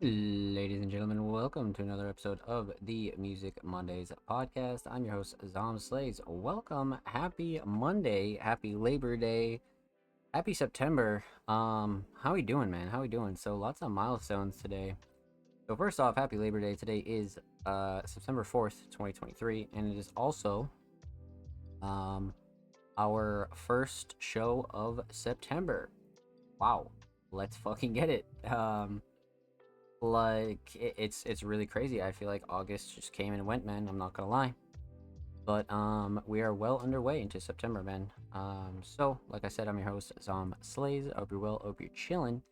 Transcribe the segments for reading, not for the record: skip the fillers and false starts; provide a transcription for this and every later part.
Ladies and gentlemen, welcome to another episode of the Music Mondays podcast. I'm your host, Zom Slays. Welcome, happy Monday, happy Labor Day, happy September. How we doing, man? How we doing? So lots of milestones today. So first off, happy Labor Day. Today is September 4th, 2023, and it is also our first show of September. Wow, let's fucking get it. It's really crazy. I feel like August just came and went, man. I'm not gonna lie, but we are well underway into September, man. So like I said, I'm your host, Zom Slays. I hope you're well. I hope you're chilling.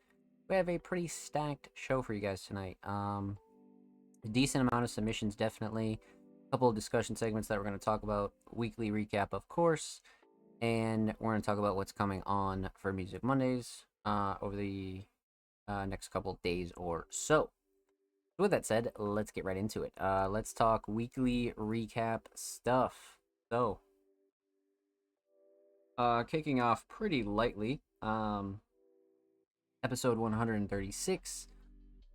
We have a pretty stacked show for you guys tonight. A decent amount of submissions, definitely. A couple of discussion segments that we're going to talk about. Weekly recap, of course, and we're going to talk about what's coming on for Music Mondays over the next couple days or so. With that said, let's get right into it. Let's talk weekly recap stuff. So, kicking off pretty lightly, episode 136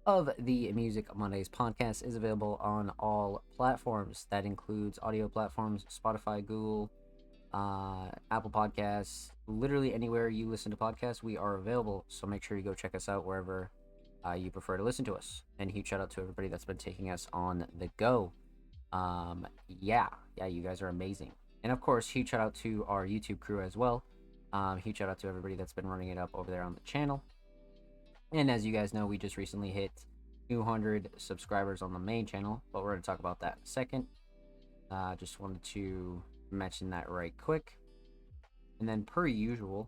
of the Music Mondays podcast is available on all platforms. That includes audio platforms, Spotify, Google, Apple Podcasts, literally anywhere you listen to podcasts, we are available. So make sure you go check us out wherever you prefer to listen to us. And huge shout out to everybody that's been taking us on the go. Yeah, you guys are amazing. And of course, huge shout out to our YouTube crew as well. Huge shout out to everybody that's been running it up over there on the channel. And as you guys know, we just recently hit 200 subscribers on the main channel, but we're going to talk about that in a second. Just wanted to mention that right quick. And then, per usual,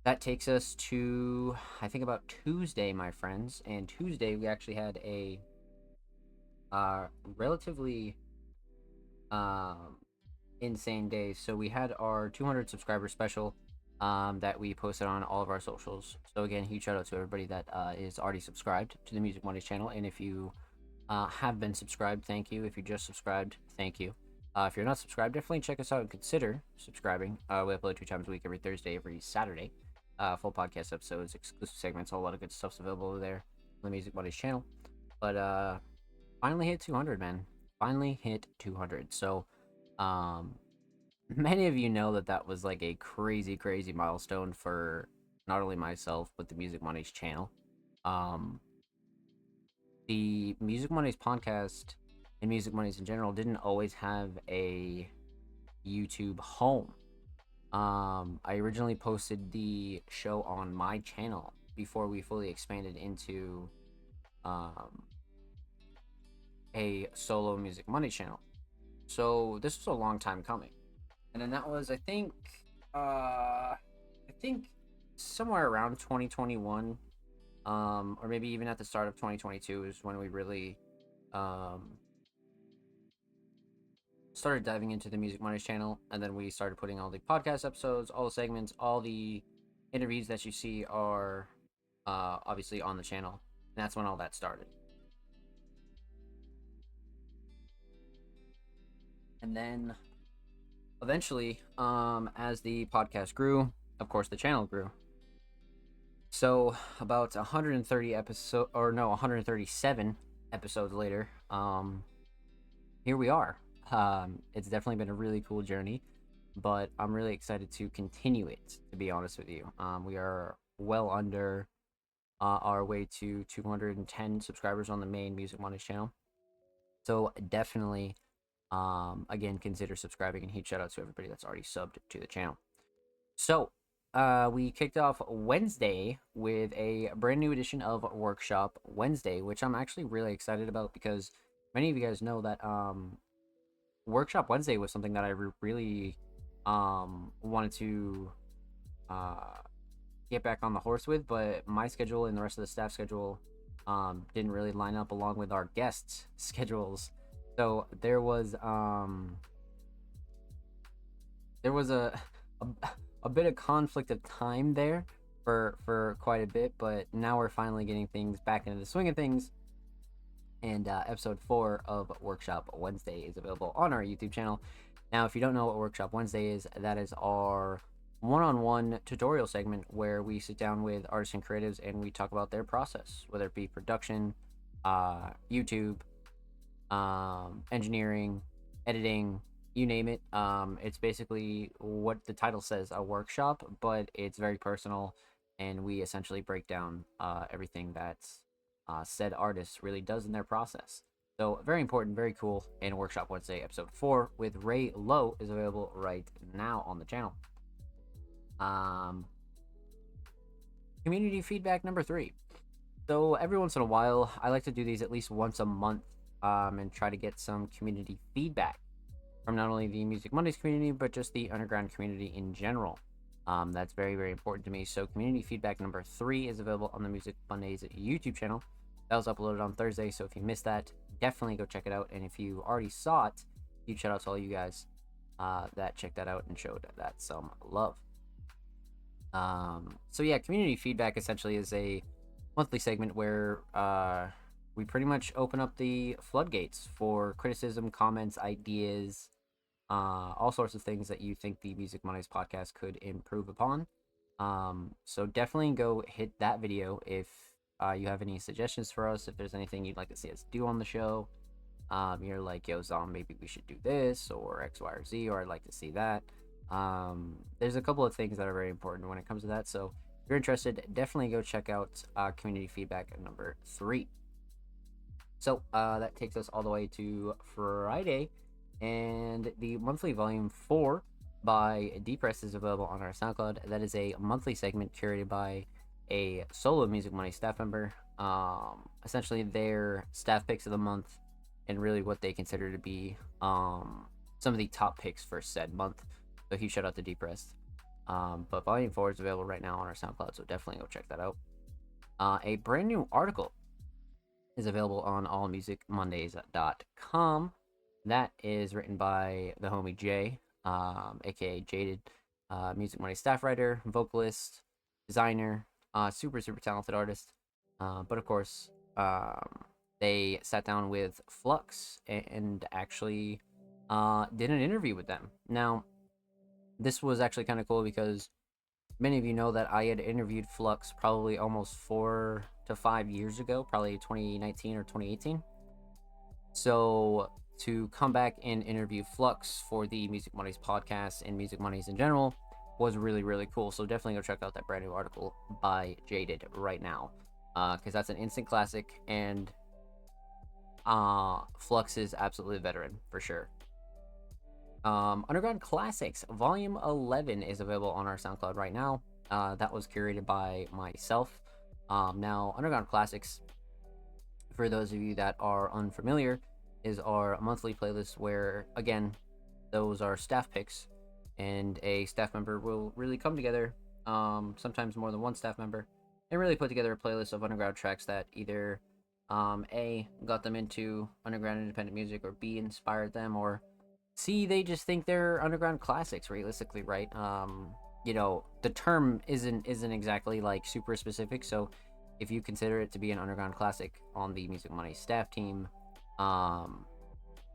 that takes us to, I think, about Tuesday, my friends. And Tuesday, we actually had a relatively insane day. So we had our 200 subscriber special that we posted on all of our socials. So again, huge shout out to everybody that is already subscribed to the Music Mondays channel. And if you have been subscribed, thank you. If you just subscribed, thank you. If you're not subscribed, definitely check us out and consider subscribing. We upload 2 times a week, every Thursday, every Saturday. Full podcast episodes, exclusive segments, a lot of good stuff's available over there on the Music Mondays channel. But finally hit 200, man. Finally hit 200. So, many of you know that was like a crazy, crazy milestone for not only myself but the Music Mondays channel. The Music Mondays podcast and Music Mondays in general didn't always have a YouTube home. I originally posted the show on my channel before we fully expanded into a solo Music Monday channel. So this was a long time coming. And then that was, I think somewhere around 2021, or maybe even at the start of 2022 is when we really started diving into the Music Mondays channel. And then we started putting all the podcast episodes, all the segments, all the interviews that you see are obviously on the channel. And that's when all that started. And then eventually, as the podcast grew, of course, the channel grew. So about 137 episodes later, here we are. It's definitely been a really cool journey, but I'm really excited to continue it, to be honest with you. We are well under our way to 210 subscribers on the main Music Mondays channel. So definitely, again, consider subscribing, and huge shout out to everybody that's already subbed to the channel. So we kicked off Wednesday with a brand new edition of Workshop Wednesday, which I'm actually really excited about because many of you guys know that Workshop Wednesday was something that I really wanted to get back on the horse with, but my schedule and the rest of the staff schedule didn't really line up along with our guests' schedules. So there was a bit of conflict of time there for quite a bit, but now we're finally getting things back into the swing of things. And episode 4 of Workshop Wednesday is available on our YouTube channel. Now, if you don't know what Workshop Wednesday is, that is our one-on-one tutorial segment where we sit down with artists and creatives and we talk about their process, whether it be production, YouTube, engineering, editing, you name it. It's basically what the title says, a workshop, but it's very personal, and we essentially break down everything that said artist really does in their process. So very important, very cool. And Workshop Wednesday episode 4 with Ray Lowe is available right now on the channel. Community feedback number 3. So every once in a while, I like to do these at least once a month and try to get some community feedback from not only the Music Mondays community, but just the underground community in general. That's very, very important to me. So community feedback number 3 is available on the Music Mondays YouTube channel. That was uploaded on Thursday, so if you missed that, definitely go check it out. And if you already saw it, huge shout out to all you guys that checked that out and showed that some love. So yeah, community feedback essentially is a monthly segment where we pretty much open up the floodgates for criticism, comments, ideas, all sorts of things that you think the Music Mondays podcast could improve upon. So definitely go hit that video if you have any suggestions for us, if there's anything you'd like to see us do on the show. You're like, yo, Zom, maybe we should do this, or X, Y, or Z, or I'd like to see that. There's a couple of things that are very important when it comes to that. So if you're interested, definitely go check out community feedback number 3. So that takes us all the way to Friday, and the monthly volume 4 by Depress is available on our SoundCloud. That is a monthly segment curated by a solo Music Monday staff member. Essentially their staff picks of the month, and really what they consider to be some of the top picks for said month. So huge shout out to Depressed. But Volume 4 is available right now on our SoundCloud, so definitely go check that out. A brand new article is available on allmusicmondays.com. That is written by the homie Jay, aka Jaded, Music Money staff writer, vocalist, designer, super talented artist. But of course, they sat down with Flux and actually did an interview with them. Now, this was actually kind of cool because many of you know that I had interviewed Flux probably almost 4 to 5 years ago, probably 2019 or 2018. So to come back and interview Flux for the Music Money's podcast and Music Money's in general was really, really cool. So definitely go check out that brand new article by Jaded right now, because that's an instant classic, and Flux is absolutely a veteran for sure. Underground Classics Volume 11 is available on our SoundCloud right now. That was curated by myself. Now, Underground Classics, for those of you that are unfamiliar, is our monthly playlist where, again, those are staff picks, and a staff member will really come together, sometimes more than one staff member, and really put together a playlist of underground tracks that either A, got them into underground independent music, or B, inspired them, or C, they just think they're underground classics, realistically, right? You know, the term isn't exactly like super specific, so if you consider it to be an underground classic on the Music Money staff team,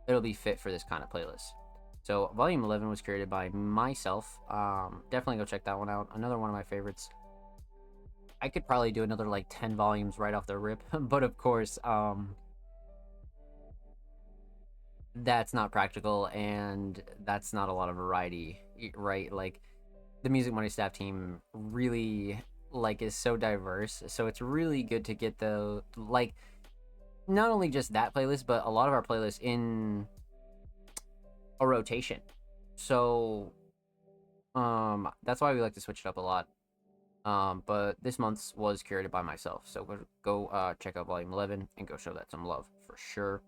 it'll be fit for this kind of playlist. So Volume 11 was curated by myself. Definitely go check that one out. Another one of my favorites. I could probably do another like 10 volumes right off the rip, but of course, that's not practical, and that's not a lot of variety, right? Like, the Music Money staff team really like is so diverse, so it's really good to get the like not only just that playlist, but a lot of our playlists in a rotation. So that's why we like to switch it up a lot. But this month's was curated by myself, so go check out Volume 11 and go show that some love for sure.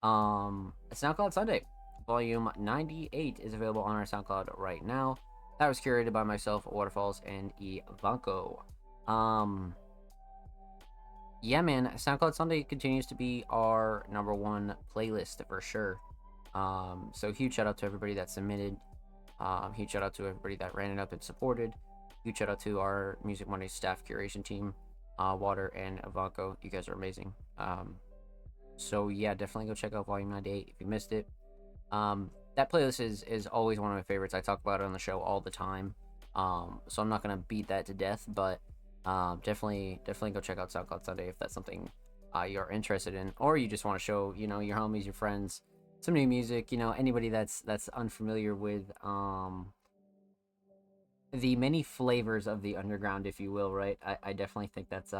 SoundCloud Sunday, Volume 98 is available on our SoundCloud right now. That was curated by myself, Waterfalls, and Ivanko. Yeah, man, SoundCloud Sunday continues to be our number one playlist for sure. So huge shout out to everybody that submitted. Huge shout out to everybody that ran it up and supported. Huge shout out to our Music Money staff curation team, Water and Ivanko. You guys are amazing. So yeah, definitely go check out Volume 98 if you missed it. That playlist is always one of my favorites. I talk about it on the show all the time. So I'm not gonna beat that to death, but definitely go check out SoundCloud Sunday if that's something you're interested in, or you just want to show your homies, your friends, some new music. Anybody that's unfamiliar with the many flavors of the underground, if you will, right? I definitely think that's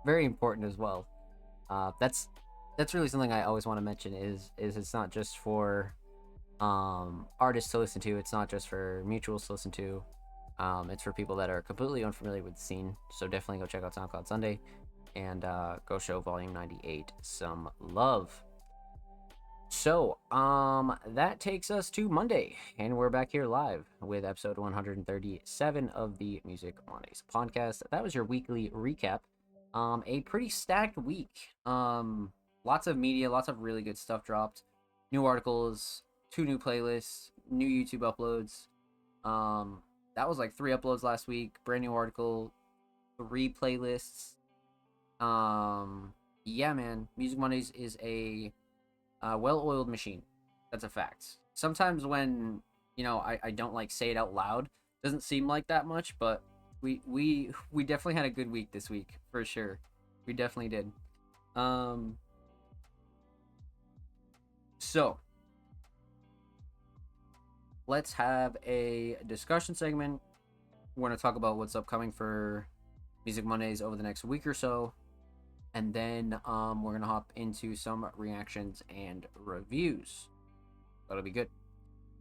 very important as well. That's really something I always want to mention is it's not just for artists to listen to, it's not just for mutuals to listen to, it's for people that are completely unfamiliar with the scene. So definitely go check out SoundCloud Sunday and go show Volume 98 some love. So that takes us to Monday, and we're back here live with episode 137 of the Music Mondays podcast. That was your weekly recap. A pretty stacked week. Lots of media, lots of really good stuff dropped. New articles, 2 new playlists, new YouTube uploads. That was like 3 uploads last week. Brand new article, 3 playlists. Yeah, man. Music Mondays is a well-oiled machine. That's a fact. Sometimes when I don't like say it out loud, doesn't seem like that much, but we definitely had a good week this week for sure. We definitely did. So let's have a discussion segment. We're going to talk about what's upcoming for Music Mondays over the next week or so, and then we're going to hop into some reactions and reviews. That'll be good.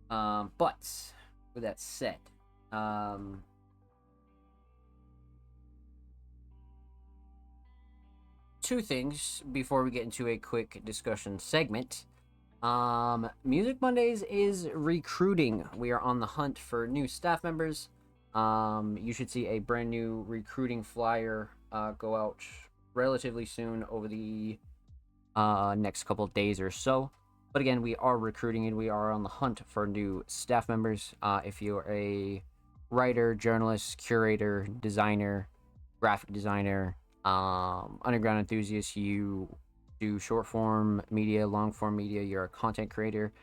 But with that said, two things before we get into a quick discussion segment. Music Mondays is recruiting. We are on the hunt for new staff members. You should see a brand new recruiting flyer go out relatively soon over the next couple of days or so. But again, we are recruiting and we are on the hunt for new staff members. If you're a writer, journalist, curator, designer, graphic designer, underground enthusiast, you do short form media, long form media, you're a content creator,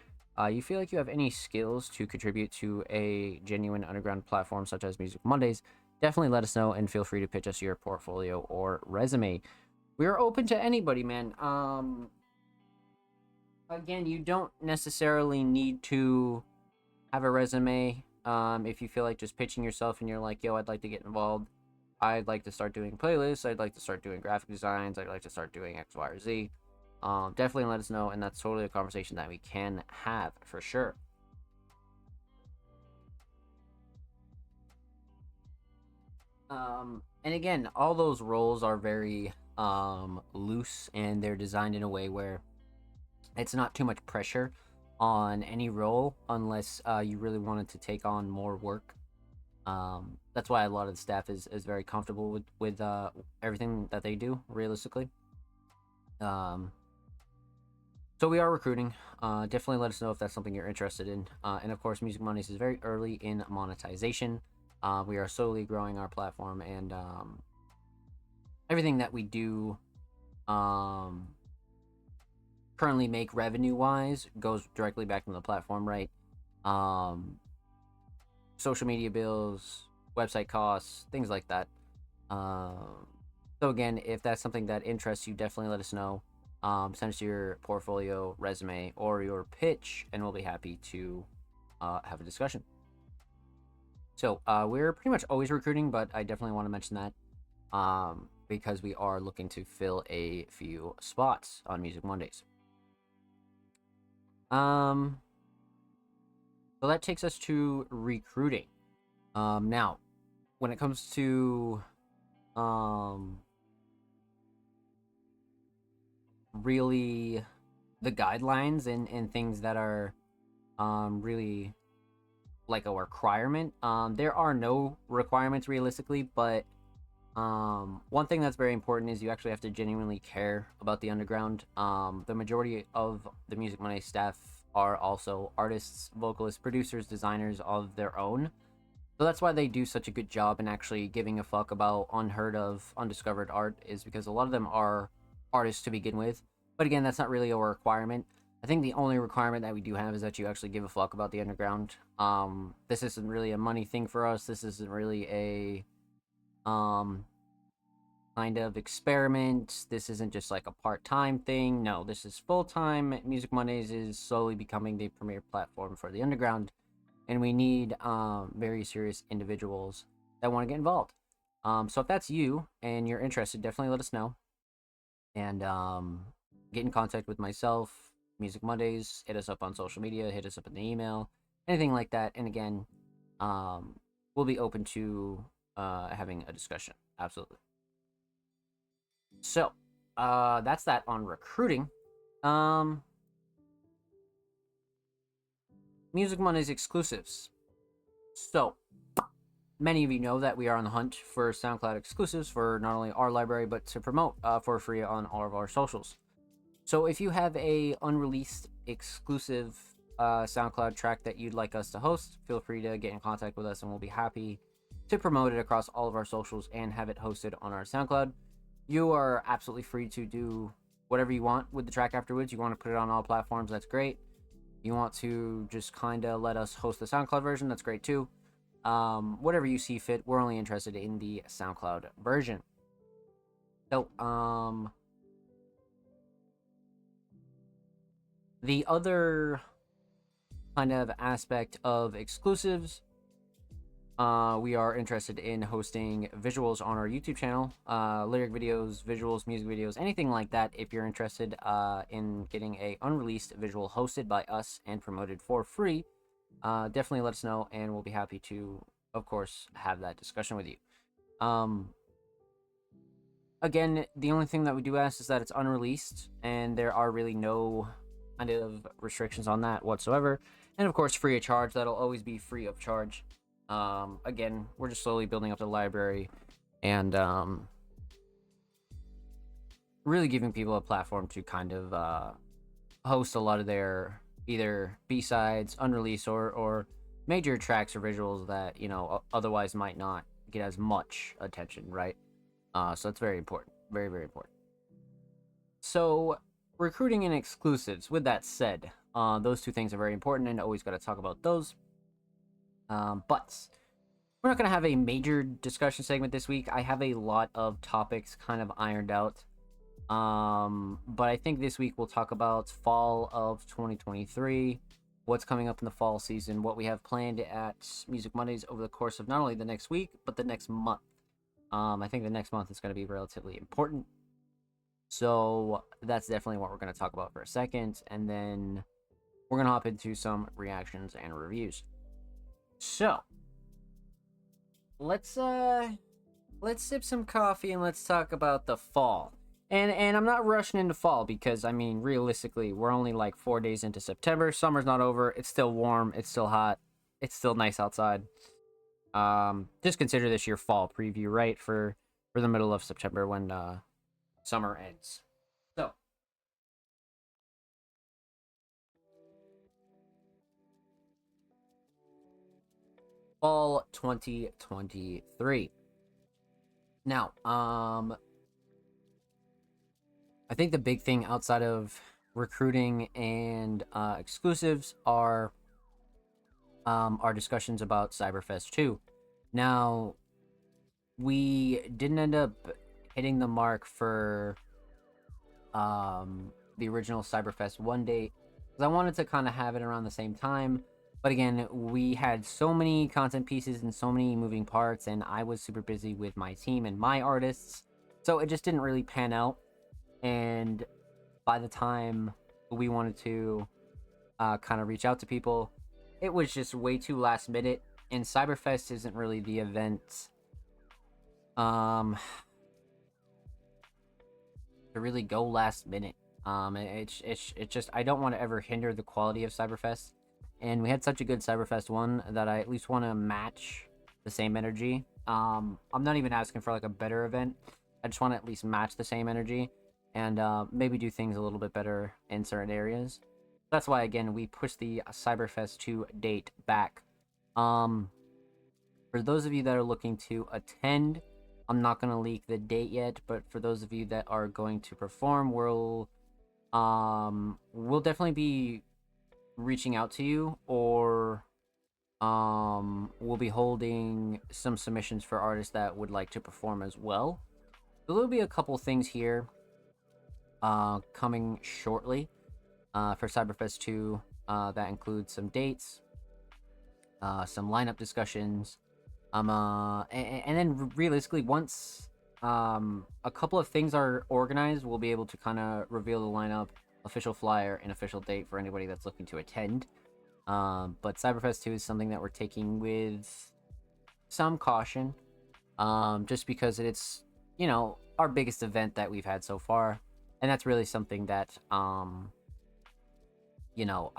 you feel like you have any skills to contribute to a genuine underground platform such as Music Mondays, definitely let us know and feel free to pitch us your portfolio or resume. We are open to anybody, man. Again, you don't necessarily need to have a resume. If you feel like just pitching yourself and you're like, yo, I'd like to get involved. I'd like to start doing playlists. I'd like to start doing graphic designs. I'd like to start doing X, Y, or Z. Definitely let us know, and that's totally a conversation that we can have for sure. And again, all those roles are very loose, and they're designed in a way where it's not too much pressure on any role unless you really wanted to take on more work. That's why a lot of the staff is very comfortable with everything that they do realistically. So we are recruiting. Definitely let us know if that's something you're interested in. And of course, Music Mondays is very early in monetization. We are slowly growing our platform, and everything that we do currently make revenue wise goes directly back into the platform, right? Social media bills, website costs, things like that. So again, if that's something that interests you, definitely let us know. Send us your portfolio, resume, or your pitch, and we'll be happy to have a discussion. So we're pretty much always recruiting, but I definitely want to mention that because we are looking to fill a few spots on Music Mondays. So that takes us to recruiting. Now, when it comes to really the guidelines and things that are really like a requirement, there are no requirements realistically, but one thing that's very important is you actually have to genuinely care about the underground. The majority of the Music Monday staff are also artists, vocalists, producers, designers of their own. So that's why they do such a good job in actually giving a fuck about unheard of, undiscovered art, is because a lot of them are artists to begin with. But again, that's not really a requirement. I think the only requirement that we do have is that you actually give a fuck about the underground. This isn't really a money thing for us. This isn't really a kind of experiment. This isn't just like a part-time thing. No, this is full-time. Music Mondays is slowly becoming the premier platform for the underground, and we need very serious individuals that want to get involved. So if that's you and you're interested, definitely let us know, and get in contact with myself, Music Mondays. Hit us up on social media. Hit us up in the email, anything like that. And again, we'll be open to having a discussion. Absolutely. So, that's that on recruiting. Music Mondays exclusives. So, many of you know that we are on the hunt for SoundCloud exclusives for not only our library, but to promote for free on all of our socials. So if you have a unreleased exclusive SoundCloud track that you'd like us to host, feel free to get in contact with us and we'll be happy to promote it across all of our socials and have it hosted on our SoundCloud. You are absolutely free to do whatever you want with the track afterwards. You want to put it on all platforms, that's great. You want to just kind of let us host the SoundCloud version, that's great too. Whatever you see fit, we're only interested in the SoundCloud version. So, the other kind of aspect of exclusives, we are interested in hosting visuals on our YouTube channel, lyric videos, visuals, music videos, anything like that. If you're interested in getting a unreleased visual hosted by us and promoted for free, definitely let us know and we'll be happy to, of course, have that discussion with you. Again, the only thing that we do ask is that it's unreleased, and there are really no kind of restrictions on that whatsoever. And of course, free of charge. That'll always be free of charge. Again, we're just slowly building up the library and really giving people a platform to kind of host a lot of their either B-sides, unreleased, or major tracks or visuals that, otherwise might not get as much attention, right? So it's very important. Very, very important. So, recruiting and exclusives, with that said, those two things are very important and always got to talk about those. But we're not going to have a major discussion segment this week. I have a lot of topics kind of ironed out. But I think this week we'll talk about fall of 2023, what's coming up in the fall season, what we have planned at Music Mondays over the course of not only the next week, but the next month. I think the next month is going to be relatively important. So that's definitely what we're going to talk about for a second. And then we're going to hop into some reactions and reviews. So let's sip some coffee and let's talk about the fall. And I'm not rushing into fall because, I mean, realistically, we're only like 4 days into September. Summer's not over. It's still warm. It's still hot. It's still nice outside. Just consider this your fall preview, right? For the middle of September when summer ends. So, fall 2023. Now, I think the big thing outside of recruiting and exclusives are our discussions about Cyberfest 2. Now, we didn't end up hitting the mark for the original Cyberfest 1 date because I wanted to kind of have it around the same time. But again, we had so many content pieces and so many moving parts, and I was super busy with my team and my artists, so it just didn't really pan out. And by the time we wanted to kind of reach out to people, it was just way too last minute. And Cyberfest isn't really the event to really go last minute. It's just I don't want to ever hinder the quality of Cyberfest. And we had such a good Cyberfest one that I at least want to match the same energy. I'm not even asking for like a better event. I just want to at least match the same energy and maybe do things a little bit better in certain areas. That's why, again, we pushed the Cyberfest 2 date back. For those of you that are looking to attend, I'm not going to leak the date yet, but for those of you that are going to perform, we'll definitely be reaching out to you, or we'll be holding some submissions for artists that would like to perform as well. So there'll be a couple things here coming shortly for Cyberfest 2 that includes some dates, some lineup discussions, and then realistically, once a couple of things are organized, we'll be able to kind of reveal the lineup, official flyer, and official date for anybody that's looking to attend. But Cyberfest 2 is something that we're taking with some caution, just because it's, our biggest event that we've had so far. And that's really something that, I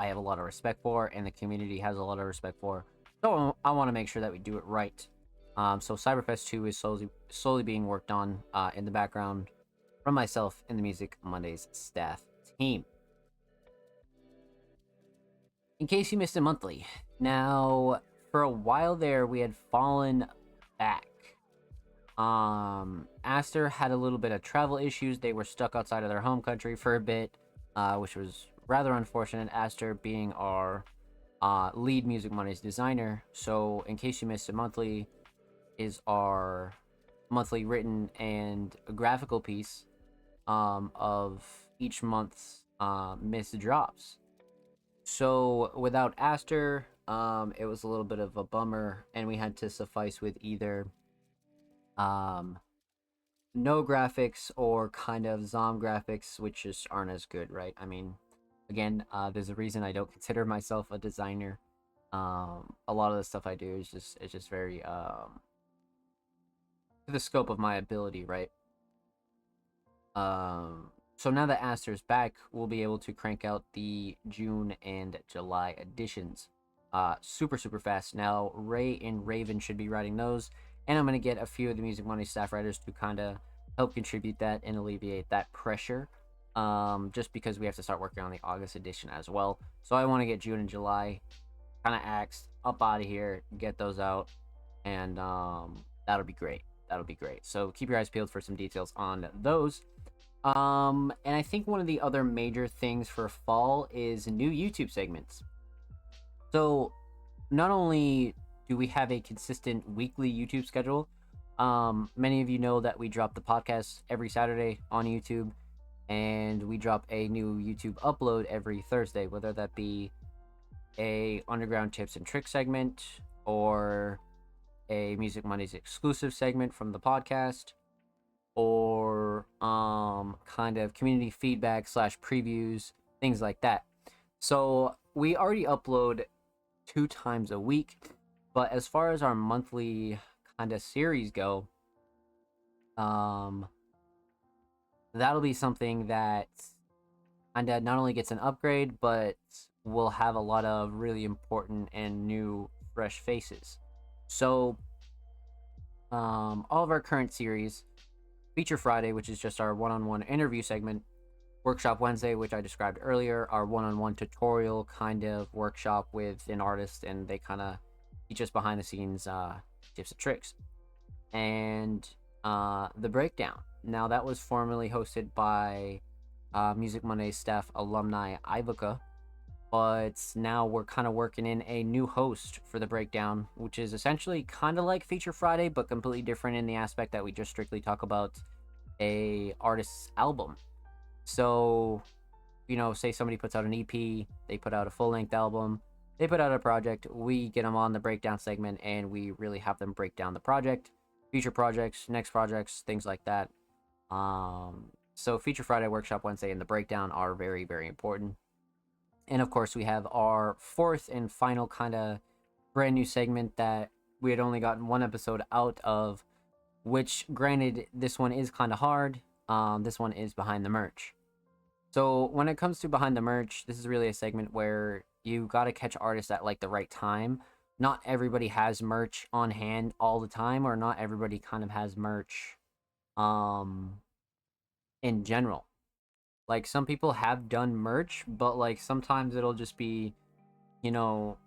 have a lot of respect for, and the community has a lot of respect for. So I want to make sure that we do it right. So Cyberfest 2 is slowly being worked on in the background from myself and the Music Mondays staff team. In case you missed a monthly, now for a while there we had fallen back. Aster had a little bit of travel issues. They were stuck outside of their home country for a bit, which was rather unfortunate. Aster being our lead Music Mondays designer. So in case you missed a monthly, is our monthly written and graphical piece of each month's missed drops. So without Aster, it was a little bit of a bummer, and we had to suffice with either no graphics or kind of Zom graphics, which just aren't as good, right? I mean, again, there's a reason I don't consider myself a designer. A lot of the stuff I do is just very to the scope of my ability, right? So now that Aster's back, we'll be able to crank out the June and July editions. Super, super fast. Now, Ray and Raven should be writing those, and I'm going to get a few of the Music Money staff writers to kind of help contribute that and alleviate that pressure. Just because we have to start working on the August edition as well. So I want to get June and July kind of axed up out of here, get those out, and that'll be great. That'll be great. So keep your eyes peeled for some details on those. And I think one of the other major things for fall is new YouTube segments. So not only do we have a consistent weekly YouTube schedule, many of you know that we drop the podcast every Saturday on YouTube, and we drop a new YouTube upload every Thursday, whether that be a underground tips and tricks segment or a Music Mondays exclusive segment from the podcast, or kind of community feedback slash previews, things like that. So we already upload 2 times a week, but as far as our monthly kind of series go, that'll be something that kind of not only gets an upgrade, but will have a lot of really important and new fresh faces. So all of our current series, Feature Friday, which is just our one-on-one interview segment, Workshop Wednesday, which I described earlier, our one-on-one tutorial kind of workshop with an artist, and they kind of teach us behind the scenes tips and tricks. And the breakdown. Now that was formerly hosted by Music Monday staff alumni Ivica, but now we're kind of working in a new host for the breakdown, which is essentially kind of like Feature Friday, but completely different in the aspect that we just strictly talk about a artist's album. So, you know, say somebody puts out an EP, they put out a full-length album, they put out a project, we get them on the breakdown segment, and we really have them break down the project, future projects, next projects, things like that. So Feature Friday, Workshop Wednesday, and the breakdown are very, very important. And of course, we have our 4th and final kind of brand new segment that we had only gotten 1 episode out of, which, granted, this one is kind of hard. This one is Behind the Merch. So when it comes to Behind the Merch, this is really a segment where you got to catch artists at like the right time. Not everybody has merch on hand all the time, or not everybody kind of has merch in general. Like, some people have done merch, but like sometimes it'll just be, you know,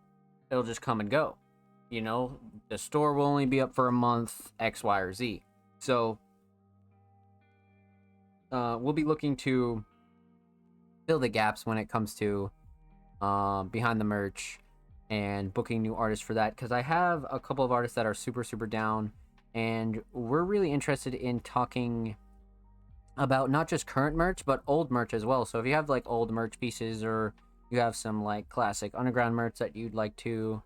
it'll just come and go. You know, the store will only be up for a month, X, Y, or Z. So we'll be looking to fill the gaps when it comes to Behind the Merch and booking new artists for that, because I have a couple of artists that are super, super down, and we're really interested in talking about not just current merch, but old merch as well. So if you have like old merch pieces, or you have some like classic underground merch that you'd like to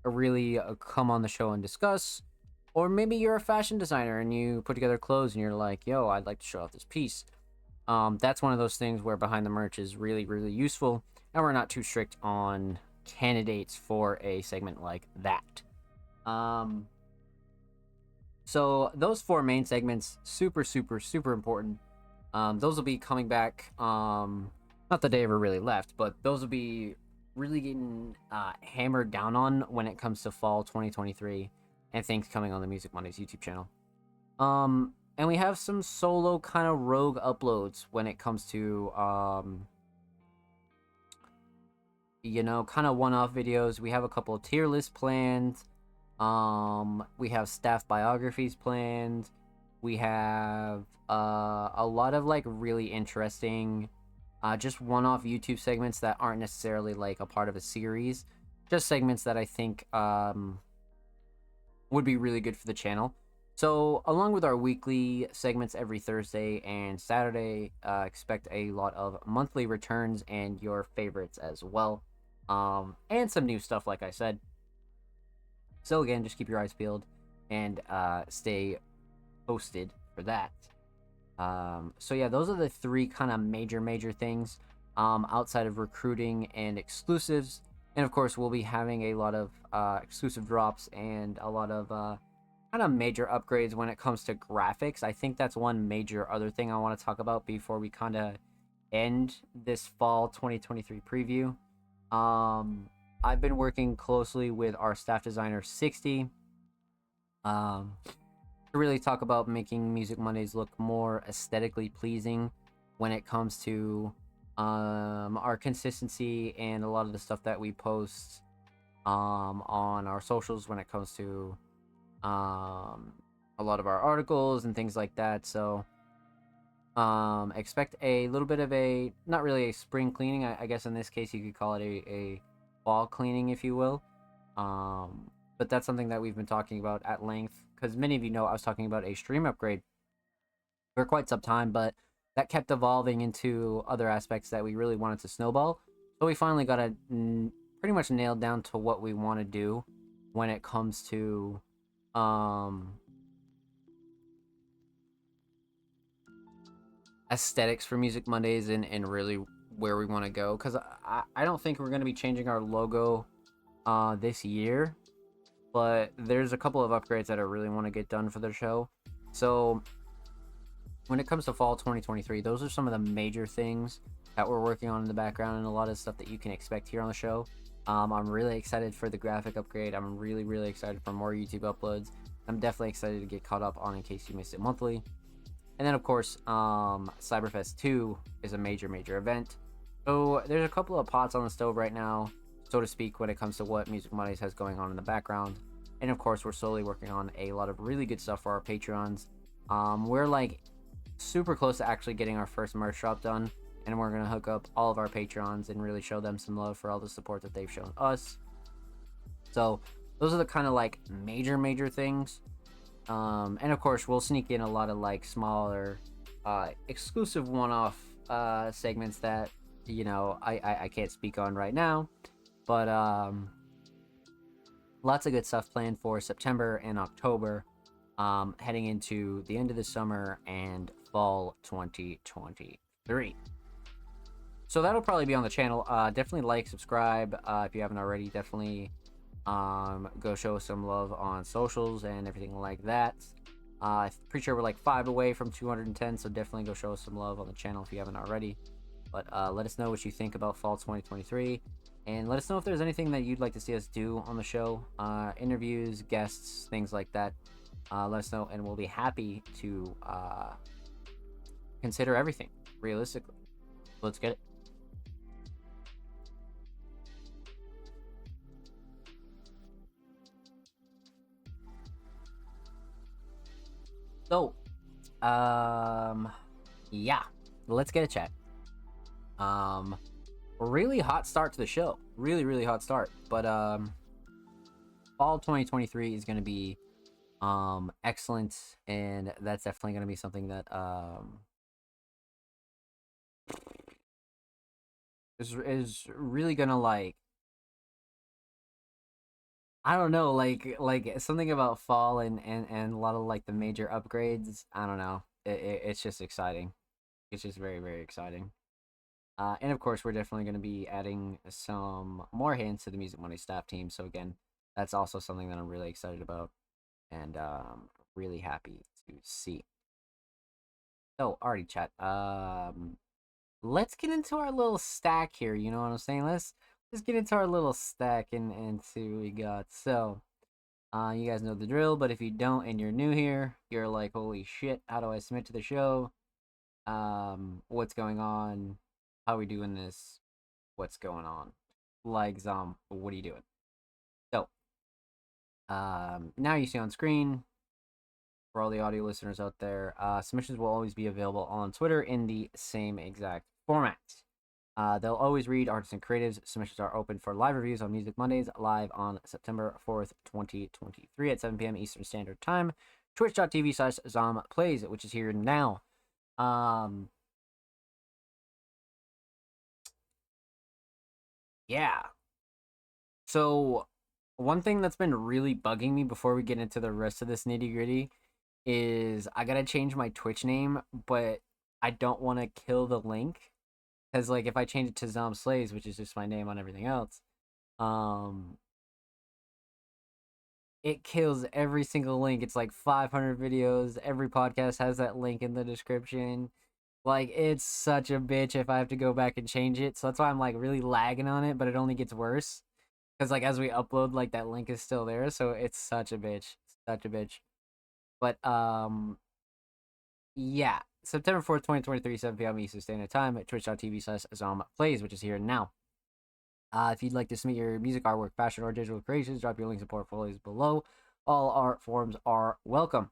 really come on the show and discuss, or maybe you're a fashion designer and you put together clothes and you're like, yo, I'd like to show off this piece. That's one of those things where Behind the Merch is really, really useful, and we're not too strict on candidates for a segment like that. So those 4 main segments, super, super, super important. Those will be coming back, not that they ever really left, but those will be really getting hammered down on when it comes to fall 2023 and things coming on the Music Mondays YouTube channel. And we have some solo kind of rogue uploads when it comes to, you know, kind of one-off videos. We have a couple of tier lists planned. We have staff biographies planned. We have a lot of like really interesting just one-off YouTube segments that aren't necessarily like a part of a series, just segments that I think would be really good for the channel. So along with our weekly segments every Thursday and Saturday, expect a lot of monthly returns and your favorites as well, and some new stuff, like I said. So again, just keep your eyes peeled and stay posted for that. So yeah, those are the 3 kind of major things outside of recruiting and exclusives. And of course, we'll be having a lot of exclusive drops and a lot of kind of major upgrades when it comes to graphics. I think that's one major other thing I want to talk about before we kind of end this fall 2023 preview. Um, I've been working closely with our staff designer 60 to really talk about making Music Mondays look more aesthetically pleasing when it comes to our consistency and a lot of the stuff that we post on our socials when it comes to um, a lot of our articles and things like that. So expect a little bit of a, not really a spring cleaning. I guess in this case you could call it a fall cleaning, if you will. But that's something that we've been talking about at length because many of you know I was talking about a stream upgrade for quite some time, but that kept evolving into other aspects that we really wanted to snowball. So we finally got it pretty much nailed down to what we want to do when it comes to um, aesthetics for Music Mondays and really where we want to go. Because I don't think we're going to be changing our logo this year, but there's a couple of upgrades that I really want to get done for the show. So when it comes to fall 2023, those are some of the major things that we're working on in the background and a lot of stuff that you can expect here on the show. I'm really excited for the graphic upgrade. I'm really excited for more YouTube uploads. I'm definitely excited to get caught up on In Case You Missed It Monthly. And then, of course, Cyberfest 2 is a major event. So there's a couple of pots on the stove right now, so to speak, when it comes to what Music Mondays has going on in the background. And of course, we're slowly working on a lot of really good stuff for our Patreons. We're like super close to actually getting our first merch shop done, and we're gonna hook up all of our Patreons and really show them some love for all the support that they've shown us. So those are the kind of like major things. And of course, we'll sneak in a lot of like smaller, exclusive one-off segments that I can't speak on right now, but lots of good stuff planned for September and October, heading into the end of the summer and fall 2023. So that'll probably be on the channel. Definitely like, subscribe if you haven't already. Definitely go show some love on socials and everything like that. I'm pretty sure we're like 5 away from 210, so definitely go show us some love on the channel if you haven't already. But let us know what you think about fall 2023, and let us know if there's anything that you'd like to see us do on the show, interviews, guests, things like that. Let us know, and we'll be happy to consider everything realistically. Let's get it. So, yeah, let's get a chat. Really hot start to the show. Really hot start. But fall 2023 is going to be excellent, and that's definitely going to be something that is really going to like, I don't know, like something about fall and a lot of like the major upgrades. I don't know. It's just exciting. It's just very exciting. And of course, we're definitely going to be adding some more hands to the Music Money staff team. So again, that's also something that I'm really excited about and really happy to see. So, already chat. Let's get into our little stack here. You know what I'm saying? Let's get into our little stack and see what we got. So, you guys know the drill, but if you don't and you're new here, you're like, holy shit, how do I submit to the show? What's going on? How are we doing this? What's going on? Like, what are you doing? So, now you see on screen, for all the audio listeners out there, submissions will always be available on Twitter in the same exact format. They'll always read artists and creatives. Submissions are open for live reviews on Music Mondays, live on September 4th, 2023 at 7 p.m. Eastern Standard Time. Twitch.tv/ZomPlays, which is here now. Yeah. So, one thing that's been really bugging me before we get into the rest of this nitty gritty is I gotta change my Twitch name, but I don't want to kill the link. Because, like, if I change it to Zom Slays, which is just my name on everything else, um, it kills every single link. It's like 500 videos. Every podcast has that link in the description. Like, it's such a bitch if I have to go back and change it. So that's why I'm like really lagging on it, but it only gets worse. Because like as we upload, like that link is still there. So it's such a bitch. Such a bitch. But yeah. September 4th, 2023, 7 p.m. Eastern Standard Time at twitch.tv/ZomPlays, which is here now. If you'd like to submit your music, artwork, fashion, or digital creations, drop your links and portfolios below. All art forms are welcome.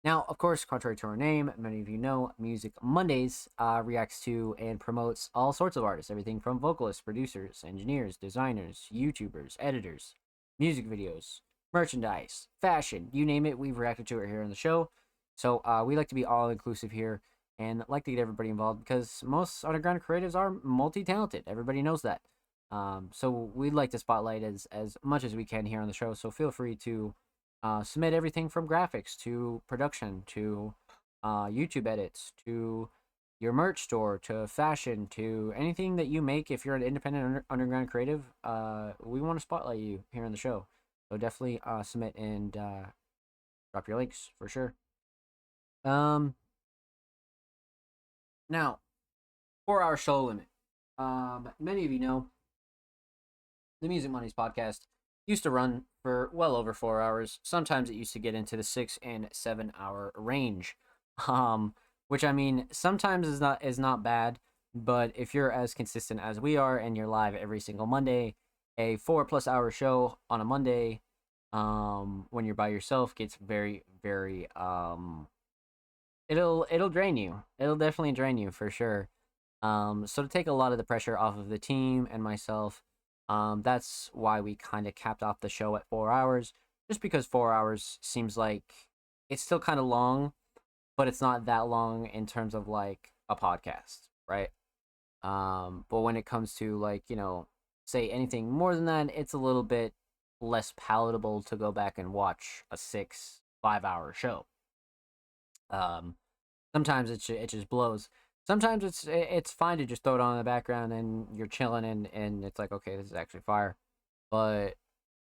Now, of course, contrary to our name, many of you know, Music Mondays reacts to and promotes all sorts of artists, everything from vocalists, producers, engineers, designers, YouTubers, editors, music videos, merchandise, fashion, you name it, we've reacted to it here on the show. So we like to be all inclusive here and like to get everybody involved because most underground creatives are multi-talented. Everybody knows that. So we'd like to spotlight as much as we can here on the show. So feel free to submit everything from graphics to production to YouTube edits to your merch store to fashion to anything that you make. If you're an independent underground creative, we want to spotlight you here on the show. So definitely submit and drop your links for sure. Now, 4 hour show limit. Many of you know the Music Mondays podcast used to run for well over 4 hours. Sometimes it used to get into the 6 and 7 hour range. Which I mean, sometimes is not bad, but if you're as consistent as we are and you're live every single Monday, a 4+ hour show on a Monday, when you're by yourself gets very, very it'll drain you. It'll definitely drain you for sure. So to take a lot of the pressure off of the team and myself, that's why we kind of capped off the show at 4 hours, just because 4 hours seems like it's still kind of long, but it's not that long in terms of like a podcast, right? But when it comes to like, say anything more than that, it's a little bit less palatable to go back and watch a 5 hour show. Sometimes it just blows. Sometimes it's fine to just throw it on in the background and you're chilling and it's like, okay, this is actually fire. But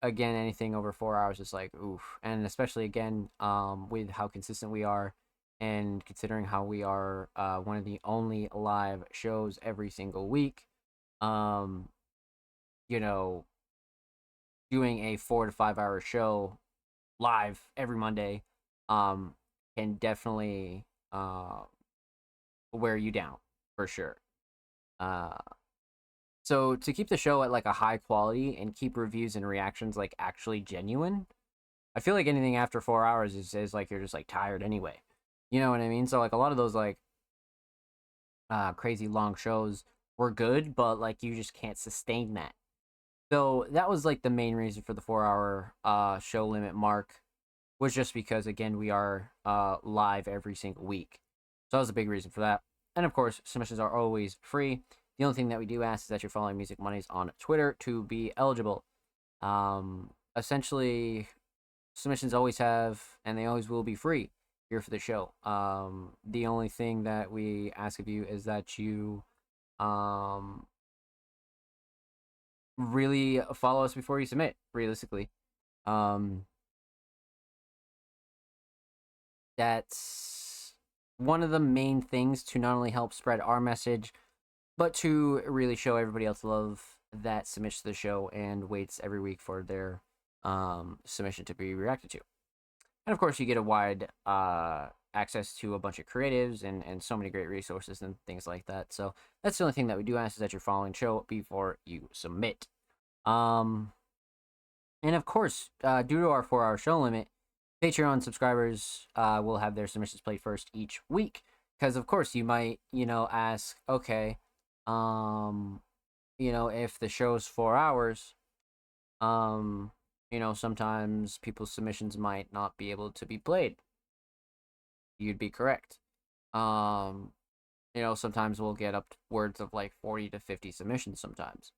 again, anything over 4 hours is like oof. And especially again, with how consistent we are and considering how we are one of the only live shows every single week, um, you know, doing a 4 to 5 hour show live every Monday, can definitely wear you down for sure. Uh, so to keep the show at like a high quality and keep reviews and reactions like actually genuine, I feel like anything after 4 hours is like you're just like tired anyway. You know what I mean? So like a lot of those like crazy long shows were good, but like you just can't sustain that. So that was like the main reason for the 4 hour show limit mark, was just because again we are live every single week. So that was a big reason for that. And of course, submissions are always free. The only thing that we do ask is that you're following Music Mondays on Twitter to be eligible. Essentially, submissions always have and they always will be free here for the show. The only thing that we ask of you is that you really follow us before you submit, realistically. Um, that's one of the main things to not only help spread our message, but to really show everybody else love that submits to the show and waits every week for their submission to be reacted to. And of course, you get a wide access to a bunch of creatives and so many great resources and things like that. So that's the only thing that we do ask, is that you're following show before you submit. And of course, due to our 4 hour show limit, Patreon subscribers will have their submissions played first each week. Because of course you might, ask, okay, if the show's 4 hours, sometimes people's submissions might not be able to be played. You'd be correct. Sometimes we'll get upwards of like 40 to 50 submissions sometimes.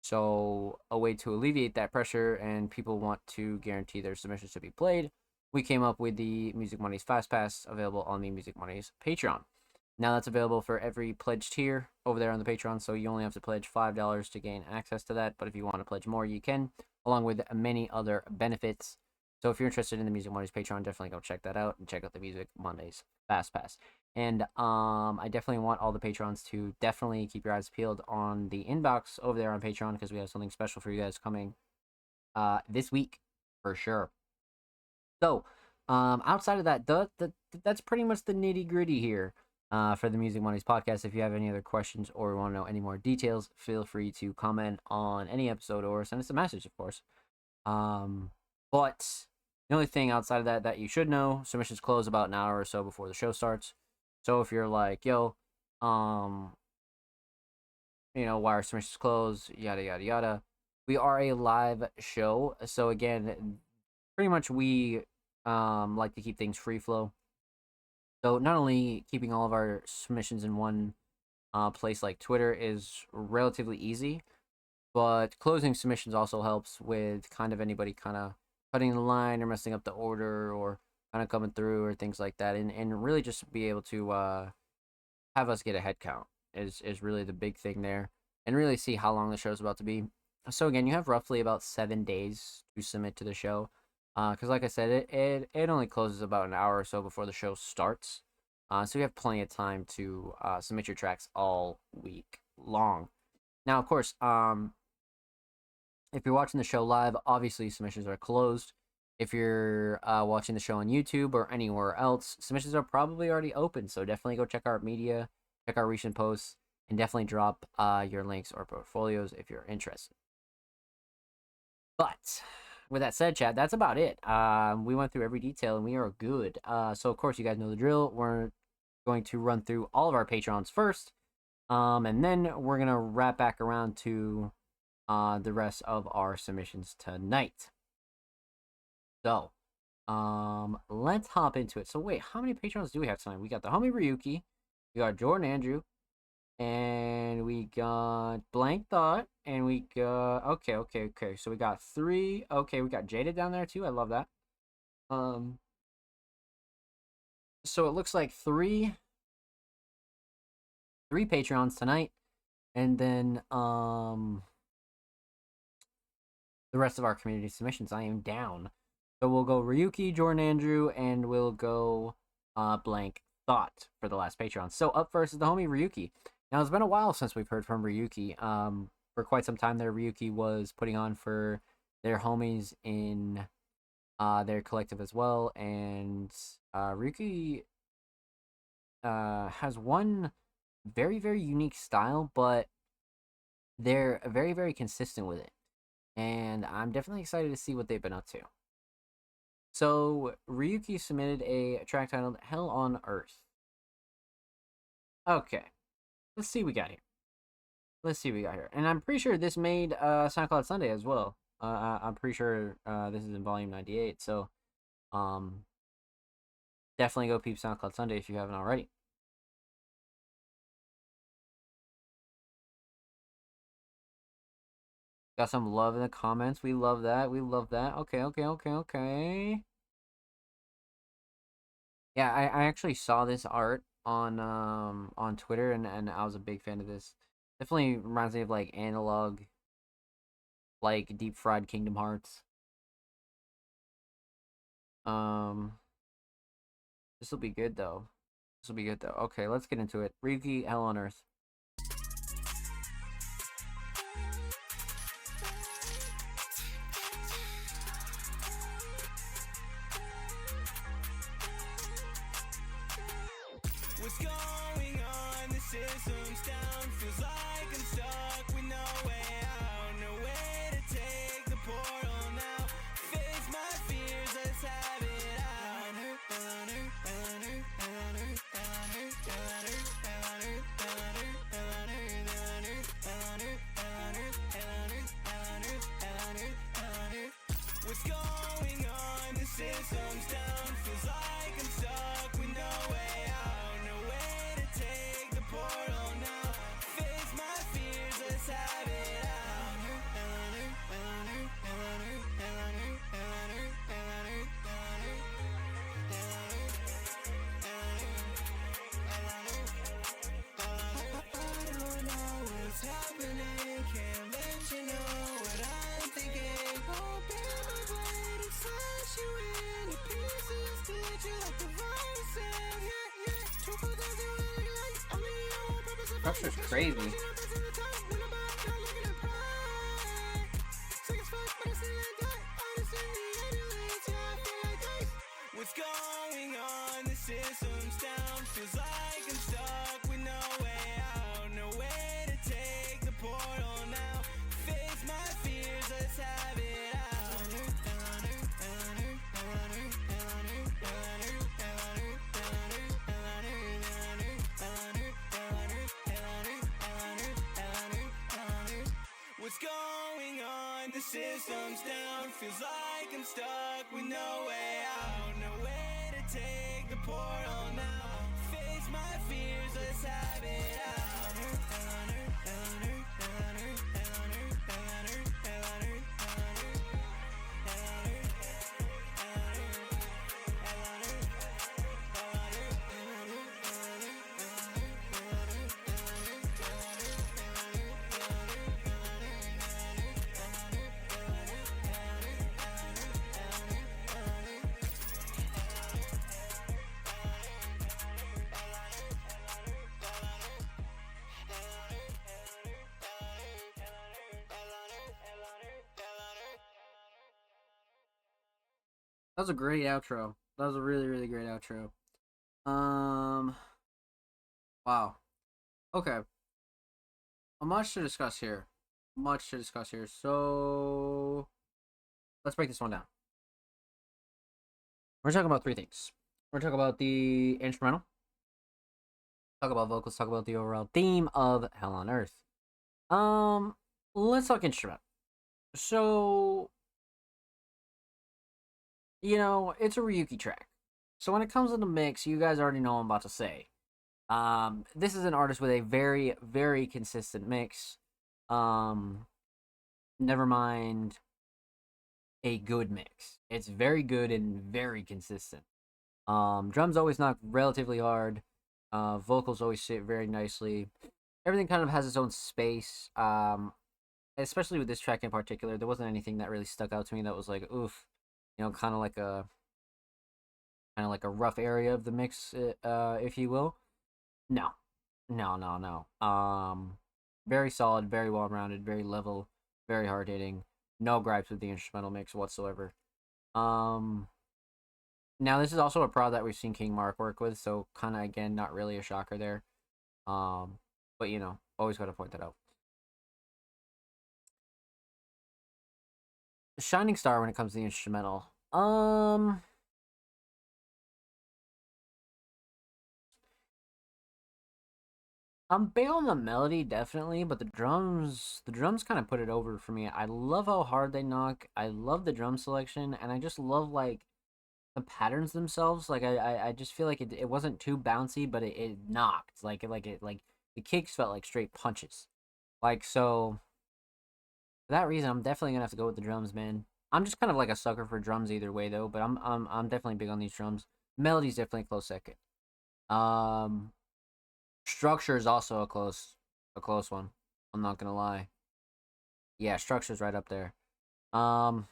So a way to alleviate that pressure and people want to guarantee their submissions to be played, we came up with the Music Mondays Fast Pass, available on the Music Mondays Patreon. Now that's available for every pledge tier over there on the Patreon, so you only have to pledge $5 to gain access to that, but if you want to pledge more, you can, along with many other benefits. So if you're interested in the Music Mondays Patreon, definitely go check that out and check out the Music Mondays Fast Pass. And I definitely want all the patrons to definitely keep your eyes peeled on the inbox over there on Patreon, because we have something special for you guys coming this week for sure. So outside of that, that's pretty much the nitty gritty here for the Music Mondays podcast. If you have any other questions or want to know any more details, feel free to comment on any episode or send us a message, of course. But the only thing outside of that you should know, submissions close about an hour or so before the show starts. So if you're like, yo, why are submissions closed, yada yada yada, we are a live show. So again, pretty much we like to keep things free flow. So not only keeping all of our submissions in one place like Twitter is relatively easy, but closing submissions also helps with kind of anybody kind of cutting the line or messing up the order or kind of coming through or things like that, and really just be able to have us get a head count is really the big thing there, and really see how long the show's about to be. So again, you have roughly about 7 days to submit to the show, because like I said, it only closes about an hour or so before the show starts, so you have plenty of time to submit your tracks all week long. Now, of course, if you're watching the show live, obviously submissions are closed. If you're watching the show on YouTube or anywhere else, submissions are probably already open. So definitely go check our media, check our recent posts, and definitely drop your links or portfolios if you're interested. But with that said, Chad, that's about it. We went through every detail and we are good. So of course you guys know the drill. We're going to run through all of our Patrons first, and then we're gonna wrap back around to the rest of our submissions tonight. So, let's hop into it. So wait, how many patrons do we have tonight? We got the homie Ryuki, we got Jordan Andrew, and we got Blank Thought, and we got okay. So we got 3. Okay, we got Jada down there too. I love that. So it looks like three patrons tonight, and then the rest of our community submissions. I am down. So we'll go Ryuki, Jordan Andrew, and we'll go Blank Thought for the last Patreon. So up first is the homie Ryuki. Now, it's been a while since we've heard from Ryuki. For quite some time there, Ryuki was putting on for their homies in their collective as well. And Ryuki has one very, very unique style, but they're very, very consistent with it. And I'm definitely excited to see what they've been up to. So, Ryuki submitted a track titled Hell on Earth. Okay. Let's see what we got here. And I'm pretty sure this made SoundCloud Sunday as well. I'm pretty sure this is in volume 98. So, definitely go peep SoundCloud Sunday if you haven't already. Got some love in the comments. We love that. Okay. Yeah, I actually saw this art on Twitter, and I was a big fan of this. Definitely reminds me of like analog, like deep fried Kingdom Hearts. This will be good though. Okay, let's get into it. Ryuki, Hell on Earth. What's going on? The system's down. Feels like I'm stuck with no way out. No way to take the portal now. Face my fears, let's have it out. What's going on? The system's down. Feels like I'm stuck with no way out. No way to take the portal Structure's crazy. What's going on? The system's down. Feels like I'm stuck with no way out. No way to take the portal now. Face my fears, let's have it out. What's going on? The system's down. Feels like I'm stuck with no way out. No way to take the portal now. Face my fears, let's have it out. That was a great outro. That was a really, really great outro. Wow. Okay. Much to discuss here. Much to discuss here. So let's break this one down. We're talking about three things. We're talking about the instrumental, talk about vocals, talk about the overall theme of Hell on Earth. Let's talk instrumental. So, you know, it's a Ryuki track. So when it comes to the mix, you guys already know what I'm about to say. This is an artist with a very, very consistent mix. Never mind a good mix. It's very good and very consistent. Drums always knock relatively hard. Vocals always sit very nicely. Everything kind of has its own space. Especially with this track in particular, there wasn't anything that really stuck out to me that was like, oof, you know, kind of like a rough area of the mix, if you will. No, no. Very solid, very well rounded, very level, very hard hitting. No gripes with the instrumental mix whatsoever. Now this is also a prod that we've seen King Mark work with, so kind of again not really a shocker there. But you know, always got to point that out. Shining star when it comes to the instrumental. I'm big on the melody, definitely, but the drums kind of put it over for me. I love how hard they knock. I love the drum selection, and I just love like the patterns themselves. Like I just feel like it wasn't too bouncy, but it knocked. Like the kicks felt like straight punches. Like so for that reason, I'm definitely gonna have to go with the drums, man. I'm just kind of like a sucker for drums either way though, but I'm definitely big on these drums. Melody's definitely a close second. Um Structure is also a close one. I'm not gonna lie. Yeah, Structure's right up there. Um,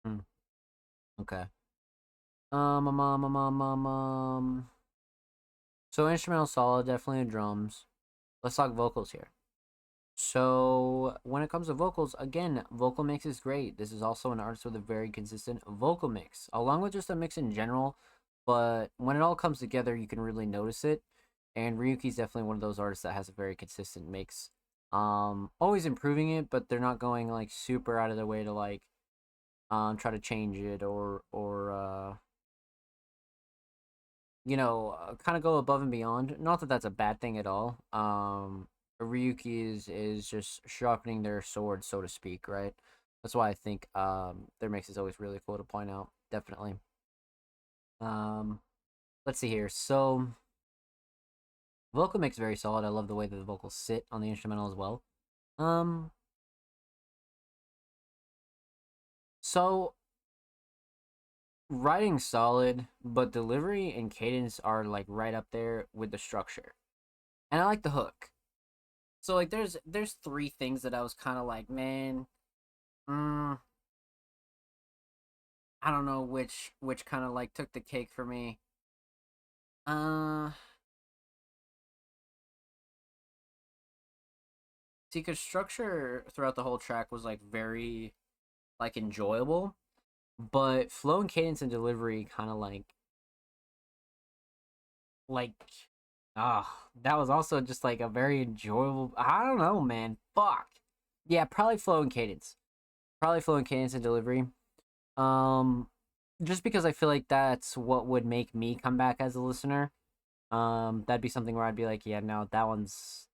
hmm, okay. Um, um, um, um, um, um, um. So instrumental solid, definitely in drums. Let's talk vocals here. So when it comes to vocals, again, vocal mix is great. This is also an artist with a very consistent vocal mix, along with just a mix in general. But when it all comes together, you can really notice it. And Ryuki's definitely one of those artists that has a very consistent mix. Always improving it, but they're not going like super out of their way to like try to change it or you know, kind of go above and beyond. Not that that's a bad thing at all. Ryuki is just sharpening their sword, so to speak, right? That's why I think their mix is always really cool to point out. Definitely. Um, let's see here. So vocal mix very solid. I love the way that the vocals sit on the instrumental as well. So writing solid, but delivery and cadence are like right up there with the structure. And I like the hook. So like there's three things that I was kind of like, man, I don't know which kind of like took the cake for me. Uh See, because structure throughout the whole track was like very like enjoyable, but flow and cadence and delivery kind of like that was also just like a very enjoyable. I don't know, man. Fuck. Yeah, probably flow and cadence. Probably flow and cadence and delivery. Um, just because I feel like that's what would make me come back as a listener. That'd be something where I'd be like, yeah, no, that one's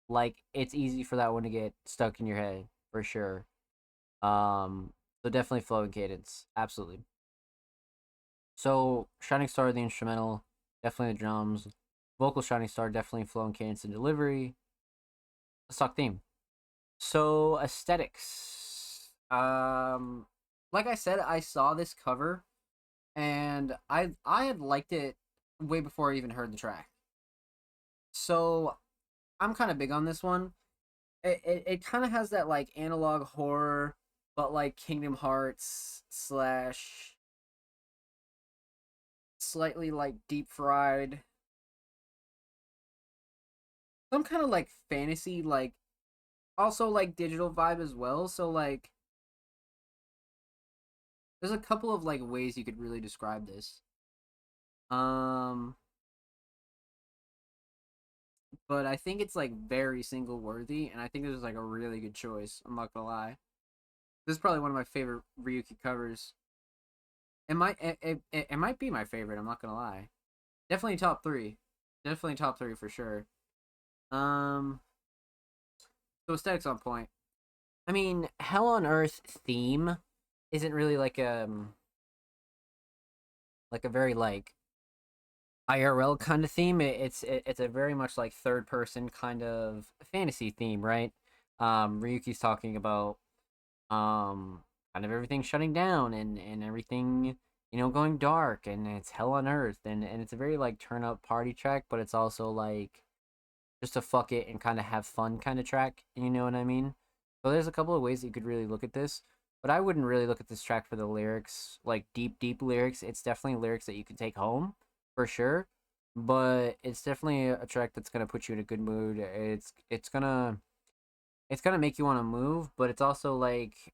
like it's easy for that one to get stuck in your head for sure. So definitely flow and cadence, absolutely. So Shining Star, the instrumental, definitely the drums. Vocal Shining Star, definitely flow and cadence and delivery. A stock theme. So aesthetics. Like I said, I saw this cover and I had liked it way before I even heard the track. So I'm kind of big on this one. It kind of has that like analog horror, but like Kingdom Hearts slash slightly like deep fried, some kind of like fantasy, like also like digital vibe as well. So like there's a couple of like ways you could really describe this. Um, but I think it's like very single worthy, and I think this is like a really good choice. I'm not gonna lie. This is probably one of my favorite Ryuki covers. It might be my favorite. I'm not gonna lie. Definitely top three. Definitely top three for sure. Um, so aesthetics on point. I mean, Hell on Earth theme isn't really like a very like IRL kind of theme. It's a very much like third person kind of fantasy theme, right? Ryuki's talking about kind of everything shutting down and everything going dark, and it's hell on earth, and it's a very like turn up party track, but it's also like just to fuck it and kind of have fun kind of track. You know what I mean? So there's a couple of ways that you could really look at this, but I wouldn't really look at this track for the lyrics, like deep lyrics. It's definitely lyrics that you can take home for sure, but it's definitely a track that's gonna put you in a good mood. It's gonna make you want to move, but it's also like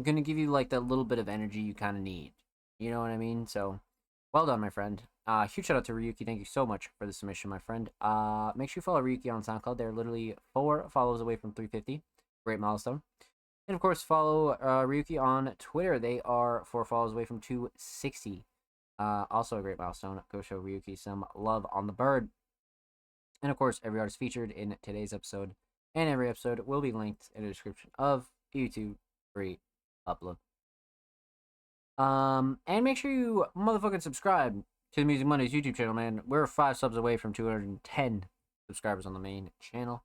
gonna give you like that little bit of energy you kind of need. You know what I mean? So, well done, my friend. Huge shout out to Ryuki. Thank you so much for the submission, my friend. Make sure you follow Ryuki on SoundCloud. They're literally 4 follows away from 350. Great milestone. And of course, follow Ryuki on Twitter. They are 4 follows away from 260. Also a great milestone. Go show Ryuki some love on the bird. And of course, every artist featured in today's episode and every episode will be linked in the description of YouTube free upload. And make sure you motherfucking subscribe to the Music Mondays YouTube channel, man. We're 5 subs away from 210 subscribers on the main channel.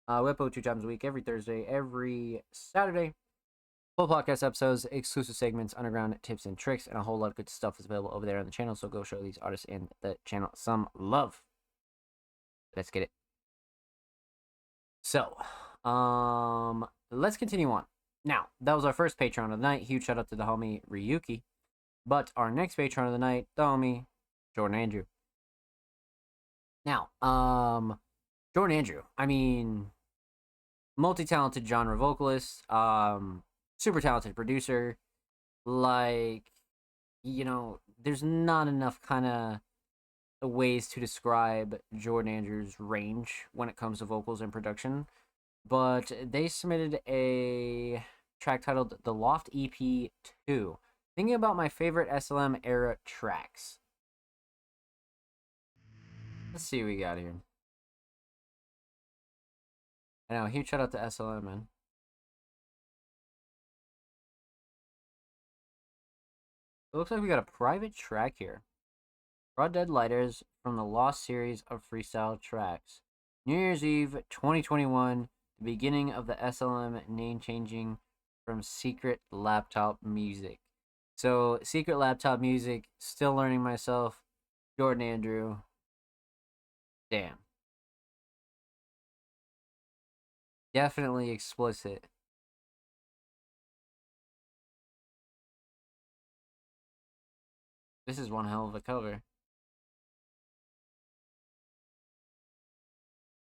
We upload 2 times a week, every Thursday, every Saturday. Full podcast episodes, exclusive segments, underground tips and tricks, and a whole lot of good stuff is available over there on the channel. So go show these artists and the channel some love. Let's get it. So, let's continue on. Now, that was our first Patreon of the night. Huge shout out to the homie Ryuki. But our next Patreon of the night, the homie Jordan Andrew. Now, Jordan Andrew, I mean, multi-talented genre vocalist, super talented producer. Like, there's not enough kind of ways to describe Jordan Andrews' range when it comes to vocals and production. But they submitted a track titled The Loft EP 2. Thinking about my favorite SLM era tracks. Let's see what we got here. I know, huge shout out to SLM, man. It looks like we got a private track here. Raw Dead Lighters from the Lost series of freestyle tracks. New Year's Eve 2021, the beginning of the SLM name changing from Secret Laptop Music. So, Secret Laptop Music, still learning myself. Jordan Andrew. Damn. Definitely explicit. This is one hell of a cover.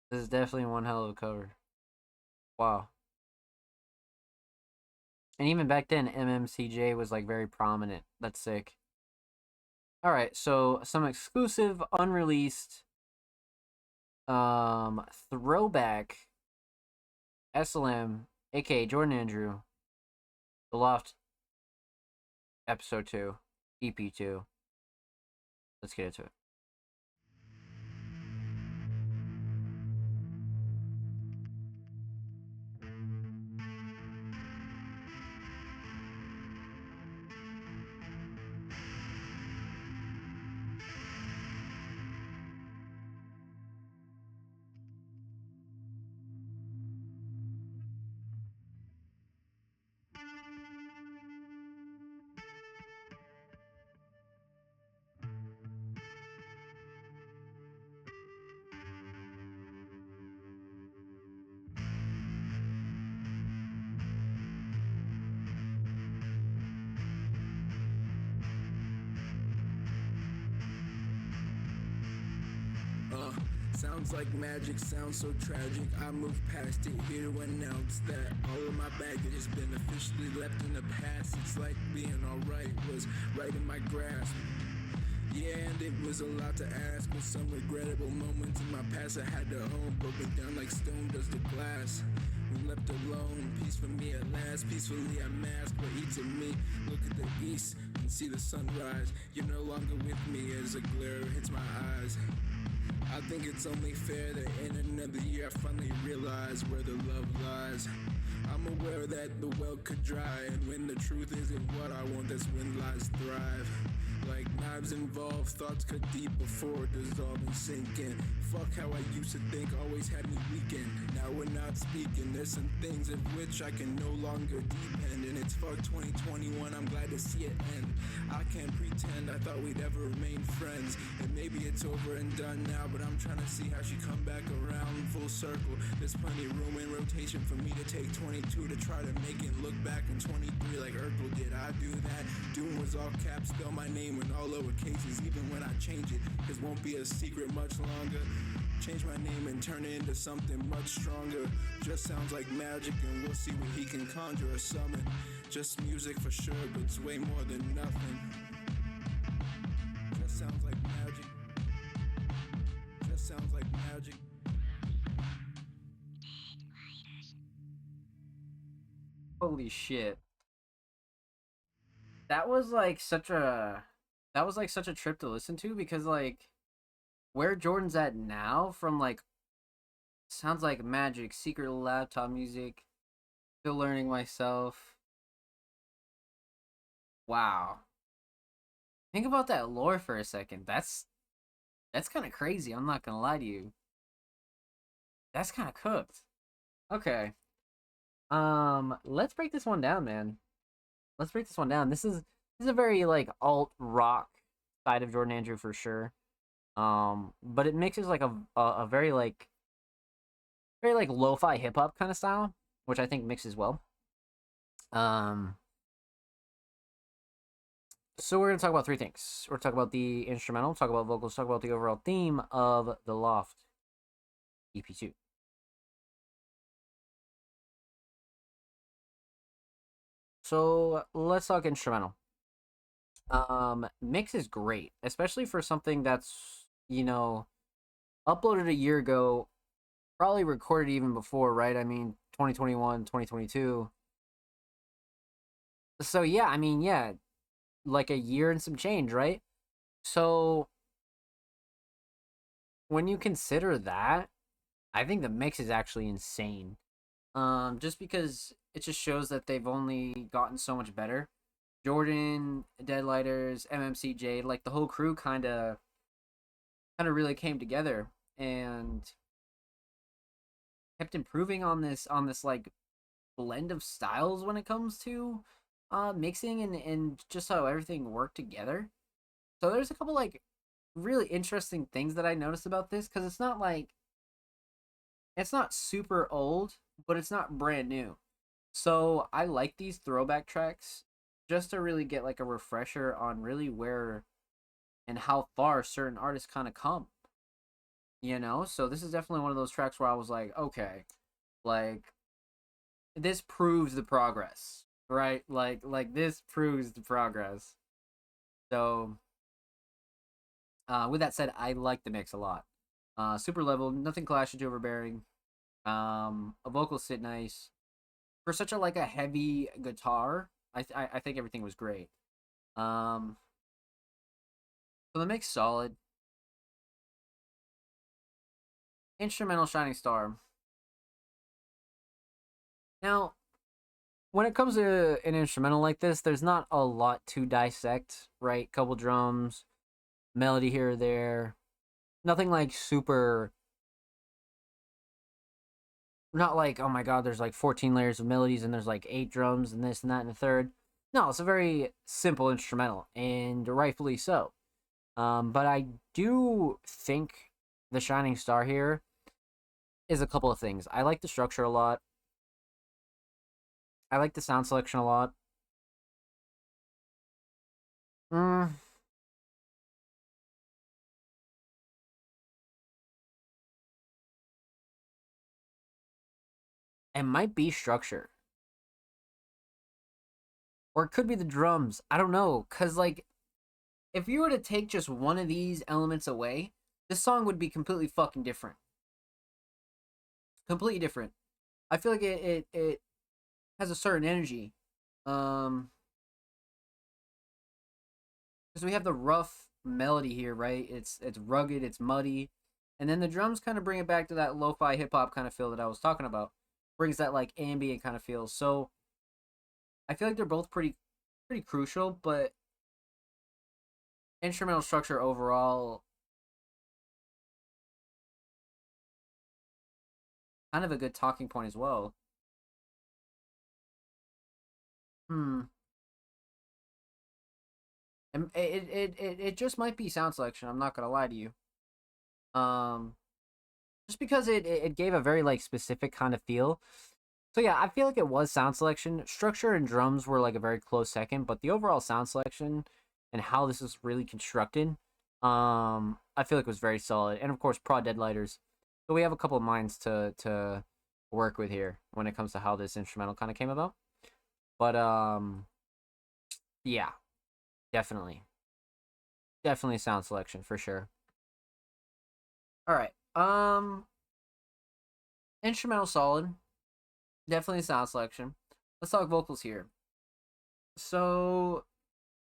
This is definitely one hell of a cover. Wow. And even back then, MMCJ was like very prominent. That's sick. All right, so some exclusive, unreleased, throwback SLM, aka Jordan Andrew, The Loft, episode 2, EP2. Let's get into it. Sounds like magic, sounds so tragic. I move past it here to announce that all of my baggage has been officially left in the past. It's like being alright was right in my grasp. Yeah, and it was a lot to ask. With some regrettable moments in my past I had to own, broken down like stone does the glass. We left alone, peace for me at last. Peacefully I mask what eats of me. Look at the east and see the sunrise. You're no longer with me as a glare hits my eyes. I think it's only fair that in another year I finally realize where the love lies. I'm aware that the well could dry, and when the truth isn't what I want, that's when lies thrive. Like knives involved, thoughts cut deep before dissolving, sinking. Fuck how I used to think, always had me weakened. Now we're not speaking, there's some things of which I can no longer depend. And it's fuck 2021, I'm glad to see it end. I can't pretend I thought we'd ever remain friends. And maybe it's over and done now, but I'm trying to see how she come back around full circle. There's plenty of room in rotation for me to take 22 to try to make it look back in 23 like Urkel did. I do that. Doom was all caps, spell my name in all lower cases, even when I change it. This won't be a secret much longer. Change my name and turn it into something much stronger. Just sounds like magic, and we'll see what he can conjure or summon. Just music for sure, but it's way more than nothing. Just sounds like magic. Just sounds like magic. Holy shit. That was like such a trip to listen to, because like where Jordan's at now, from like sounds like magic, secret laptop music, still learning myself. Wow. Think about that lore for a second. That's kind of crazy. I'm not gonna lie to you. That's kind of cooked. Okay. Let's break this one down, man. Let's break this one down. This is a very like alt rock side of Jordan Andrew for sure. But it mixes like a very like lo-fi hip hop kind of style, which I think mixes well. Um, so we're gonna talk about three things. We're talk about the instrumental, talk about vocals, talk about the overall theme of the Loft EP2. So let's talk instrumental. Mix is great, especially for something that's, uploaded a year ago, probably recorded even before, right? I mean, 2021, 2022. So yeah, I mean, yeah, like a year and some change, right? So when you consider that, I think the mix is actually insane. Just because it just shows that they've only gotten so much better. Jordan, Deadlighters, MMCJ, like the whole crew kind of really came together and kept improving on this like blend of styles when it comes to mixing and just how everything worked together. So there's a couple like really interesting things that I noticed about this, because it's not super old, but it's not brand new. So I like these throwback tracks just to really get like a refresher on really where and how far certain artists kind of come. So this is definitely one of those tracks where I was like, okay, like this proves the progress, right? Like this proves the progress. So with that said, I like the mix a lot. Super level, nothing clashy to overbearing. A vocal sit nice for such a like a heavy guitar. I think everything was great. Um, so the mix solid. Instrumental Shining Star. Now, when it comes to an instrumental like this, there's not a lot to dissect, right? Couple drums, melody here or there. Nothing like super. Not like, oh my god, there's like 14 layers of melodies and there's like 8 drums and this and that and the third. No, it's a very simple instrumental, and rightfully so. But I do think the shining star here is a couple of things. I like the structure a lot. I like the sound selection a lot. Mm, it might be structure. Or it could be the drums. I don't know. Because, like, if you were to take just one of these elements away, this song would be completely fucking different. Completely different. I feel like it has a certain energy. Um, because we have the rough melody here, right? It's rugged, it's muddy, and then the drums kind of bring it back to that lo-fi hip hop kind of feel that I was talking about. Brings that like ambient kind of feel. So I feel like they're both pretty crucial, but instrumental structure overall kind of a good talking point as well. Hmm. And it just might be sound selection. I'm not gonna lie to you. Um, just because it gave a very like specific kind of feel. So yeah, I feel like it was sound selection. Structure and drums were like a very close second, but the overall sound selection and how this is really constructed, I feel like was very solid. And of course, Prod Deadlighters. So we have a couple of minds to work with here when it comes to how this instrumental kind of came about. But yeah, definitely, definitely sound selection for sure. All right, instrumental solid, definitely sound selection. Let's talk vocals here. So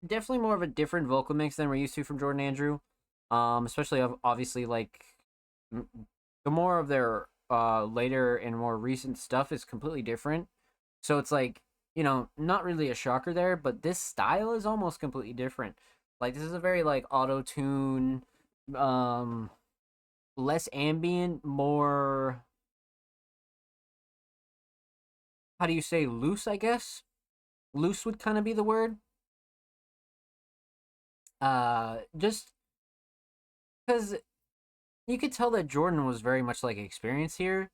definitely more of a different vocal mix than we're used to from Jordan Andrew. Especially obviously like the more of their later and more recent stuff is completely different. So it's like, not really a shocker there, but this style is almost completely different. Like this is a very like auto tune, um, less ambient, more, how do you say, loose? I guess loose would kind of be the word. Just because you could tell that Jordan was very much like experienced here,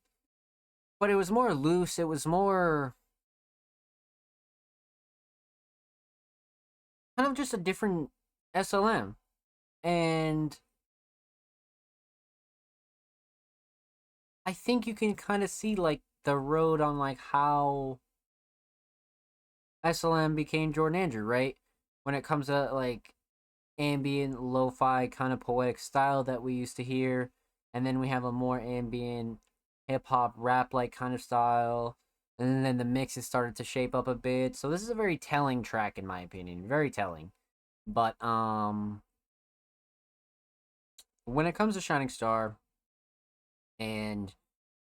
but it was more loose. It was more kind of just a different SLM. And I think you can kind of see like the road on like how SLM became Jordan Andrew, right? When it comes to like ambient, lo-fi kind of poetic style that we used to hear, and then we have a more ambient hip hop rap like kind of style, and then the mixes started to shape up a bit. So this is a very telling track in my opinion, very telling. But when it comes to Shining Star and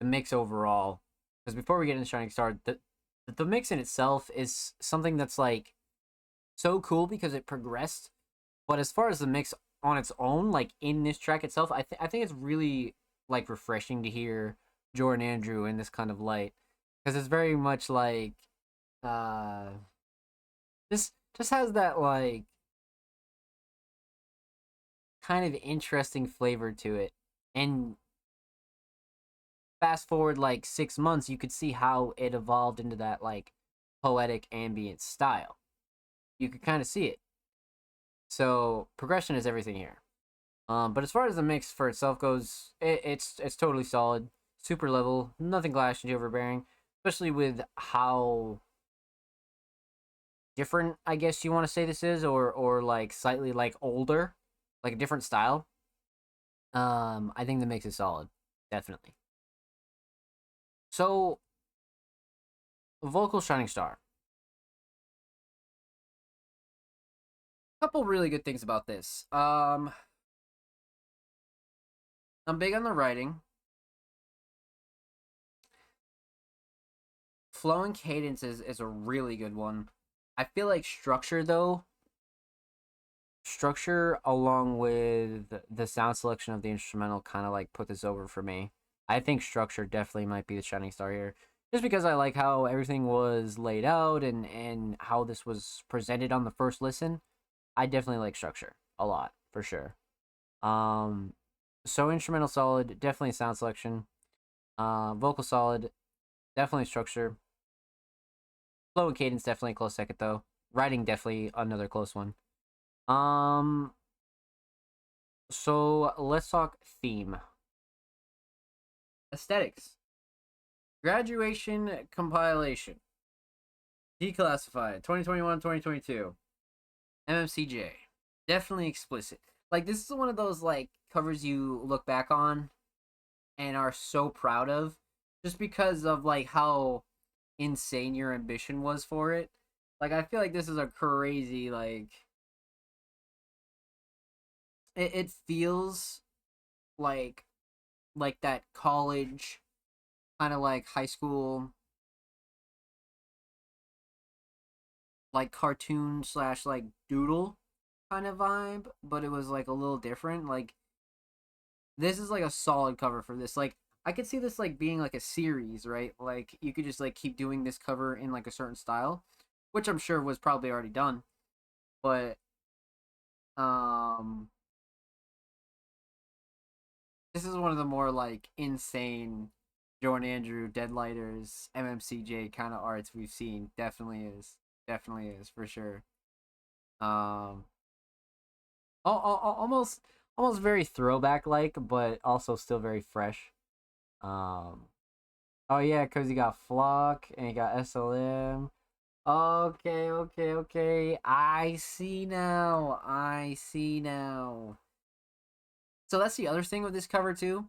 the mix overall, because before we get into Shining Star, the mix in itself is something that's like so cool because it progressed. But as far as the mix on its own, like in this track itself, I think it's really like refreshing to hear Jordan Andrew in this kind of light, because it's very much like uh just has that like kind of interesting flavor to it. And fast forward like 6 months, you could see how it evolved into that like poetic ambient style. You could kind of see it. So progression is everything here. But as far as the mix for itself goes, it's totally solid, super level, nothing clashing, overbearing. especially with how different, I guess you want to say this is, or like slightly like older, like a different style. I think that makes it solid, definitely. So, vocal shining star. Couple really good things about this. I'm big on the writing. Flow and cadence is a really good one. I feel like structure though, structure along with the sound selection of the instrumental kind of like put this over for me. I think structure definitely might be the shining star here. Just because I like how everything was laid out and how this was presented on the first listen. I definitely like structure a lot, for sure. Um so instrumental solid, definitely sound selection. Vocal solid, definitely structure. Flow and cadence definitely a close second though. Writing definitely another close one. Um so let's talk theme. Aesthetics. Graduation compilation. Declassified 2021-2022. MMCJ. Definitely explicit. Like this is one of those like covers you look back on and are so proud of just because of like how insane your ambition was for it. Like I feel like this is a crazy like it feels like that college kind of like high school like cartoon slash like doodle kind of vibe, but it was like a little different. Like this is like a solid cover for this. Like I could see this like being like a series, right? Like you could just like keep doing this cover in like a certain style, which I'm sure was probably already done. But um this is one of the more like insane Jordan Andrew, Deadlighters, MMCJ kind of arts we've seen. Definitely is. Definitely is for sure. Um almost very throwback like, but also still very fresh. Um oh yeah, cuz you got Flock and you got SLM. Okay, okay, okay. I see now. I see now. So that's the other thing with this cover too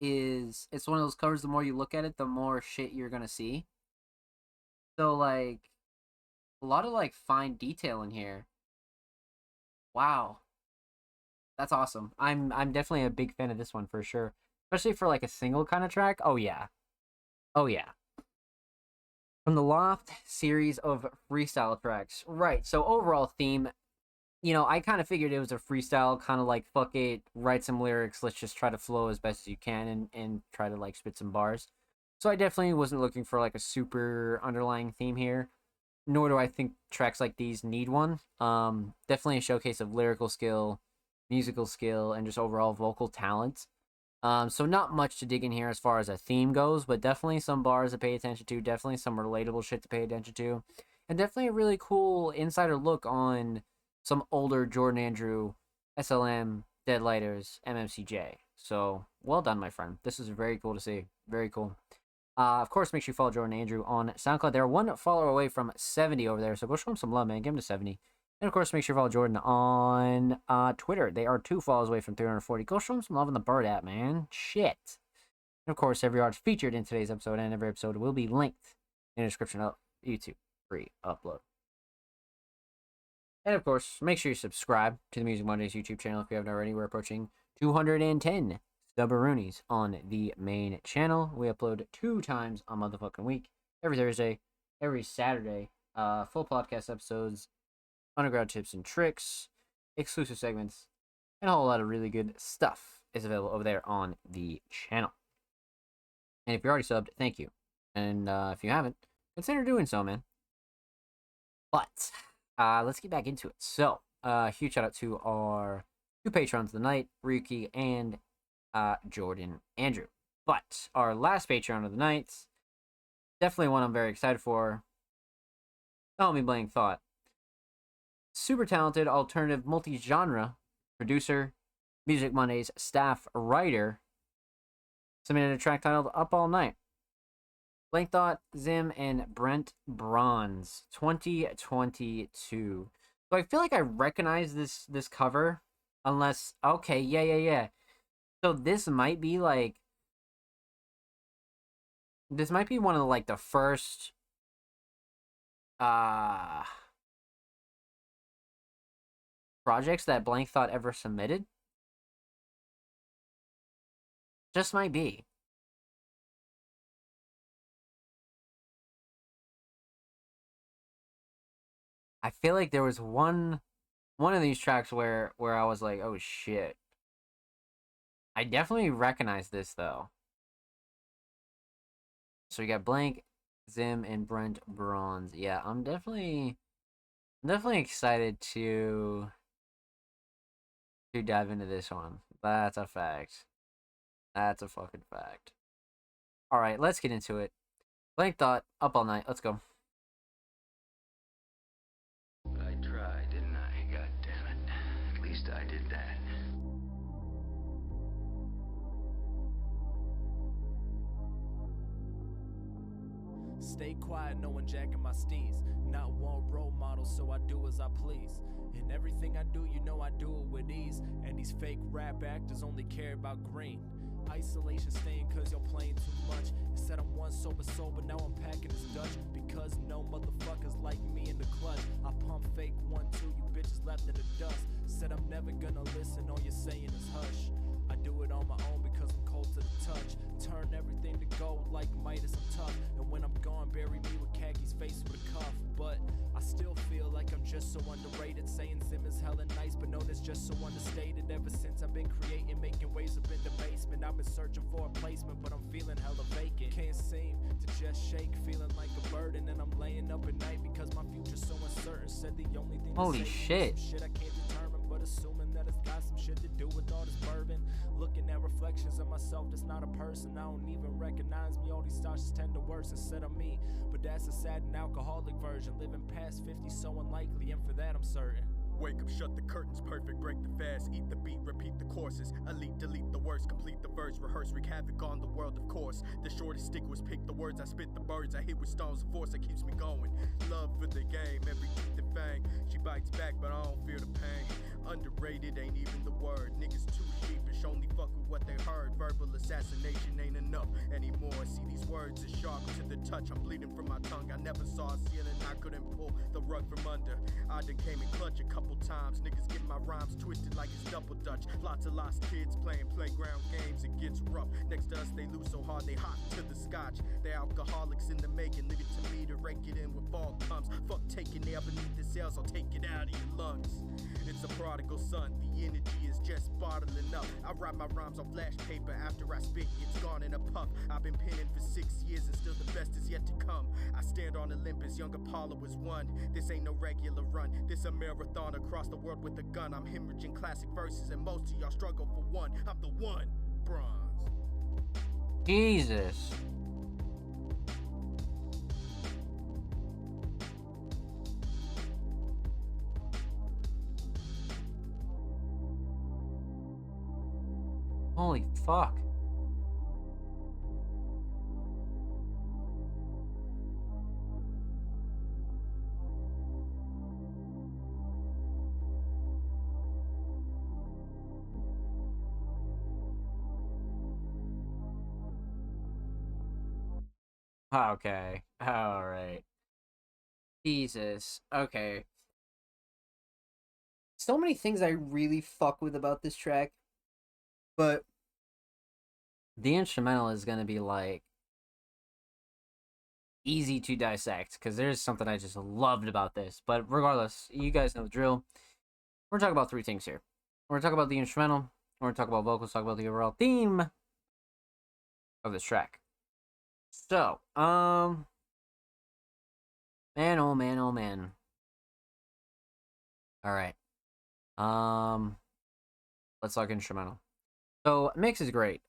is it's one of those covers the more you look at it, the more shit you're going to see. So like a lot of like fine detail in here. Wow. That's awesome. I'm definitely a big fan of this one for sure. Especially for like a single kind of track. Oh yeah. Oh yeah. From the Loft series of freestyle tracks. Right. So overall theme, I kind of figured it was a freestyle, kind of like fuck it, write some lyrics, let's just try to flow as best as you can and try to like spit some bars. So I definitely wasn't looking for like a super underlying theme here, nor do I think tracks like these need one. Definitely a showcase of lyrical skill, musical skill, and just overall vocal talent. So not much to dig in here as far as a theme goes, but definitely some bars to pay attention to, definitely some relatable shit to pay attention to, and definitely a really cool insider look on some older Jordan Andrew, SLM, Deadlighters, MMCJ. So well done, my friend. This is very cool to see. Very cool. Of course, make sure you follow Jordan Andrew on SoundCloud. They're one follower away from 70 over there, so go show them some love, man. Give them to 70. And of course, make sure you follow Jordan on Twitter. They are 2 follows away from 340. Go show them some love in the Bird app, man. Shit. And of course, every art featured in today's episode and every episode will be linked in the description of YouTube. Free upload. And of course, make sure you subscribe to the Music Mondays YouTube channel if you haven't already. We're approaching 210 stubberoonies on the main channel. We upload 2 times a motherfucking week. Every Thursday, every Saturday. Full podcast episodes, underground tips and tricks, exclusive segments, and a whole lot of really good stuff is available over there on the channel. And if you're already subbed, thank you. And if you haven't, consider doing so, man. But let's get back into it. So, huge shout out to our 2 patrons of the night, Ryuki and Jordan Andrew. But our last Patreon of the night, definitely one I'm very excited for. Tell me Blank Thought. Super talented alternative multi-genre producer, Music Mondays staff writer, submitted a track titled Up All Night. Blank Thought, Zim, and Brent Bronze, 2022. So I feel like I recognize this cover, unless okay, yeah. So this might be one of like the first uh projects that Blank Thought ever submitted. Just might be. I feel like there was one of these tracks where I was like, oh shit. I definitely recognize this though. So you got Blank, Zim, and Brent Bronze. Yeah, I'm definitely excited to dive into this one. That's a fact. That's a fucking fact. All right, let's get into it. Blank Thought, Up All Night. Let's go. I tried, didn't I? God damn it. At least I did that. Stay quiet, no one jacking my steez. Not one role model, so I do as I please. And everything I do, you know I do it with ease. And these fake rap actors only care about green. Isolation staying cause you're playing too much. It said I'm one sober, now I'm packing this Dutch. Because no motherfuckers like me in the clutch. I pump fake 1, 2, you bitches left in the dust. Said I'm never gonna listen, all you're saying is hush. I do it on my own because I'm cold to the touch. Turn everything to gold like Midas, I'm tough. And when I'm gone, bury me with khakis, face with a cuff. But I still feel like I'm just so underrated. Saying Zim is hella nice, but known as just so understated. Ever since I've been creating, making waves up in the basement. I've been searching for a placement, but I'm feeling hella vacant. Can't seem to just shake, feeling like a burden. And I'm laying up at night because my future's so uncertain. Said the only thing Holy to say shit. is some shit I can't determine, but assuming that it's got some shit to do with all this bourbon. Looking at reflections of myself, that's not a person. I don't even recognize me. All these thoughts just tend to worse instead of me. But that's a sad and alcoholic version. Living past 50 so unlikely, and for that I'm certain. Wake up, shut the curtains, perfect, break the fast, eat the beat, repeat the courses, elite, delete the worst, complete the verse, rehearse, wreak havoc on the world, of course. The shortest stick was picked, the words I spit, the birds I hit with stones, the force that keeps me going. Love for the game, every teeth and fang. She bites back, but I don't fear the pain. Underrated ain't even the word. Niggas too sheepish, only fuck with what they heard. Verbal assassination ain't enough anymore. See, these words are sharp to the touch. I'm bleeding from my tongue. I never saw a ceiling I couldn't pull the rug from under. I done came in clutch a couple times. Niggas get my rhymes twisted like it's double dutch. Lots of lost kids playing playground games. It gets rough. Next to us, they lose so hard they hop to the scotch. They alcoholics in the making. Leave it to me to rake it in when fall comes. Fuck taking air beneath the cells. I'll take it out of your lungs. It's a prodigal son. The energy is just bottling up. I write my rhymes on flash paper. After I spit, it's gone in a puff. I've been penning for 6 years and still the best is yet to come. I stand on Olympus. Young Apollo was one. This ain't no regular run. This a marathon across the world with a gun. I'm hemorrhaging classic verses and most of y'all struggle for one. I'm the one. Bronze. Jesus. Holy fuck. Okay. All right. Jesus. Okay. So many things I really fuck with about this track, but the instrumental is gonna be like easy to dissect because there's something I just loved about this. But regardless, you guys know the drill. We're gonna talk about three things here. We're gonna talk about the instrumental. We're gonna talk about vocals. Talk about the overall theme of this track. So, man, oh man, oh man. All right. Let's talk instrumental. So mix is great.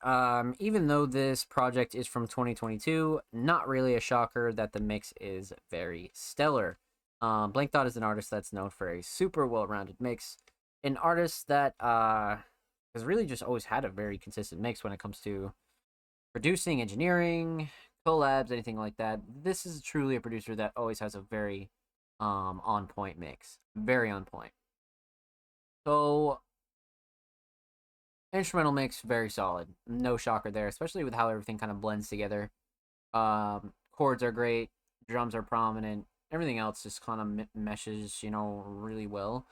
Even though this project is from 2022, not really a shocker that the mix is very stellar. Blank Thought is an artist that's known for a super well-rounded mix, an artist that has really just always had a very consistent mix when it comes to producing, engineering, collabs, anything like that. This is truly a producer that always has a very on point mix. Very on point. So instrumental mix, very solid. No shocker there, especially with how everything kind of blends together. Chords are great, drums are prominent. Everything else just kind of meshes, really well.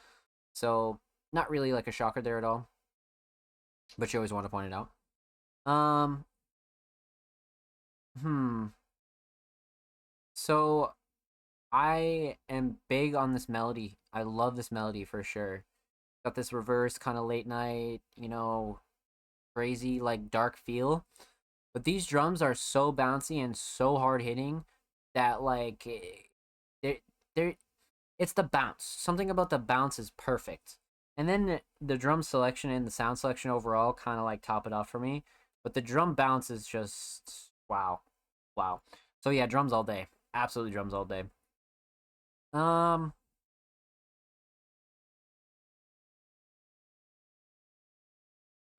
So not really like a shocker there at all. But you always want to point it out. Um, hmm. So I am big on this melody. I love this melody for sure. Got this reverse kind of late night, crazy like dark feel. But these drums are so bouncy and so hard hitting that like they're it's the bounce. Something about the bounce is perfect. And then the drum selection and the sound selection overall kind of like top it off for me. But the drum bounce is just wow. Wow. So yeah, drums all day. Absolutely drums all day. Um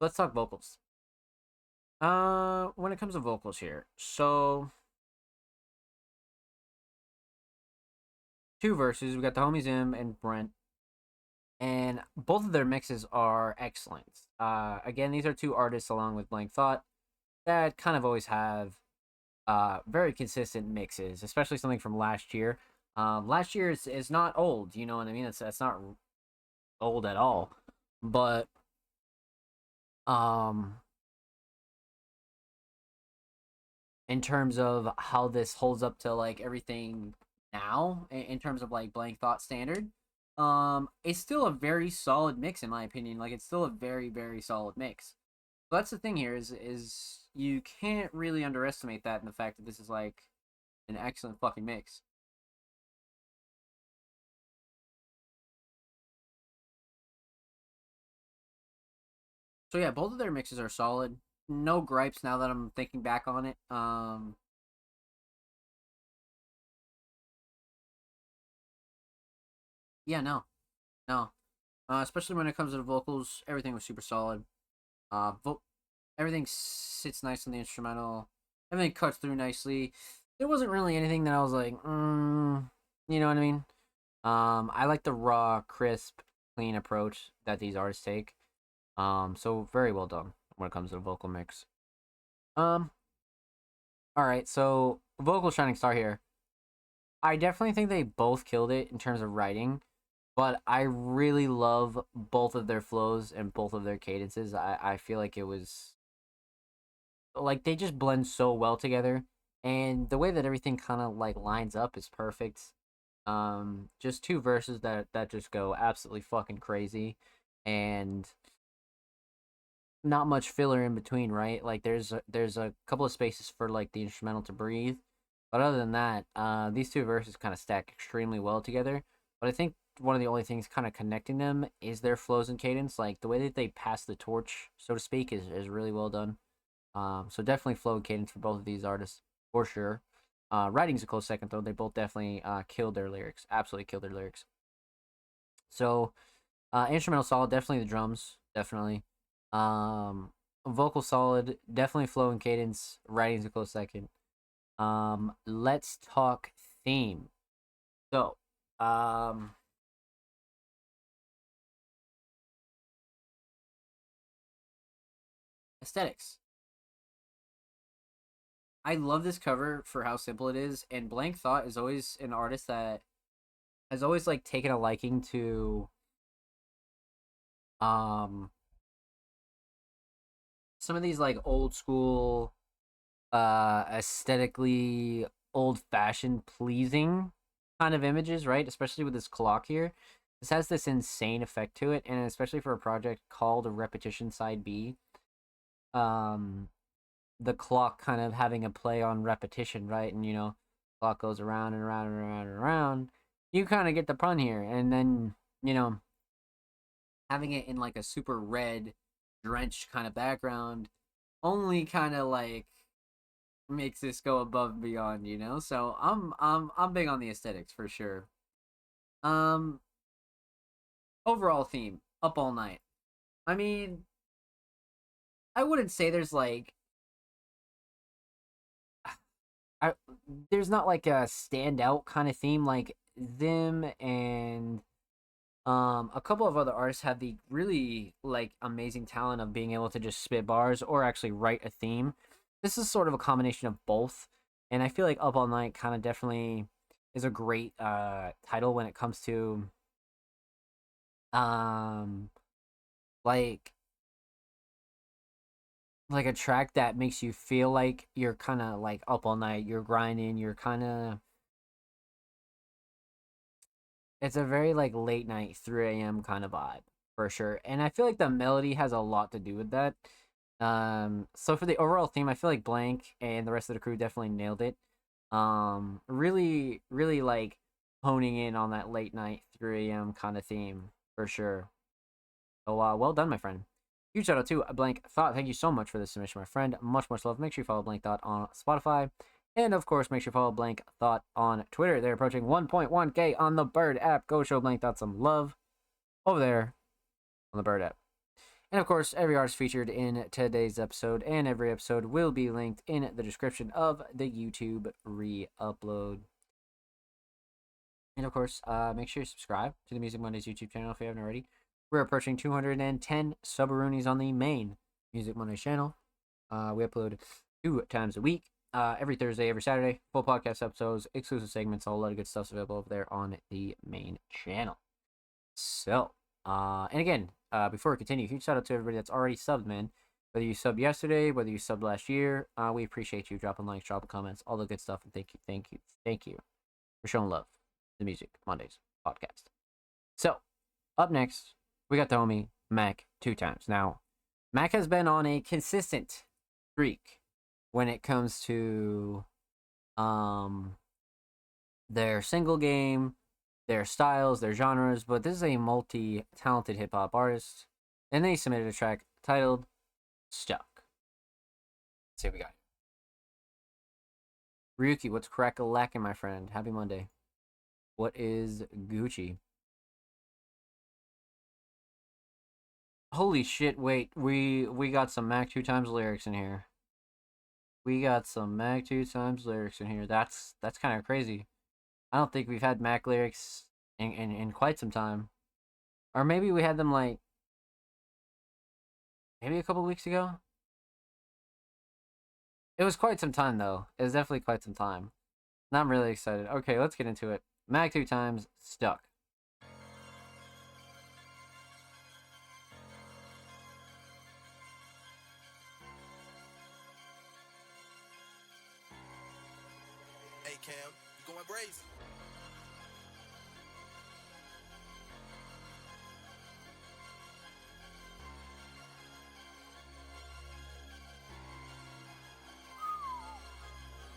let's talk vocals. When it comes to vocals here. So two verses, we got the homies Zim and Brent, and both of their mixes are excellent. Again, these are two artists along with Blank Thought that kind of always have very consistent mixes, especially something from last year. Last year is not old, you know what I mean? It's not old at all, but um, in terms of how this holds up to like everything now, in terms of like Blank Thought standard, it's still a very solid mix in my opinion. Like it's still a very very solid mix. So that's the thing here is you can't really underestimate that in the fact that this is like an excellent fucking mix. So yeah, both of their mixes are solid. No gripes now that I'm thinking back on it. Yeah, no, no. Especially when it comes to the vocals, everything was super solid. Everything sits nice on the instrumental. Everything cuts through nicely. There wasn't really anything that I was like, you know what I mean? I like the raw, crisp, clean approach that these artists take. So very well done when it comes to the vocal mix. Um, all right, so vocal shining star here. I definitely think they both killed it in terms of writing, but I really love both of their flows and both of their cadences. I feel like it was like they just blend so well together, and the way that everything kind of like lines up is perfect. Just two verses that just go absolutely fucking crazy, and not much filler in between, right? Like there's a couple of spaces for like the instrumental to breathe, but other than that, these two verses kind of stack extremely well together. But I think one of the only things kind of connecting them is their flows and cadence. Like the way that they pass the torch, so to speak, is really well done. So definitely flow and cadence for both of these artists for sure. Writing's a close second though. They both definitely killed their lyrics, absolutely killed their lyrics. So instrumental solid, definitely the drums, definitely. Um, Vocal solid, definitely flow and cadence. Writing's a close second. Let's talk theme. So, aesthetics. I love this cover for how simple it is, and Blank Thought is always an artist that has always like taken a liking to um some of these like old school aesthetically old fashioned pleasing kind of images, right? Especially with this clock here. This has this insane effect to it, and especially for a project called Repetition Side B. Um the clock kind of having a play on repetition, right? And clock goes around and around and around and around. You kind of get the pun here, and then having it in like a super red, drenched kind of background only kind of like makes this go above and beyond, So I'm big on the aesthetics for sure. Um, Overall theme, Up All Night. I mean, I wouldn't say there's like I there's not like a standout kind of theme like them and a couple of other artists have the really like amazing talent of being able to just spit bars or actually write a theme. This is sort of a combination of both, and I feel like Up All Night kind of definitely is a great title when it comes to um like a track that makes you feel like you're kind of like up all night, you're grinding, you're kind of it's a very like late night 3 a.m. kind of vibe for sure. And I feel like the melody has a lot to do with that. So for the overall theme, I feel like Blank and the rest of the crew definitely nailed it. Really like honing in on that late night 3 a.m. kind of theme for sure. So well done, my friend. Huge shout out to Blank Thought. Thank you so much for this submission, my friend. Much love. Make sure you follow Blank Thought on Spotify. And of course, make sure you follow Blank Thought on Twitter. They're approaching 1.1K on the Bird app. Go show Blank Thought some love over there on the Bird app. And of course, every artist featured in today's episode and every episode will be linked in the description of the YouTube re-upload. And of course, make sure you subscribe to the Music Mondays YouTube channel if you haven't already. We're approaching 210 subaroonies on the main Music Mondays channel. We upload 2 times a week, every Thursday, every Saturday. Full podcast episodes, exclusive segments, all a lot of good stuff's available over there on the main channel. So, and again, before we continue, huge shout out to everybody that's already subbed, man. Whether you subbed yesterday, whether you subbed last year, we appreciate you dropping likes, dropping comments, all the good stuff, and thank you for showing love to the Music Mondays podcast. So, up next, we got the homie Mac 2 times. Now, Mac has been on a consistent streak when it comes to their single game, their styles, their genres, but this is a multi-talented hip-hop artist, and they submitted a track titled Stuck. Let's see what we got. Ryuki, what's crack-a-lackin', my friend? Happy Monday. What is Gucci? Holy shit, wait, we got some Mac 2 times lyrics in here. We got some Mac 2 times lyrics in here. That's kind of crazy. I don't think we've had Mac lyrics in quite some time. Or maybe we had them like maybe a couple weeks ago. It was quite some time though. It was definitely quite some time. And I'm really excited. Okay, let's get into it. Mac 2 times Stuck. Hey Cam, you going crazy?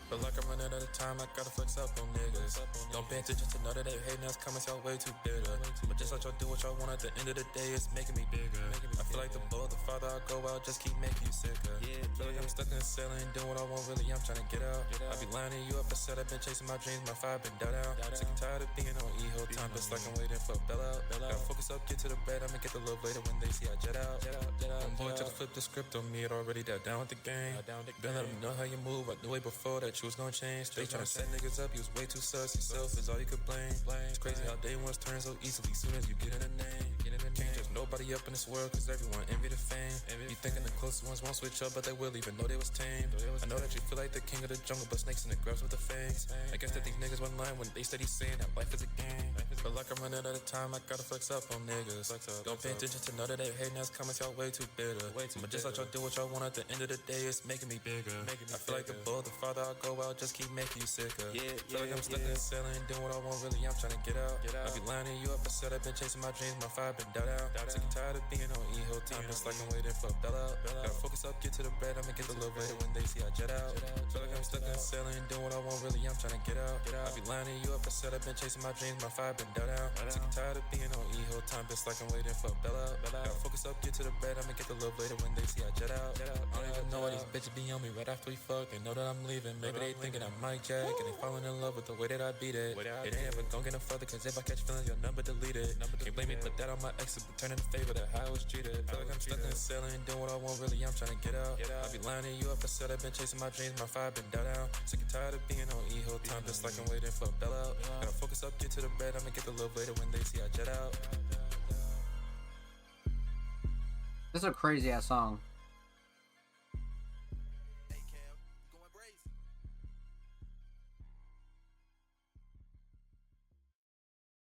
Feel like I'm running out of time, I gotta flex up on niggas. Don't pay attention to none of that hating ass comments, y'all way too bitter. But just let y'all do what y'all want, at the end of the day, it's making me bigger. I feel like the more the farther I go out, just keep making you sicker. Feel like I'm stuck in the ceiling, doing what I want, really, I'm trying to get out. I be lining you up, I said I've been chasing my dreams, my fire been dead out. Sick and tired of being on E-Ho time, just like I'm waiting for a bell out. Gotta focus up, get to the bed, I'ma get the love later when they see I jet out. I'm going to flip the script on me, it already that down with the game. Been letting me know how you move, I knew way before that you was gonna change. They tryna set niggas up, you was way too sus. Yourself is all you could blame. It's crazy how day ones turn so easily. Soon as you get in a name, can't judge nobody up in this world, cause everyone envy the fame. You thinking the closest ones won't switch up, but they will even though they was tame. I know that you feel like the king of the jungle, but snakes in the grass with the fangs. I guess that these niggas one line when they steady saying that life is a game. Feel like I'm running out of time, I gotta flex up on niggas. Don't pay attention to none of that hating ass comments, y'all way too bitter. But just let y'all do what y'all want, at the end of the day, it's making me bigger. I feel like the more the farther I go out, just keep making you sicker. Feel like I'm stuck in the ceiling, doing what I want, really, I'm trying to get out. I be lining you up, I said I've been chasing my dreams, my fire been dead out. Sick and tired of being on E-Ho time, just like I'm waiting for a bell out. Gotta focus up, get to the bed, I'ma get the love later when they see I jet out. Feel like I'm stuck in the ceiling, doing what I want, really, I'm trying to get out. I be lining you up, I said I've been chasing my dreams, my fire been dead out. Sick and tired of being on E-Ho time, just like I'm waiting for a bell out. Gotta focus up, get to the bed, I'ma get the love later when they see I jet out. I don't even know all these bitches be on me right after we fuck. They know that I'm leaving. Maybe they thinking I'm Mike Jack, and they falling in love with the way that I beat it. It ain't ever gon' get no further, cause if I catch feelings, your number deleted. Can't blame me, put that on my exes, but turning the favor that how I was treated. Feel like I'm stuck in the cell and doing what I want, really, I'm trying to get out. I be lying to you if I said I've been chasing my dreams, my fire been down. Sick and tired of being on E whole time, just like I'm waiting for a bailout. Gotta focus up, get to the bed, I'ma get the love later when they see I jet out. This is a crazy ass song.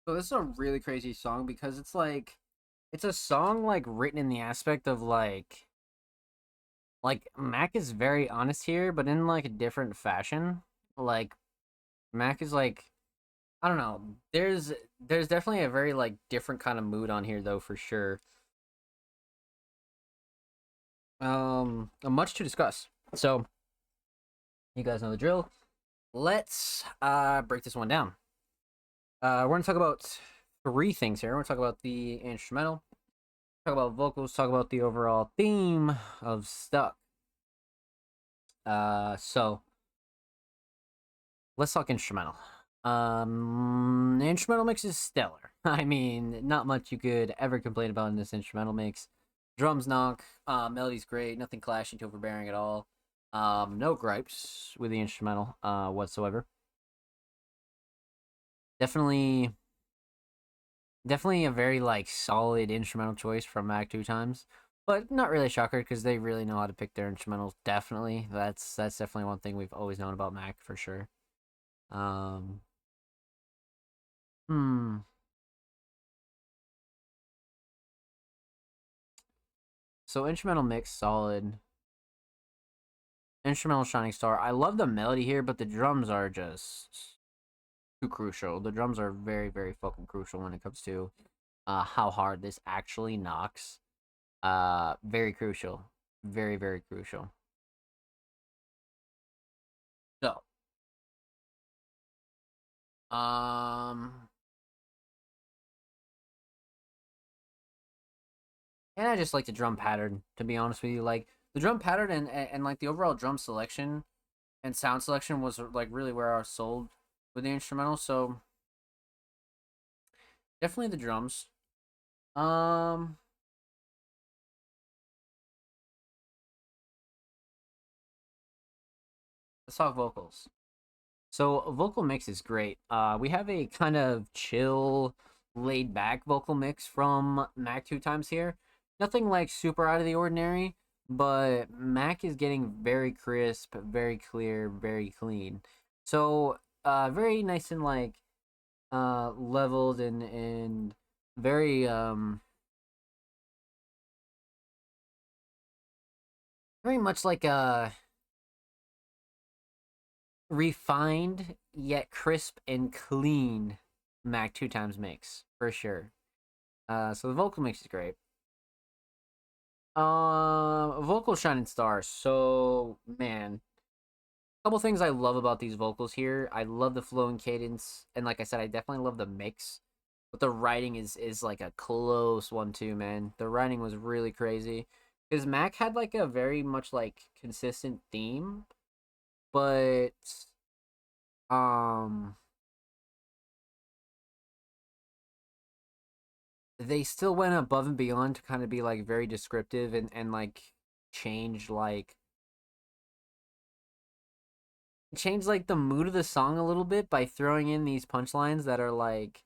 So this is a really crazy song because it's like, it's a song like written in the aspect of like Mac is very honest here, but in like a different fashion. Like Mac is like, I don't know. There's definitely a very like different kind of mood on here though, for sure. Much to discuss. So you guys know the drill. Let's break this one down. We're gonna talk about 3 things here. We're gonna talk about the instrumental, talk about vocals, talk about the overall theme of Stuck. So let's talk instrumental. The instrumental mix is stellar. I mean, not much you could ever complain about in this instrumental mix. Drums knock, melody's great, nothing clashing to overbearing at all. No gripes with the instrumental whatsoever. Definitely a very like solid instrumental choice from Mac 2 Times, but not really a shocker because they really know how to pick their instrumentals. Definitely, that's definitely one thing we've always known about Mac for sure. So instrumental mix solid. Instrumental shining star. I love the melody here, but the drums are just too crucial. The drums are very, very fucking crucial when it comes to how hard this actually knocks. Very crucial. Very, very crucial. So, and I just like the drum pattern, to be honest with you. Like, the drum pattern and like the overall drum selection and sound selection was like really where I was sold with the instrumental. So, definitely the drums. Let's talk vocals. So, vocal mix is great. We have a kind of chill, laid back vocal mix from Mac 2 Times here. Nothing like super out of the ordinary, but Mac is getting very crisp, very clear, very clean. So, very nice and like leveled and very very much like a refined yet crisp and clean Mac 2 Times mix for sure. So the vocal mix is great. Vocal shining star. So man, couple things I love about these vocals here. I love the flow and cadence, and like I said, I definitely love the mix. But the writing is like a close one too, man. The writing was really crazy because Mac had like a very much like consistent theme, but they still went above and beyond to kind of be like very descriptive and like change like the mood of the song a little bit by throwing in these punchlines that are like,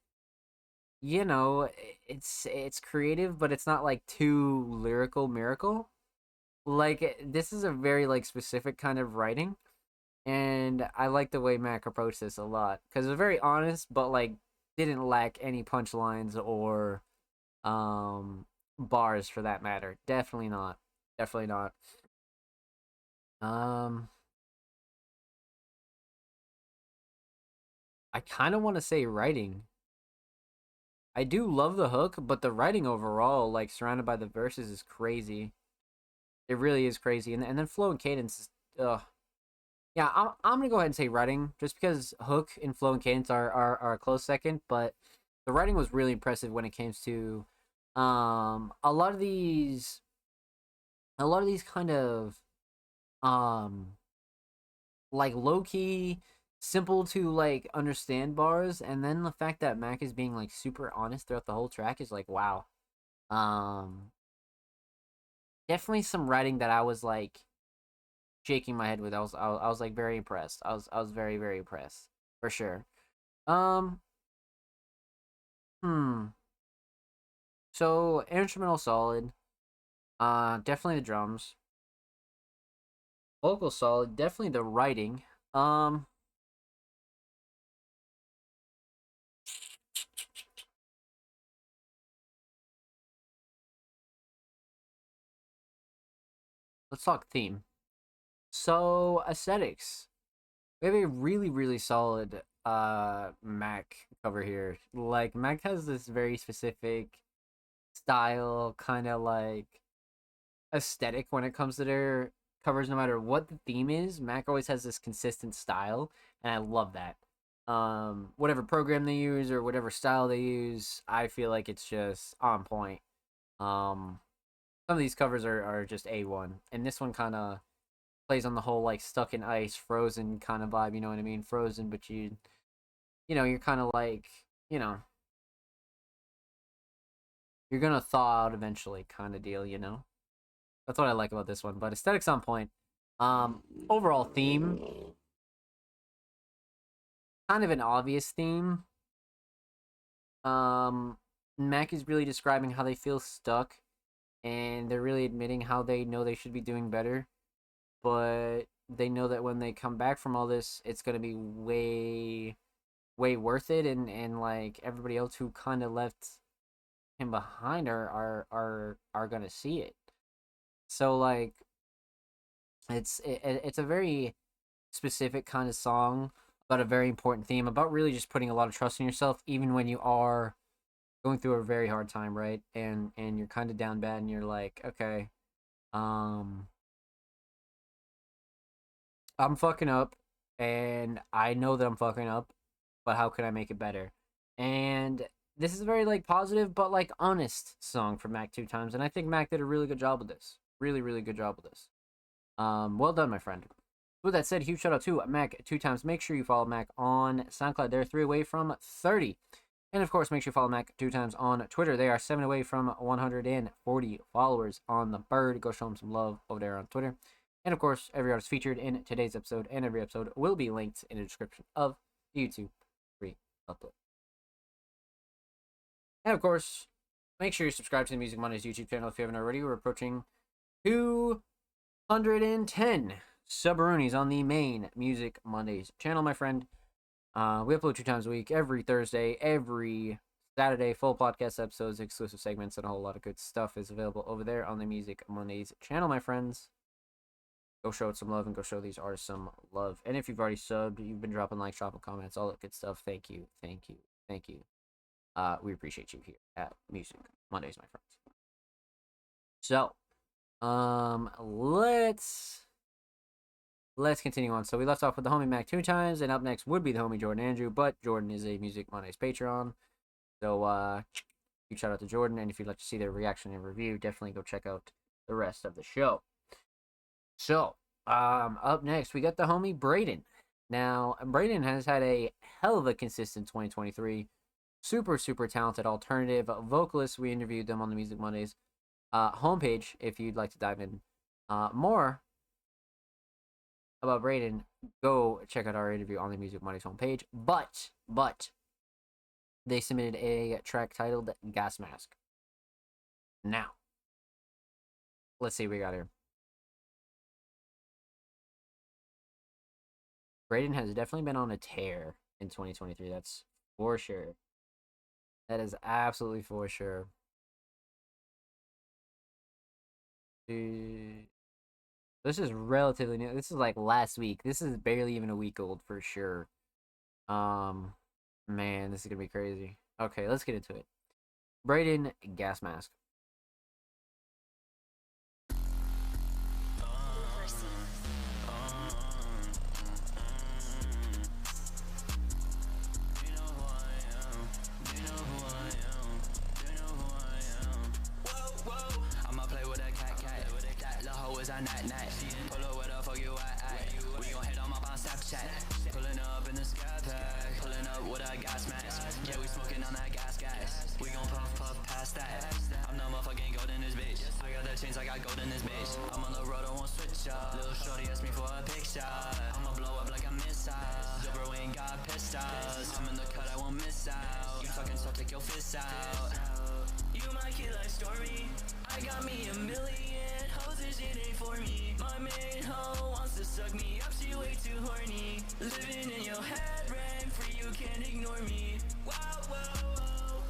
you know, it's creative, but it's not like too lyrical miracle. Like this is a very like specific kind of writing, and I like the way Mac approached this a lot because it's very honest, but like didn't lack any punchlines or bars for that matter. Definitely not. Definitely not. I kind of want to say writing. I do love the hook, but the writing overall, like surrounded by the verses, is crazy. It really is crazy, and then flow and cadence is, yeah. I'm gonna go ahead and say writing, just because hook and flow and cadence are a close second, but the writing was really impressive when it came to a lot of these kind of um like low key simple to like understand bars, and then the fact that Mac is being like super honest throughout the whole track is like wow. Um Definitely some writing that I was like shaking my head with. I was like very impressed. I was very very impressed for sure. Um hmm. So instrumental solid. Definitely the drums. Vocal solid. Definitely the writing. Um let's talk theme. So aesthetics. We have a really really solid Mac cover here. Like Mac has this very specific style, kind of like aesthetic when it comes to their covers. No matter what the theme is, Mac always has this consistent style, and I love that. Whatever program they use or whatever style they use, I feel like it's just on point. Um, some of these covers are just A1, and this one kind of plays on the whole like stuck in ice, frozen kind of vibe. You know what I mean? Frozen, but you're kind of like you know you're gonna thaw out eventually, kind of deal. That's what I like about this one. But aesthetics on point. Overall theme, kind of an obvious theme. Um, Mac is really describing how they feel stuck, and they're really admitting how they know they should be doing better, but they know that when they come back from all this, it's gonna be way, way worth it, and like everybody else who kind of left him behind are gonna see it. So like, it's a very specific kind of song about a very important theme, about really just putting a lot of trust in yourself even when you are going through a very hard time, right? And you're kind of down bad, and you're like, okay, um I'm fucking up, and I know that I'm fucking up, but how can I make it better? And this is a very like positive but like honest song for Mac two times, and I think Mac did a really good job with this. Really, really good job with this. Well done, my friend. With that said, huge shout out to Mac two times. Make sure you follow Mac on SoundCloud. They're 3 away from 30. And of course, make sure you follow Mac two times on Twitter. They are 7 away from 140 followers on the bird. Go show them some love over there on Twitter. And of course, every artist featured in today's episode and every episode will be linked in the description of the YouTube free upload. And of course, make sure you subscribe to the Music Mondays YouTube channel if you haven't already. We're approaching 210 Subarunis on the main Music Mondays channel, my friend. We upload 2 times a week, every Thursday, every Saturday, full podcast episodes, exclusive segments, and a whole lot of good stuff is available over there on the Music Mondays channel, my friends. Go show it some love and go show these artists some love. And if you've already subbed, you've been dropping likes, dropping comments, all that good stuff, thank you, thank you, thank you. We appreciate you here at Music Mondays, my friends. So, let's continue on. So we left off with the homie Mac 2 times, and up next would be the homie Jordan Andrew, but Jordan is a Music Mondays Patreon. So, huge shout out to Jordan, and if you'd like to see their reaction and review, definitely go check out the rest of the show. So, up next, we got the homie Braden. Now, Braden has had a hell of a consistent 2023. Super, super talented alternative vocalist. We interviewed them on the Music Mondays homepage if you'd like to dive in more about Braden. Go check out our interview on the Music Mondays homepage. But they submitted a track titled Gas Mask. Now, let's see what we got here. Braden has definitely been on a tear in 2023. That's for sure. That is absolutely for sure. This is relatively new. This is like last week. This is barely even a week old for sure. Man, this is gonna be crazy. Okay, let's get into it. Braden, Gas Mask. I night. Pull up, where the fuck you at? We gon' hit 'em up on Snapchat. Pulling up in the sky pack. Pulling up with a gas mask. Yeah, we smoking on that gas. We gon' puff past that. I'm the motherfucking gold in this bitch. I got the chains, I got gold in this bitch. I'm on the road, I won't switch up. Little shorty asked me for a picture. I'ma blow up like a missile. Yo, bro, ain't got pistols. I'm in the cut, I won't miss out. You talking, so take your fists out. You my kid like Stormy. I got me a million hoes, this shit ain't for me. My main hoe wants to suck me up, she way too horny. Living in your head, rent free, you can't ignore me. Wow, whoa, whoa.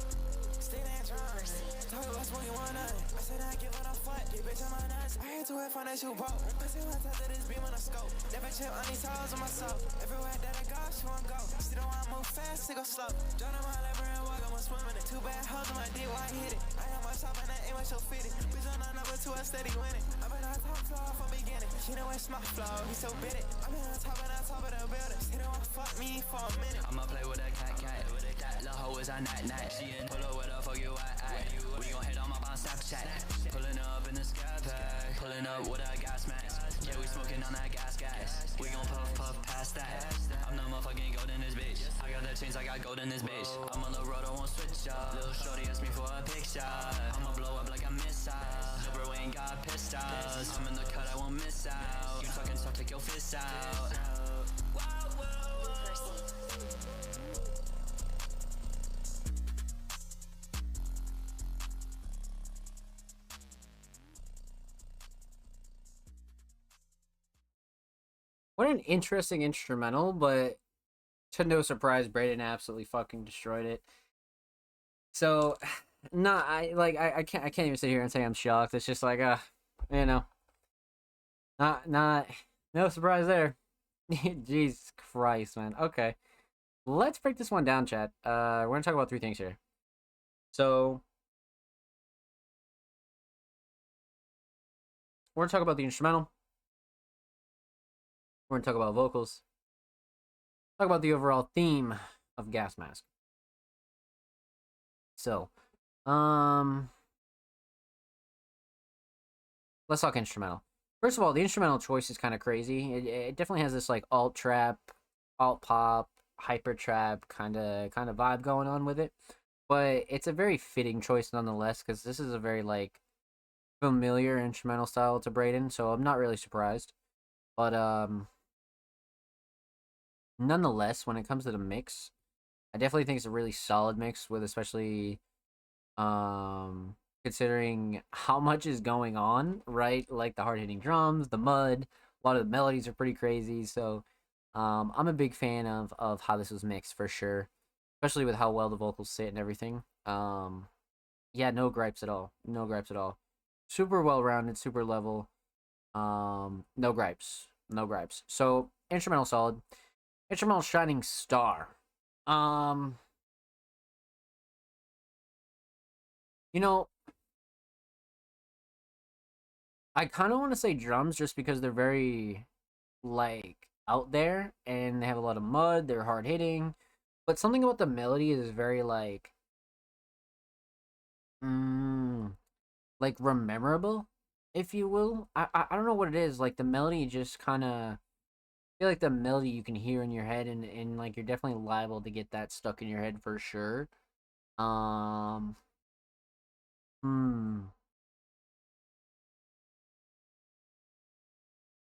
Stay that drunk. Talk about smoking one night. I said I give it a fuck, they bitch on my nuts. I had to wear financial broke. I said what's after this beam on a scope. Never chip on these hoes on myself. Everywhere that I go, she won't go. She don't want to move fast, she go slow. Join on my lever and walk, I'm swimming it. Too bad hoes on my dick, why I hit it? I am my shop and I ain't my show fitted. Bitch on number 2, I steady winning. I've been on top floor from beginning. She know it's my flow, he so bit it. I've been on top of the building. She don't want to fuck me for a minute. I'ma play with that cat. That little hoe is a night. She in pull up, where the fuck you at? We gon' hit 'em up on Snapchat. Pulling up in the sky pack. Pulling up with a gas mask. Yeah, we smoking on that gas. We gon' puff past that. I'm the motherfucking gold in this bitch. I got the chains, I got gold in this bitch. I'm on the road, I won't switch up. Little shorty asked me for a picture. I'ma blow up like a missile. Yo, bro, ain't got pistols. I'm in the cut, I won't miss out. You talking, so take your fists out. Wow, whoa, whoa. What an interesting instrumental, but to no surprise, Braden absolutely fucking destroyed it. So, I can't even sit here and say I'm shocked. It's just like, you know, no surprise there. Jesus Christ, man. Okay, let's break this one down, chat. We're gonna talk about 3 things here. So, we're gonna talk about the instrumental. We're gonna talk about vocals. Talk about the overall theme of Gas Mask. So, let's talk instrumental. First of all, the instrumental choice is kind of crazy. It definitely has this like alt trap, alt pop, hyper trap kind of vibe going on with it. But it's a very fitting choice nonetheless, because this is a very like familiar instrumental style to Braden, so I'm not really surprised. But nonetheless, when it comes to the mix, I definitely think it's a really solid mix, with especially considering how much is going on, right? Like the hard-hitting drums, the mud, a lot of the melodies are pretty crazy. So I'm a big fan of how this was mixed for sure, especially with how well the vocals sit and everything. Yeah, no gripes at all. No gripes at all. Super well-rounded, super level. No gripes. No gripes. So instrumental solid. Instrumental Shining Star. You know, I kind of want to say drums just because they're very like out there and they have a lot of mud, they're hard hitting, but something about the melody is very like rememberable, if you will. I don't know what it is. Like the melody just kind of feel like the melody you can hear in your head, and like you're definitely liable to get that stuck in your head for sure. Um, hmm.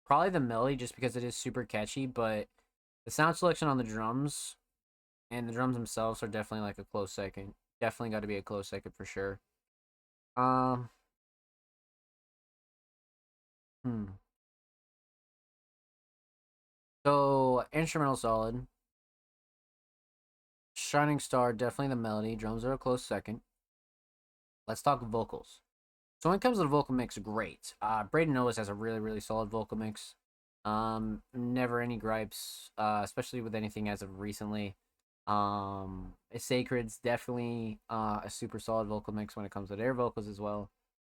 Probably the melody, just because it is super catchy, but the sound selection on the drums and the drums themselves are definitely like a close second. Definitely got to be a close second for sure. Um, hmm. So instrumental solid. Shining Star, definitely the melody. Drums are a close second. Let's talk vocals. So when it comes to the vocal mix, great. Braden always has a really, really solid vocal mix. Never any gripes, especially with anything as of recently. Sacred's definitely a super solid vocal mix when it comes to their vocals as well.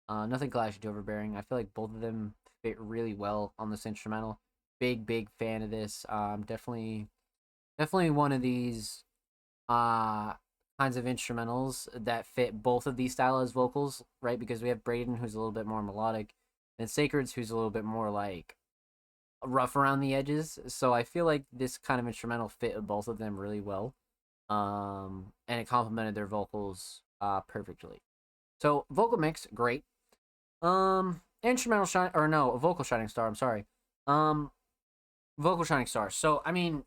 Nothing clashing to Overbearing. I feel like both of them fit really well on this instrumental. Big fan of this. Definitely one of these kinds of instrumentals that fit both of these stylized vocals, right? Because we have Braden, who's a little bit more melodic, and Sacred's who's a little bit more like rough around the edges. So I feel like this kind of instrumental fit with both of them really well. And it complemented their vocals perfectly. So vocal mix, great. Instrumental shine or no, a vocal shining star, I'm sorry. Vocal shining star. So I mean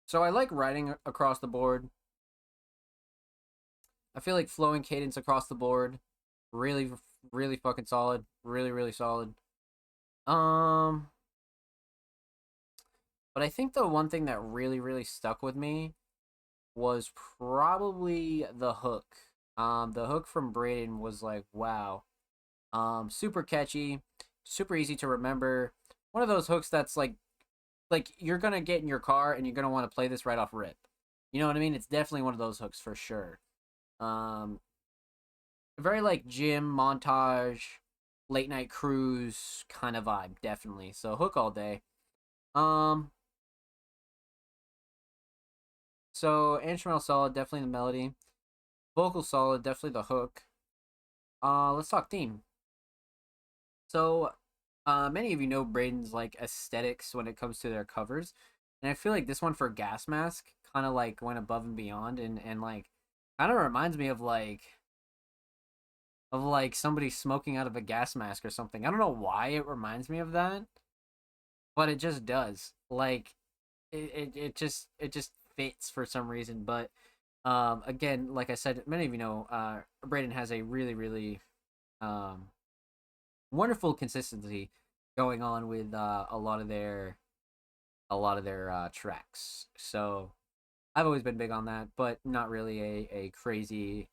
so I like writing across the board. I feel like flowing cadence across the board. Really, really fucking solid. Really, really solid. But I think the one thing that really, really stuck with me was probably the hook. The hook from Braden was like, wow. Super catchy, super easy to remember. One of those hooks that's like you're gonna get in your car and you're gonna want to play this right off rip. You know what I mean? It's definitely one of those hooks for sure. Very like gym montage, late night cruise kind of vibe, definitely. So hook all day. So instrumental solid, definitely the melody. Vocal solid, definitely the hook. Let's talk theme. So, many of you know Braden's like aesthetics when it comes to their covers, and I feel like this one for Gas Mask kind of like went above and beyond, and like kind of reminds me of somebody smoking out of a gas mask or something. I don't know why it reminds me of that, but it just does. Like, it just fits for some reason. But again, like I said, many of you know, Braden has a really, really wonderful consistency going on with a lot of their tracks. So I've always been big on that, but not really a crazy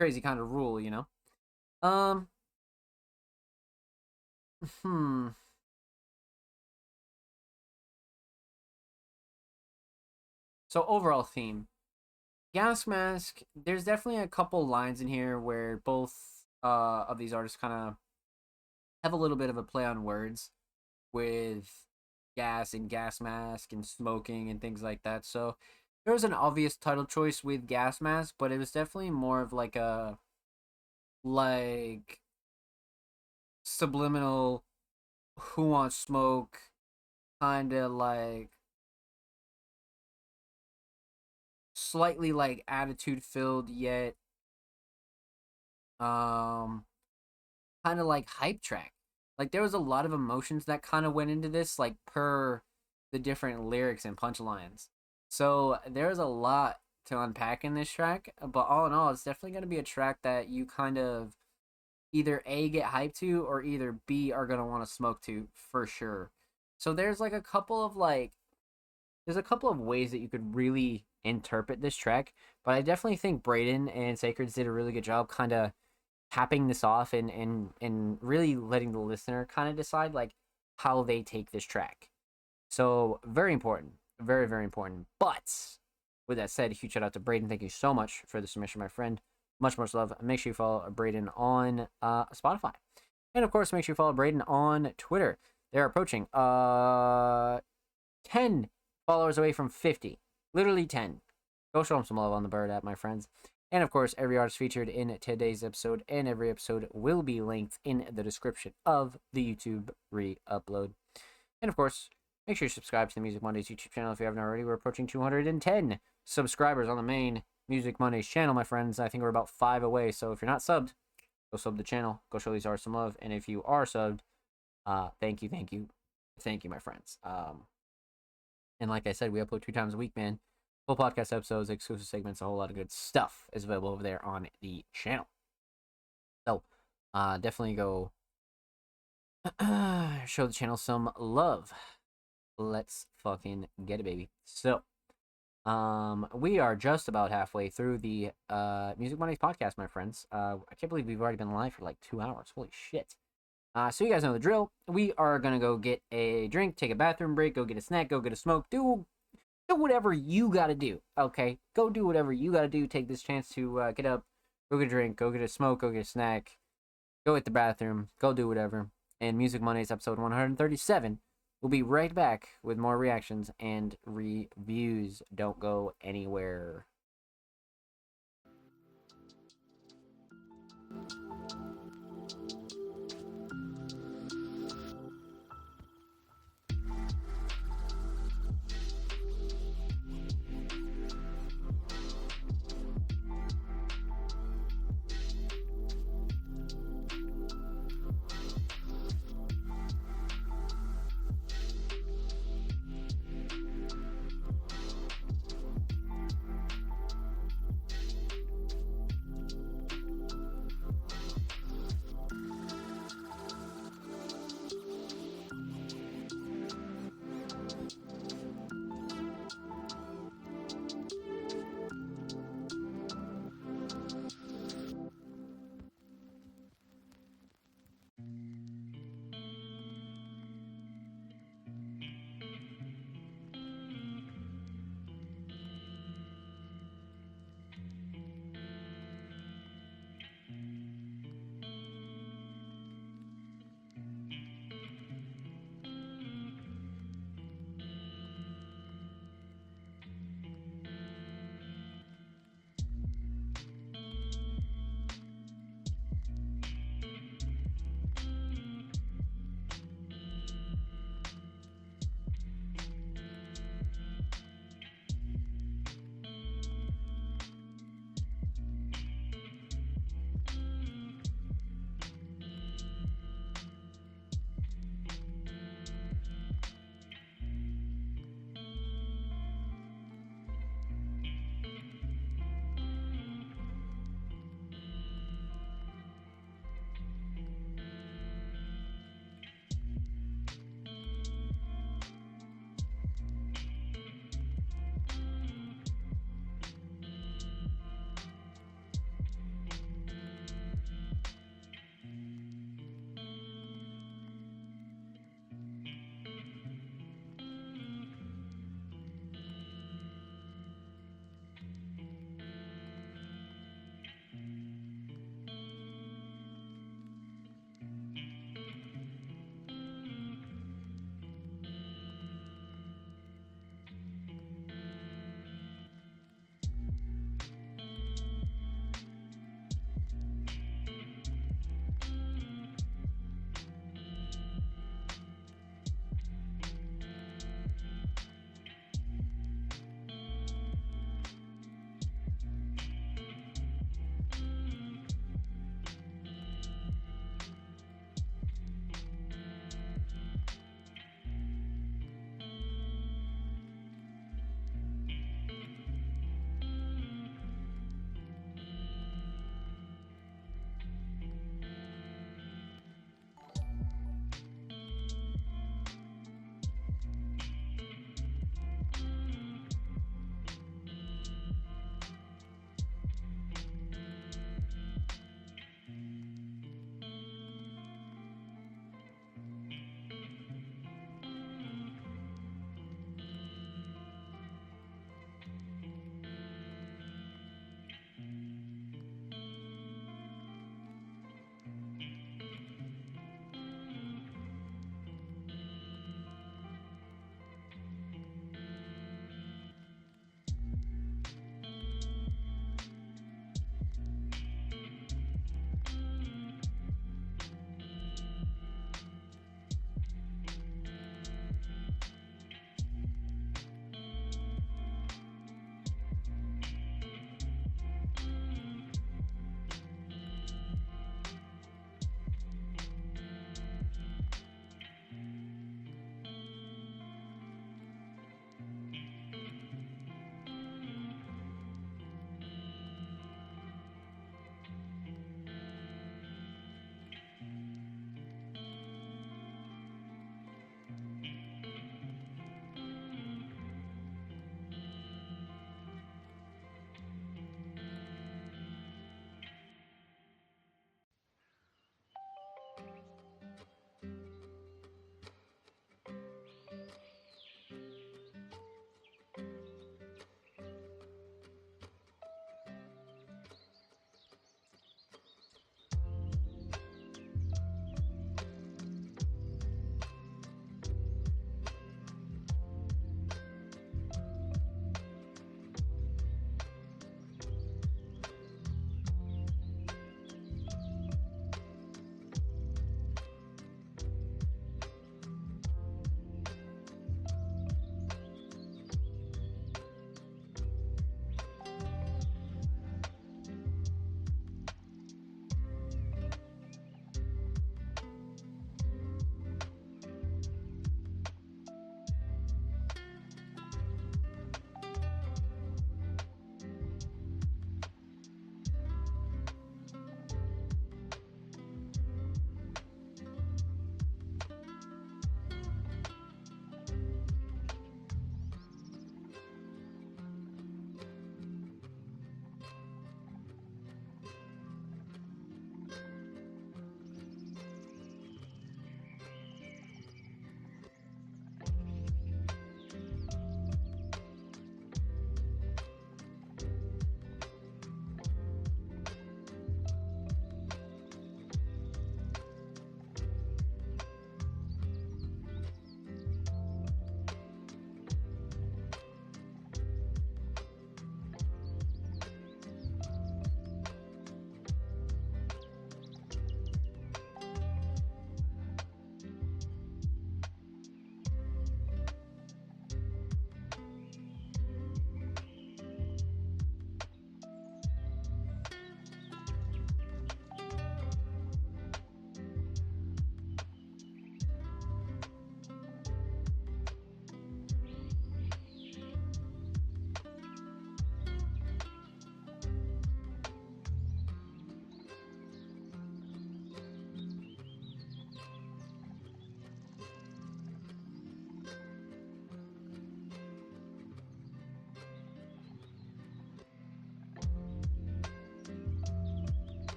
kind of rule, you know. Hmm. So overall theme, Gas Mask. There's definitely a couple lines in here where both of these artists kind of have a little bit of a play on words with gas and gas mask and smoking and things like that. So there was an obvious title choice with Gas Mask, but it was definitely more of like a subliminal who wants smoke kind of like slightly like attitude filled yet kind of like hype track. Like there was a lot of emotions that kind of went into this, like per the different lyrics and punchlines. So there's a lot to unpack in this track, but all in all, it's definitely going to be a track that you kind of either A, get hyped to, or either B, are going to want to smoke to for sure. So there's like there's a couple of ways that you could really interpret this track, but I definitely think Braden and Sacreds did a really good job kind of capping this off and really letting the listener kind of decide like how they take this track. So very important, very, very important. But with that said, huge shout out to Braden. Thank you so much for the submission, my friend. Much love. Make sure you follow Braden on Spotify, and of course make sure you follow Braden on Twitter. They're approaching 10 followers away from 50, literally 10. Go show them some love on the bird app, my friends. And of course, every artist featured in today's episode and every episode will be linked in the description of the YouTube re-upload. And of course, make sure you subscribe to the Music Mondays YouTube channel if you haven't already. We're approaching 210 subscribers on the main Music Mondays channel, my friends. I think we're about 5 away, so if you're not subbed, go sub the channel. Go show these artists some love. And if you are subbed, thank you, my friends. And like I said, we upload 2 times a week, man. Full podcast episodes, exclusive segments, a whole lot of good stuff is available over there on the channel. So, definitely go show the channel some love. Let's fucking get it, baby. So, we are just about halfway through the Music Mondays podcast, my friends. I can't believe we've already been live for like 2 hours. Holy shit. So you guys know the drill. We are gonna go get a drink, take a bathroom break, go get a snack, go get a smoke, do whatever you gotta do, okay? Go do whatever you gotta do. Take this chance to get up, go get a drink, go get a smoke, go get a snack, go hit the bathroom, go do whatever. And Music Mondays episode 137 We'll be right back with more reactions and reviews. Don't go anywhere.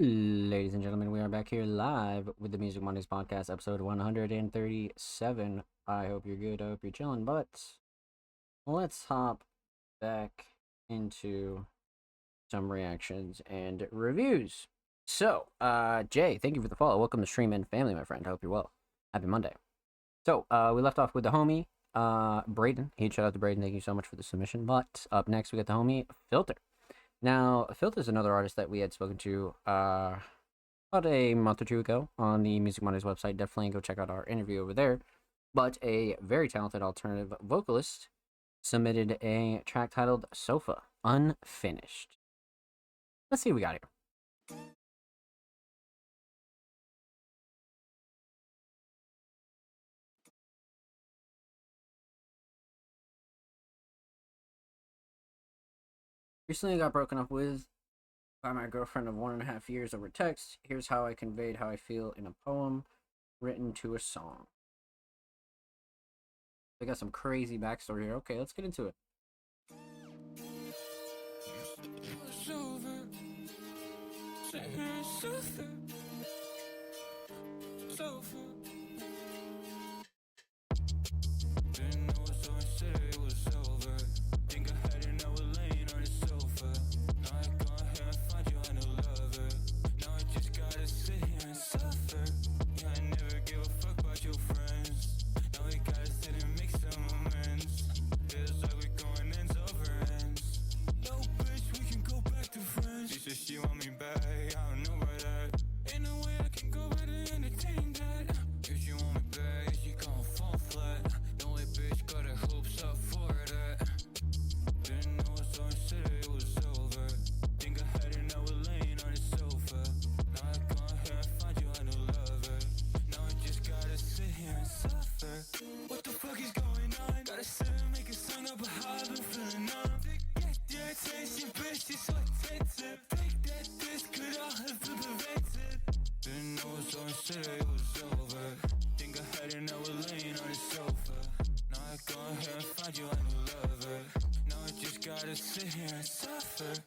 Ladies and gentlemen, we are back here live with the Music Mondays podcast, episode 137. I hope you're good. I hope you're chilling. But let's hop back into some reactions and reviews. So, Jay, thank you for the follow. Welcome to Stream and Family, my friend. I hope you're well. Happy Monday. So, we left off with the homie, Braden. Huge shout out to Braden. Thank you so much for the submission. But up next, we got the homie, Filter. Now, Filter is another artist that we had spoken to about a month or two ago on the Music Mondays website. Definitely go check out our interview over there. But a very talented alternative vocalist submitted a track titled Sofa, Unfinished. Let's see what we got here. Recently got broken up with by my girlfriend of 1.5 years over text. Here's how I conveyed how I feel in a poem written to a song. They got some crazy backstory here. Okay, let's get into it. She want me back, I don't know about that. Ain't no way I can go back to entertain that. If she want me back, she gon' fall flat. No way, bitch, got her hopes up for that. Didn't know it, so I said it was over. Think I had it, now we're laying on the sofa. Now I go ahead and find you a new lover. Now I just gotta sit here and suffer. What the fuck is going on? Gotta sit and make a song about how I've been feeling numb. Get your attention, bitch, she's so attentive. Didn't know it, so I said it was over. Think I had it, now we're laying on the sofa. Now I go ahead and find you a new lover. Now I just gotta sit here and suffer.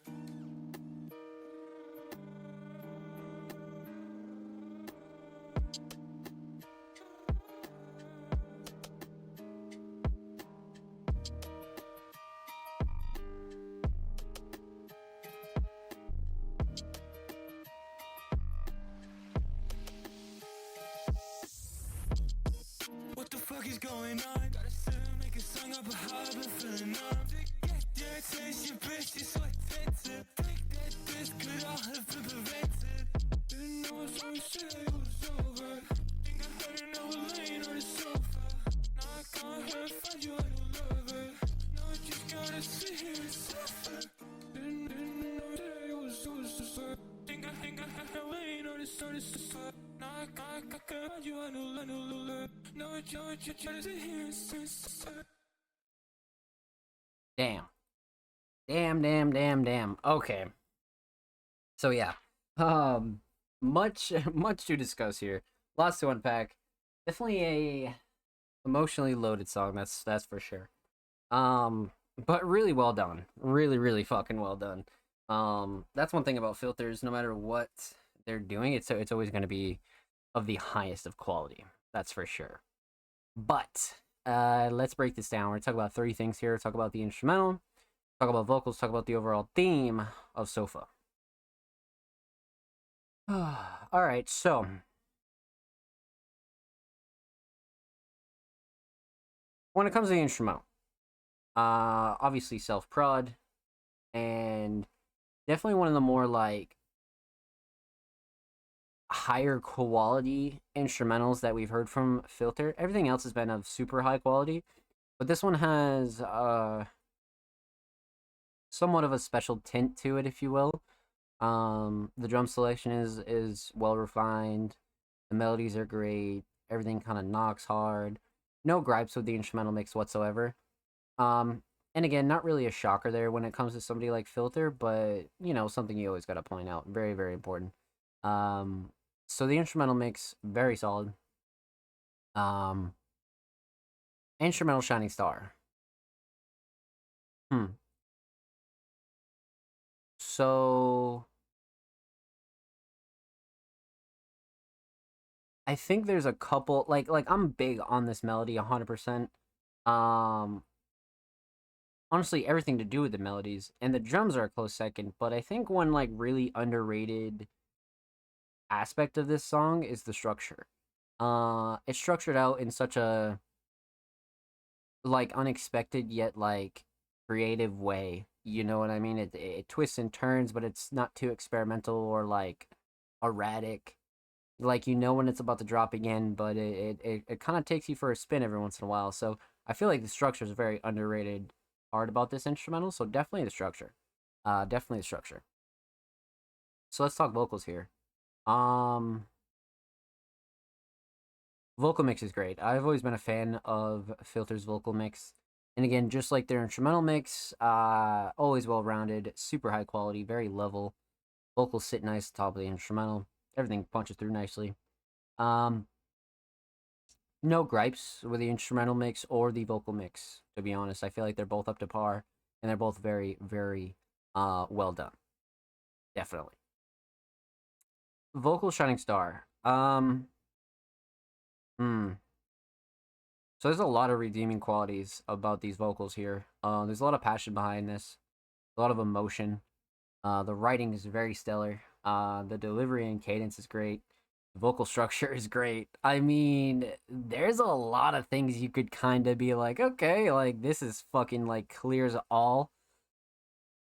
What the fuck is going on? Gotta sit and make a song about how I've been feeling numb. Get your attention, bitch, she's so attentive. Think that this could all have been prevented. Didn't know it, so I said it was over. Think I had it, now we're laying on the sofa. Now I go ahead and find you a new lover. Now I just gotta sit here and suffer. Didn't know that it was over. Think I had it laying on the sofa. Now I gotta find you a new lover. Now I just gotta sit here and suffer. Damn. Damn. Okay. So yeah. Much to discuss here. Lots to unpack. Definitely a emotionally loaded song, that's for sure. But really well done. Really fucking well done. That's one thing about Filters, no matter what they're doing, it's always gonna be of the highest of quality. That's for sure. But let's break this down. We're gonna talk about 3 things here. Talk about the instrumental, talk about vocals, talk about the overall theme of Sofa. Alright, so when it comes to the instrumental, obviously self-prod, and definitely one of the more like higher quality instrumentals that we've heard from Filter. Everything else has been of super high quality, but this one has somewhat of a special tint to it, if you will. The drum selection is well refined, the melodies are great, everything kind of knocks hard. No gripes with the instrumental mix whatsoever. And again, not really a shocker there when it comes to somebody like Filter, but you know, something you always got to point out. Very important. So the instrumental mix, very solid. Instrumental Shining Star. So I think there's a couple like I'm big on this melody 100%. Um Honestly, everything to do with the melodies and the drums are a close second, but I think one like really underrated aspect of this song is the structure. It's structured out in such a like unexpected yet like creative way. You know what I mean? It twists and turns, but it's not too experimental or like erratic. Like you know when it's about to drop again, but it kind of takes you for a spin every once in a while. So I feel like the structure is a very underrated part about this instrumental. So definitely the structure. Definitely the structure. So let's talk vocals here. Um, Vocal mix is great. I've always been a fan of Filter's vocal mix. And again, just like their instrumental mix, always well rounded, super high quality, very level. Vocals sit nice top of the instrumental. Everything punches through nicely. Um, no gripes with the instrumental mix or the vocal mix, to be honest. I feel like they're both up to par and they're both very, very well done. Definitely. Vocal Shining Star. Hmm. So there's a lot of redeeming qualities about these vocals here. There's a lot of passion behind this, a lot of emotion. The writing is very stellar. The delivery and cadence is great. The vocal structure is great. I mean, there's a lot of things you could kind of be like, okay, like this is fucking like clear as all.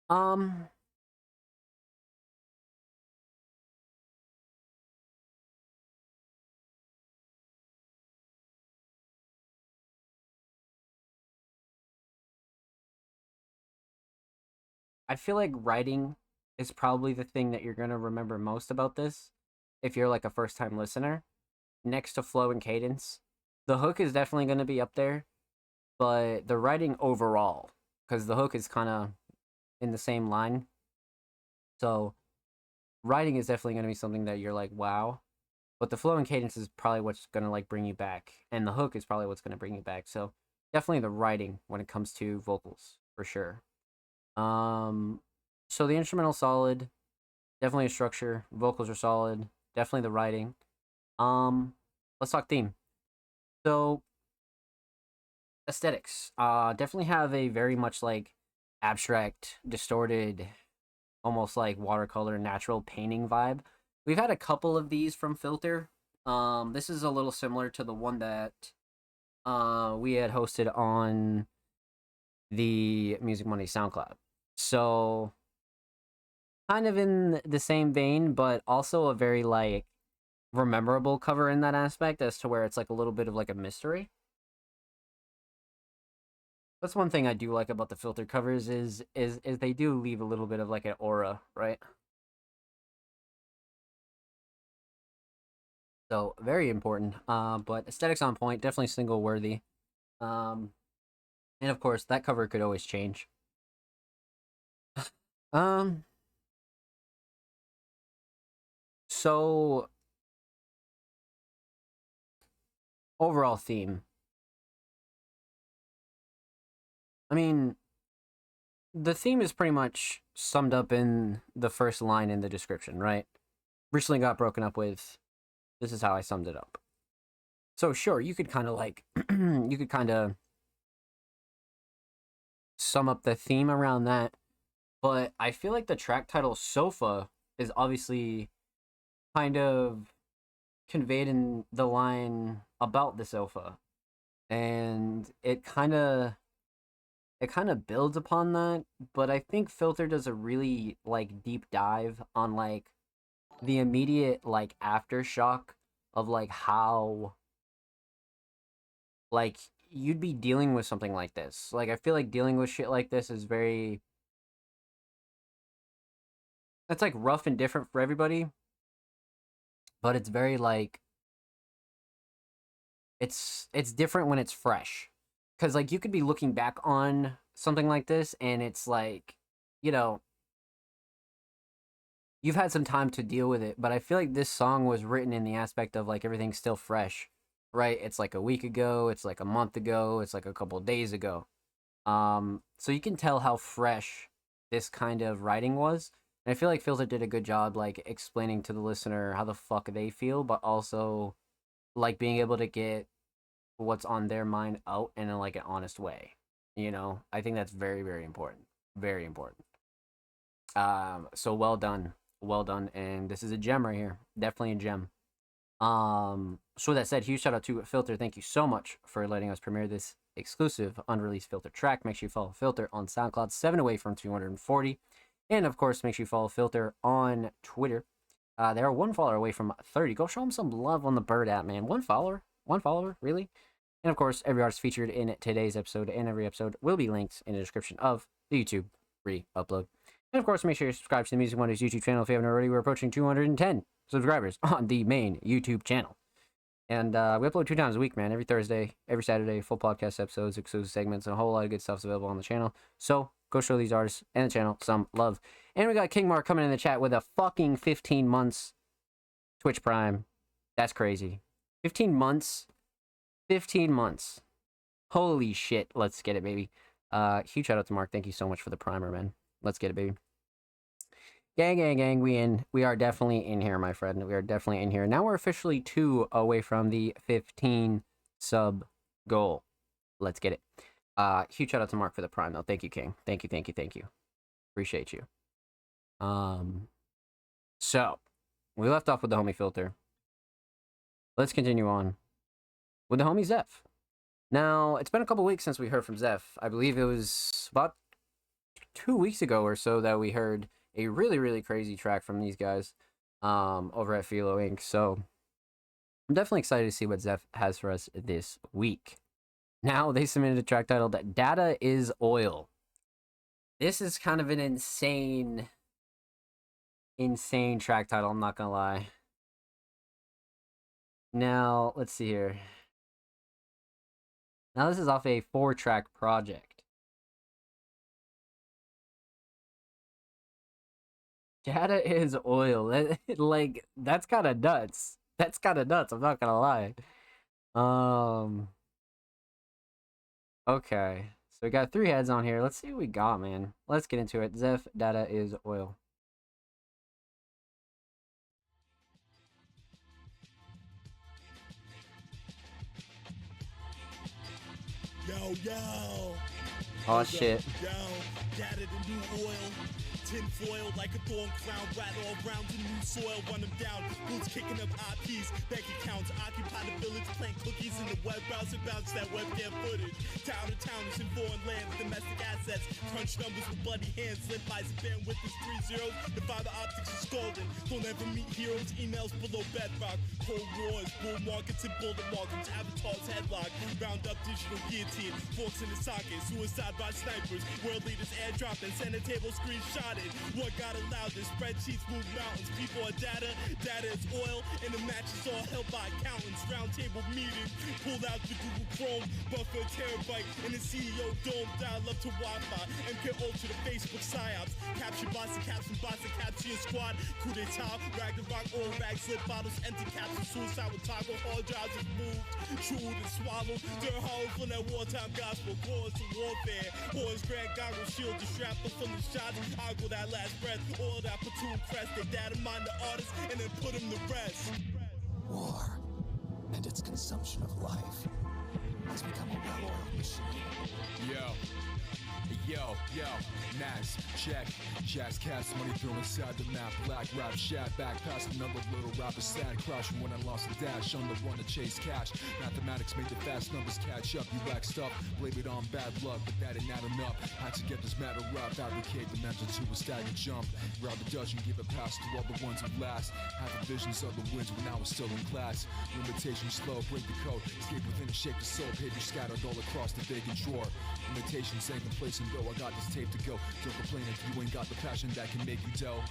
Um, I feel like writing is probably the thing that you're gonna remember most about this if you're like a first time listener. Next to flow and cadence. The hook is definitely gonna be up there, but the writing overall, because the hook is kind of in the same line. So writing is definitely gonna be something that you're like, wow. But the flow and cadence is probably what's gonna like bring you back. And the hook is probably what's gonna bring you back. So definitely the writing when it comes to vocals, for sure. Um, so the instrumental solid, definitely a structure. Vocals are solid, definitely the writing. Let's talk theme. So aesthetics, definitely have a very much like abstract, distorted, almost like watercolor, natural painting vibe. We've had a couple of these from Filter. This is a little similar to the one that we had hosted on the Music Monday SoundCloud. So kind of in the same vein, but also a very like rememberable cover in that aspect as to where it's like a little bit of like a mystery. That's one thing I do like about the Filter covers is they do leave a little bit of like an aura, right? So very important. But aesthetics on point, definitely single worthy. Um, and of course that cover could always change. Um, so overall theme. I mean, the theme is pretty much summed up in the first line in the description, right? Recently got broken up with. This is how I summed it up. So sure, you could kind of like, you could kind of sum up the theme around that, but I feel like the track title Sofa is obviously kind of conveyed in the line about the sofa, and it kind of builds upon that, but I think Filter does a really like deep dive on like the immediate like aftershock of like how like you'd be dealing with something like this. Like I feel like dealing with shit like this is very it's like rough and different for everybody, but it's very like it's different when it's fresh. Cuz like you could be looking back on something like this and it's like, you know, you've had some time to deal with it, but I feel like this song was written in the aspect of like everything's still fresh, right? It's like a week ago, it's like a month ago, it's like a couple of days ago. So you can tell how fresh this kind of writing was. And I feel like Filter did a good job like explaining to the listener how the fuck they feel, but also like being able to get what's on their mind out in like an honest way. You know, I think that's very, very important. Very important. So well done. Well done. And this is a gem right here. Definitely a gem. So that said, huge shout out to Filter. Thank you so much for letting us premiere this exclusive unreleased Filter track. Make sure you follow Filter on SoundCloud, 7 away from 240. And of course, make sure you follow Filter on Twitter. They are 1 follower away from 30. Go show them some love on the Bird app, man. 1 follower? 1 follower? Really? And of course, every artist featured in today's episode and every episode will be linked in the description of the YouTube re-upload. And of course, make sure you subscribe to the Music Wonders YouTube channel if you haven't already. We're approaching 210 subscribers on the main YouTube channel. And we upload 2 times a week, man. Every Thursday, every Saturday, full podcast episodes, exclusive segments, and a whole lot of good stuff's available on the channel. So go show these artists and the channel some love. And we got King Mark coming in the chat with a fucking 15 months Twitch Prime. That's crazy. 15 months? 15 months. Holy shit. Let's get it, baby. Huge shout out to Mark. Thank you so much for the primer, man. Let's get it, baby. Gang, gang, gang, we are definitely in here, my friend. We are definitely in here. Now we're officially 2 away from the 15 sub goal. Let's get it. Huge shout out to Mark for the prime, though. Thank you, King. Thank you, thank you, thank you. Appreciate you. So, we left off with the homie Filter. Let's continue on with the homie Zeph. Now, it's been a couple weeks since we heard from Zeph. I believe it was about 2 weeks ago or so that we heard a really, really crazy track from these guys over at Philo Inc. So I'm definitely excited to see what Zeph has for us this week. Now they submitted a track titled Data is Oil. This is kind of an insane track title, I'm not gonna lie. Now, let's see here. Now this is off a 4-track project. Data is oil. Like, that's kind of nuts. That's kind of nuts. I'm not gonna lie. Okay. So we got 3 heads on here. Let's see what we got, man. Let's get into it. Zeph, Data is oil. Yo. Oh shit. Yo, Data the new oil. Tin foil like a thorn crown, rat all round in new soil, run them down. Boots kicking up IPs, bank accounts, occupy the village, plant cookies in the web browser, bounce that webcam footage. Town to towns in foreign lands, domestic assets, crunch numbers with bloody hands, lit by bandwidth is 3 zeros. The fiber optics is golden. Don't ever meet heroes, emails below bedrock. Cold wars, bull markets and boulder markets, avatars headlock, round up digital guillotine, forks in the socket, suicide by snipers, world leaders airdrop and center table screenshot. What got allowed? The spreadsheets move mountains. People are data, data is oil, and the match is all held by accountants. Round table meeting, pulled out the Google Chrome, buffer a terabyte, in the CEO dome, dial up to Wi-Fi, MK Ultra the Facebook psyops, capture bots and caps and bots and capture your squad, coup d'etat, Ragnarok, oil rags, slip bottles, empty capsules, suicide with toggle, hard drives is moved, chewed and swallowed, dirt hollow from that wartime gospel, chorus to warfare, horse grand goggles, shield the strap from the shots, that last breath, all that platoon crest, they data mine the artists and then put them to rest. War and its consumption of life has become a well-oiled machine. Yo, Nas, check. Jazz cast money thrown inside the map. Black rap shat back past another little rapper sad. Crushing when I lost the dash on the run to chase cash. Mathematics made the fast numbers catch up. You lack stuff, blame it on bad luck, but that ain't adding up. Had to get this matter up, fabricate the mental to a stagger jump. Round the Dutch and give a pass to all the ones who last. Had the visions of the wins when I was still in class. Limitations slow, break the code. Escape within, shake the soul. Paper scattered all across the vacant drawer. Limitations ain't complacent though. I got this tape to go. Don't complain if you ain't got the passion that can make you dough.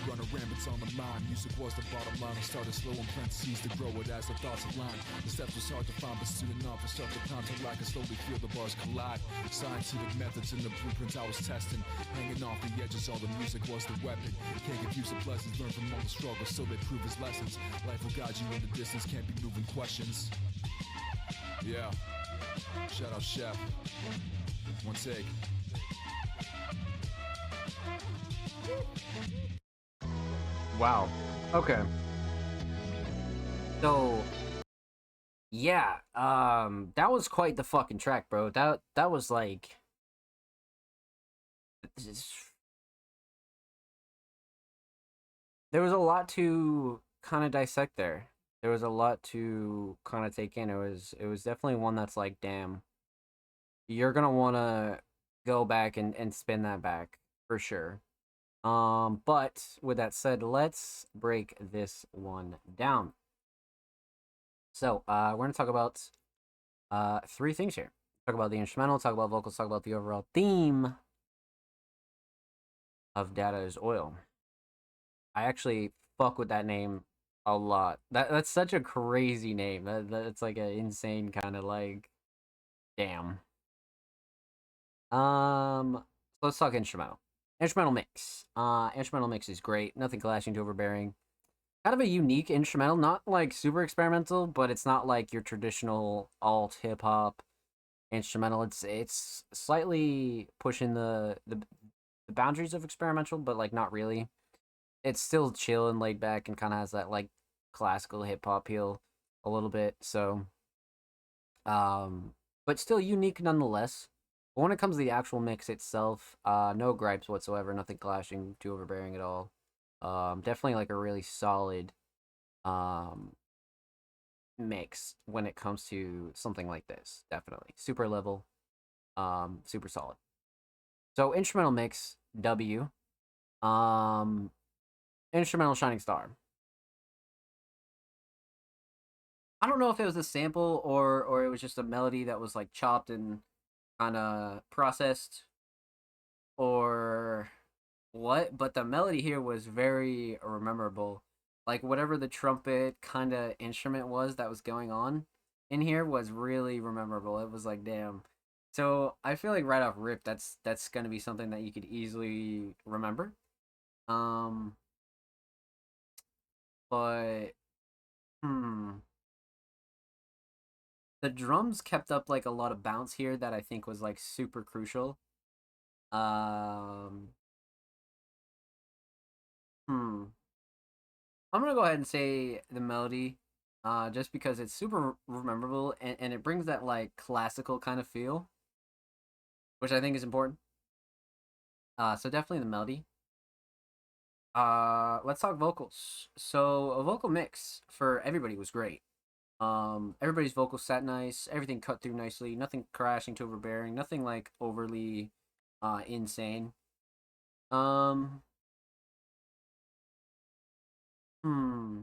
Run a rampants on the mind. Music was the bottom line. I started slow and plant seeds to grow it as the thoughts align. The steps was hard to find, but soon enough I start to pound till I can slowly feel the bars collide. Scientific methods in the blueprints I was testing. Hanging off the edges, all the music was the weapon. Can't confuse the lessons learned from all the struggles, so they prove as lessons. Life will guide you in the distance, can't be moving questions. Yeah. Shout out Chef. One take. Wow. Okay. So Yeah, that was quite the fucking track, bro. That was like there was a lot to kind of dissect there. There was a lot to kind of take in. It was definitely one that's like, damn, you're gonna wanna go back and spin that back for sure. But with that said, let's break this one down. So, we're gonna talk about three things here. Talk about the instrumental, talk about vocals, talk about the overall theme of Data is Oil. I actually fuck with that name a lot. That's such a crazy name. That's like an insane kind of like damn. So let's talk instrumental. Instrumental mix. Instrumental mix is great. Nothing clashing to overbearing. Kind of a unique instrumental, not like super experimental, but it's not like your traditional alt hip hop instrumental. It's slightly pushing the boundaries of experimental, but like not really. It's still chill and laid back and kind of has that like classical hip hop feel a little bit. So, but still unique nonetheless. But when it comes to the actual mix itself, no gripes whatsoever. Nothing clashing, too overbearing at all. Definitely like a really solid um mix when it comes to something like this. Definitely super level, super solid. So instrumental mix W, um, instrumental Shining Star. I don't know if it was a sample or it was just a melody that was like chopped and kind of processed or what, but the melody here was very memorable. Like whatever the trumpet kind of instrument was that was going on in here was really memorable. It was like damn. So I feel like right off rip, that's gonna be something that you could easily remember. Um, but hmm, the drums kept up like a lot of bounce here that I think was like super crucial. Um, hmm. I'm gonna go ahead and say the melody, just because it's super memorable and it brings that like classical kind of feel, which I think is important. So definitely the melody. Let's talk vocals. So a vocal mix for everybody was great. Everybody's vocals sat nice, everything cut through nicely, nothing crashing to overbearing, nothing like overly, insane. Um, hmm.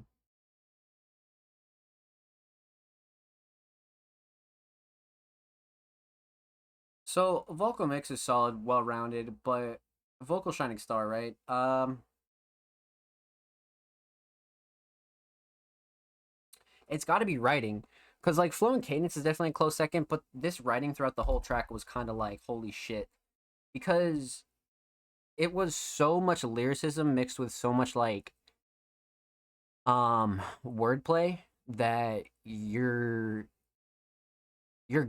So vocal mix is solid, well rounded, but vocal shining star, right? It's got to be writing, because like flow and cadence is definitely a close second, but this writing throughout the whole track was kind of like holy shit, because it was so much lyricism mixed with so much like wordplay that you're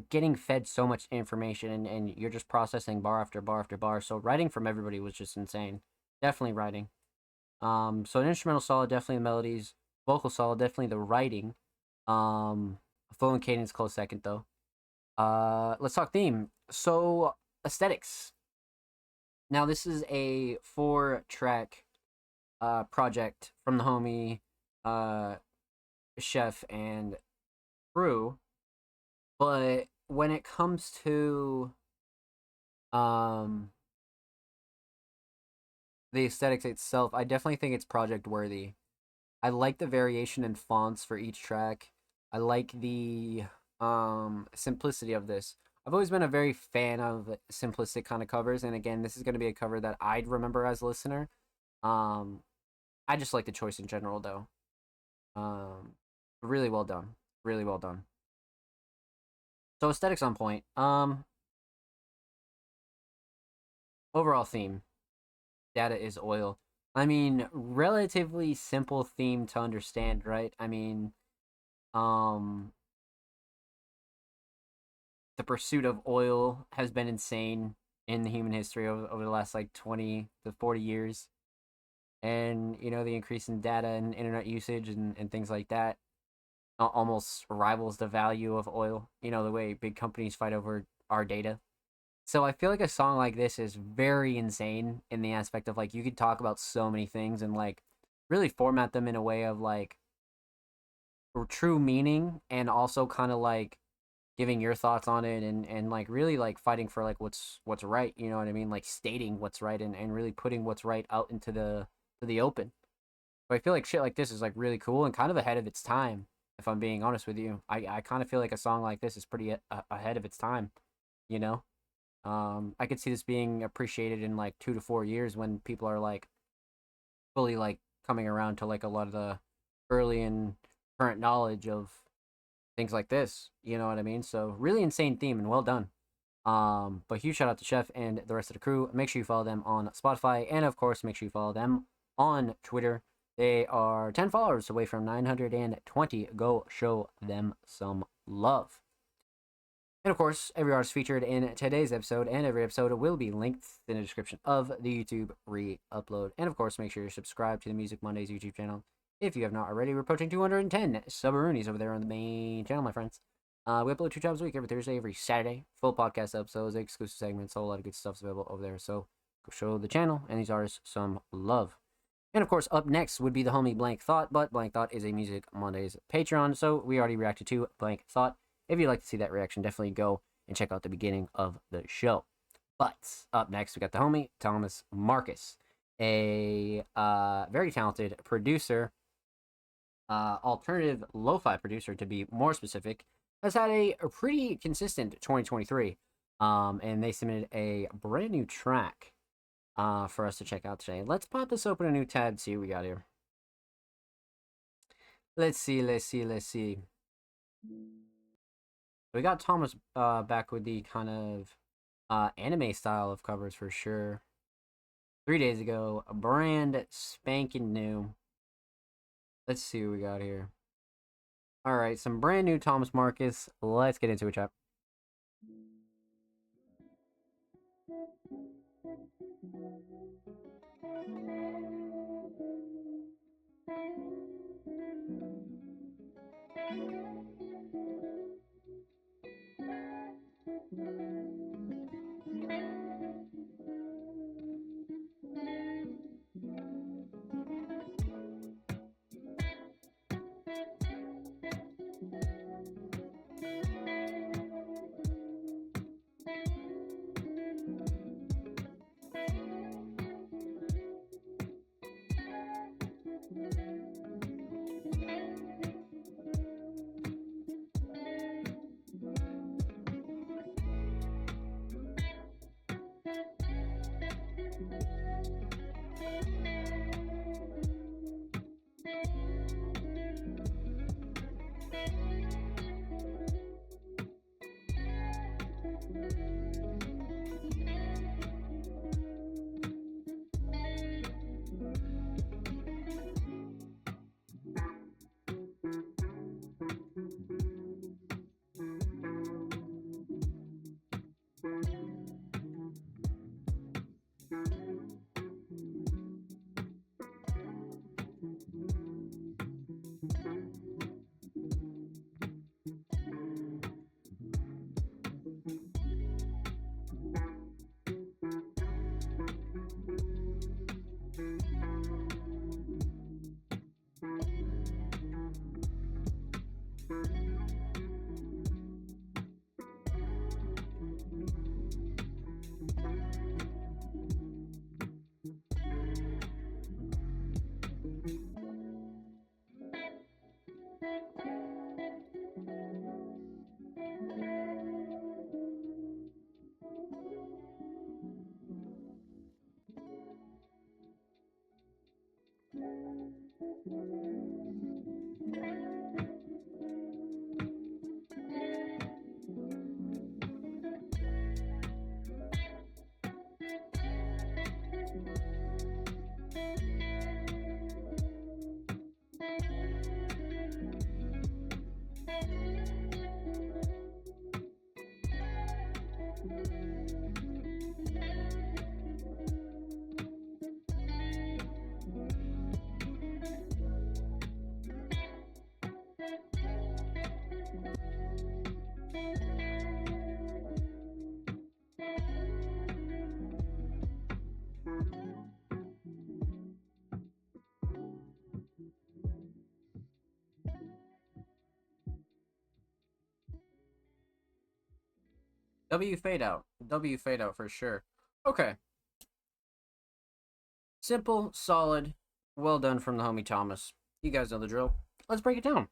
getting fed so much information and you're just processing bar after bar after bar. So writing from everybody was just insane. Definitely writing. So an instrumental solid, definitely the melodies. Vocal solid, definitely the writing. Flow and cadence close second though. Let's talk theme. So aesthetics. Now this is a 4-track project from the homie uh chef and crew, but when it comes to um the aesthetics itself, I definitely think it's project worthy. I like the variation in fonts for each track. I like the simplicity of this. I've always been a very fan of simplistic kind of covers, and again, this is going to be a cover that I'd remember as a listener. Um, I just like the choice in general, though. Um, really well done, really well done. So aesthetics on point. Overall theme, data is oil. I mean, relatively simple theme to understand, right? I mean, um, the pursuit of oil has been insane in the human history over the last like 20 to 40 years. And, you know, the increase in data and internet usage and things like that. almost rivals the value of oil. You know, the way big companies fight over our data. So I feel like a song like this is very insane in the aspect of like you could talk about so many things and like really format them in a way of like true meaning and also kind of like giving your thoughts on it and like really like fighting for like what's right, you know what I mean, like stating what's right and really putting what's right out into the open. But I feel like shit like this is like really cool and kind of ahead of its time, if I'm being honest with you. I kind of feel like a song like this is pretty ahead of its time, you know. I could see this being appreciated in like 2 to 4 years when people are like fully like coming around to like a lot of the early and current knowledge of things like this. You know what I mean? So really insane theme and well done. But huge shout out to Chef and the rest of the crew. Make sure you follow them on Spotify and of course make sure you follow them on Twitter. They are 10 followers away from 920. Go show them some love. And of course, every artist featured in today's episode and every episode will be linked in the description of the YouTube re-upload. And of course, make sure you're subscribed to the Music Mondays YouTube channel. If you have not already, we're approaching 210 subaroonies over there on the main channel, my friends. We upload 2 times a week, every Thursday, every Saturday. Full podcast episodes, exclusive segments, a whole lot of good stuff's available over there. So go show the channel and these artists some love. And of course, up next would be the homie Blank Thought, but Blank Thought is a Music Mondays Patreon, so we already reacted to Blank Thought. If you'd like to see that reaction, definitely go and check out the beginning of the show. But up next, we got the homie Thomas Marcus, a very talented producer, alternative lo-fi producer to be more specific, has had a pretty consistent 2023. And they submitted a brand new track for us to check out today. Let's pop this open a new tab, see what we got here. Let's see. We got Thomas back with the kind of anime style of covers for sure. 3 days ago, a brand spanking new. Let's see what we got here. All right, some brand new Thomas Marcus. Let's get into it, chap. W fade out. W fade out for sure. Okay. Simple, solid, well done from the homie Thomas. You guys know the drill. Let's break it down.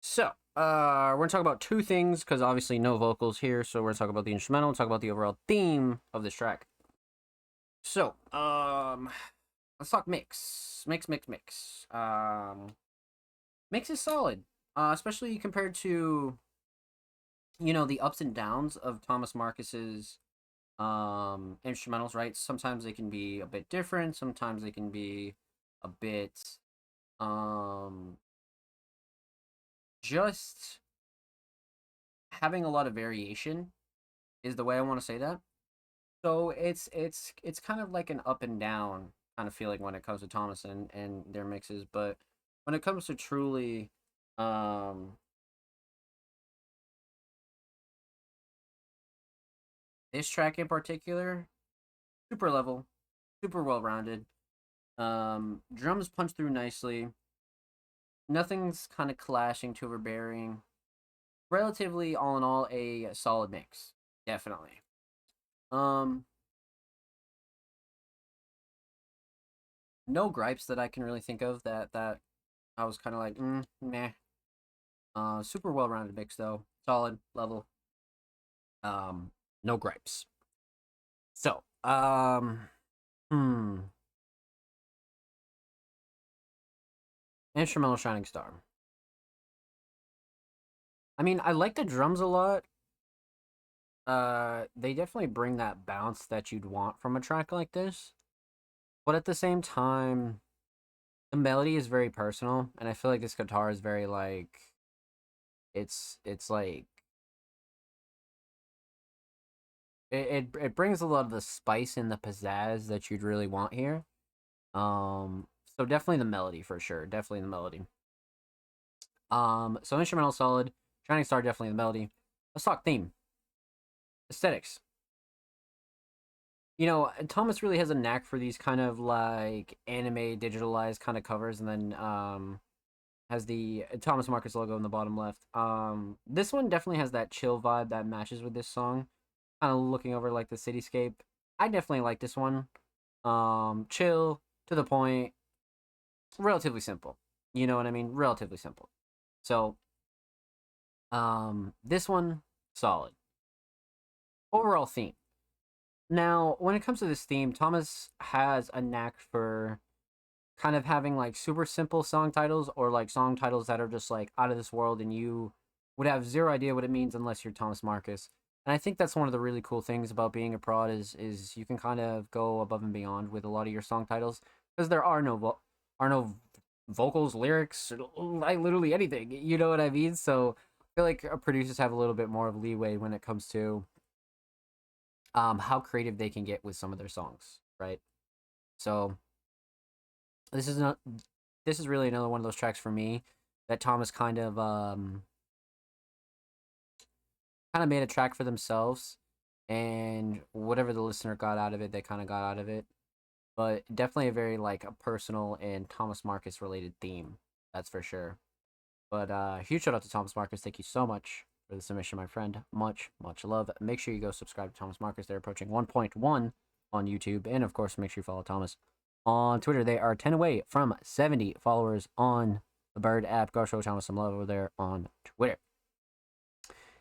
So, we're gonna talk about two things because obviously no vocals here. So we're gonna talk about the instrumental, talk about the overall theme of this track. So, let's talk mix. Mix. Mix is solid, especially compared to, you know, the ups and downs of Thomas Marcus's instrumentals, right? Sometimes they can be a bit different, sometimes they can be a bit just having a lot of variation is the way I want to say that. So it's kind of like an up and down kind of feeling when it comes to Thomas and their mixes, but when it comes to truly this track in particular, super level, super well rounded. Drums punch through nicely. Nothing's kind of clashing too overbearing. Relatively, all in all, a solid mix. Definitely. No gripes that I can really think of that I was kind of like, meh. Super well rounded mix though. Solid level. No gripes. So, instrumental Shining Star. I mean, I like the drums a lot. They definitely bring that bounce that you'd want from a track like this. But at the same time, the melody is very personal, and I feel like this guitar is very like it's like it brings a lot of the spice and the pizzazz that you'd really want here. So definitely the melody for sure. Definitely the melody. So instrumental solid. Shining Star definitely the melody. Let's talk theme. Aesthetics. You know, Thomas really has a knack for these kind of like anime digitalized kind of covers, and then has the Thomas Marcus logo in the bottom left. This one definitely has that chill vibe that matches with this song. Kind of looking over like the cityscape. I definitely like this one. Chill, to the point, relatively simple. You know what I mean? Relatively simple. So, this one, solid. Overall theme. Now, when it comes to this theme, Thomas has a knack for kind of having like super simple song titles or like song titles that are just like out of this world and you would have zero idea what it means unless you're Thomas Marcus. And I think that's one of the really cool things about being a prod is you can kind of go above and beyond with a lot of your song titles because there are no vocals, lyrics, like literally anything. You know what I mean? So I feel like producers have a little bit more of leeway when it comes to how creative they can get with some of their songs, right? So this is really another one of those tracks for me that Thomas kind of made a track for themselves, and whatever the listener got out of it, they kind of got out of it. But definitely a very like a personal and Thomas Marcus related theme, that's for sure. But huge shout out to Thomas Marcus. Thank you so much for the submission, my friend. Much love. Make sure you go subscribe to Thomas Marcus. They're approaching 1.1 on YouTube, and of course, make sure you follow Thomas on Twitter. They are 10 away from 70 followers on the Bird app. Go show Thomas some love over there on Twitter.